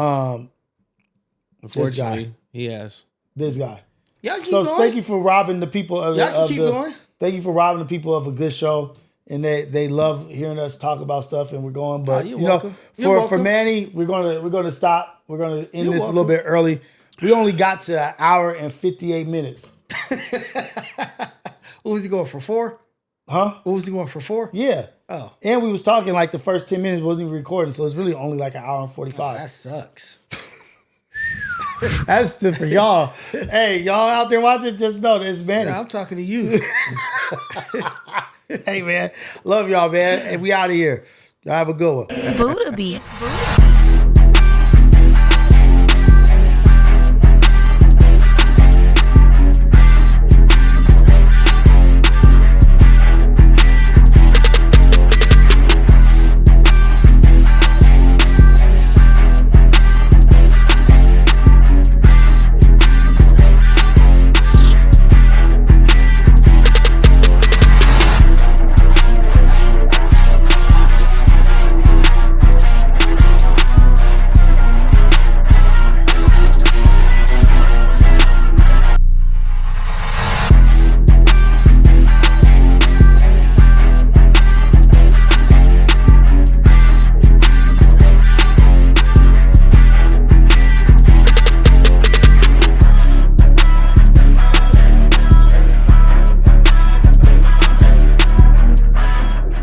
Unfortunately, he has. this guy. Y'all keep So going. thank you for robbing the people of, Y'all can of keep the going. Thank you for robbing the people of a good show. And they love hearing us talk about stuff, and we're going. But you're you welcome. know, You're for welcome. Manny, we're gonna stop. We're gonna end You're this a little welcome. bit early. We only got to an hour and 58 minutes. What was he going for 4? Huh? What was he going for 4? Yeah. Oh, And we was talking like the first 10 minutes wasn't even recording, so it's really only like an hour and 45. that sucks. That's just for y'all. Hey, y'all out there watching, just know that it's Manny. Yeah, I'm talking to you. Hey, man. Love y'all, man. And we out of here. Y'all have a good one. Buddha beats.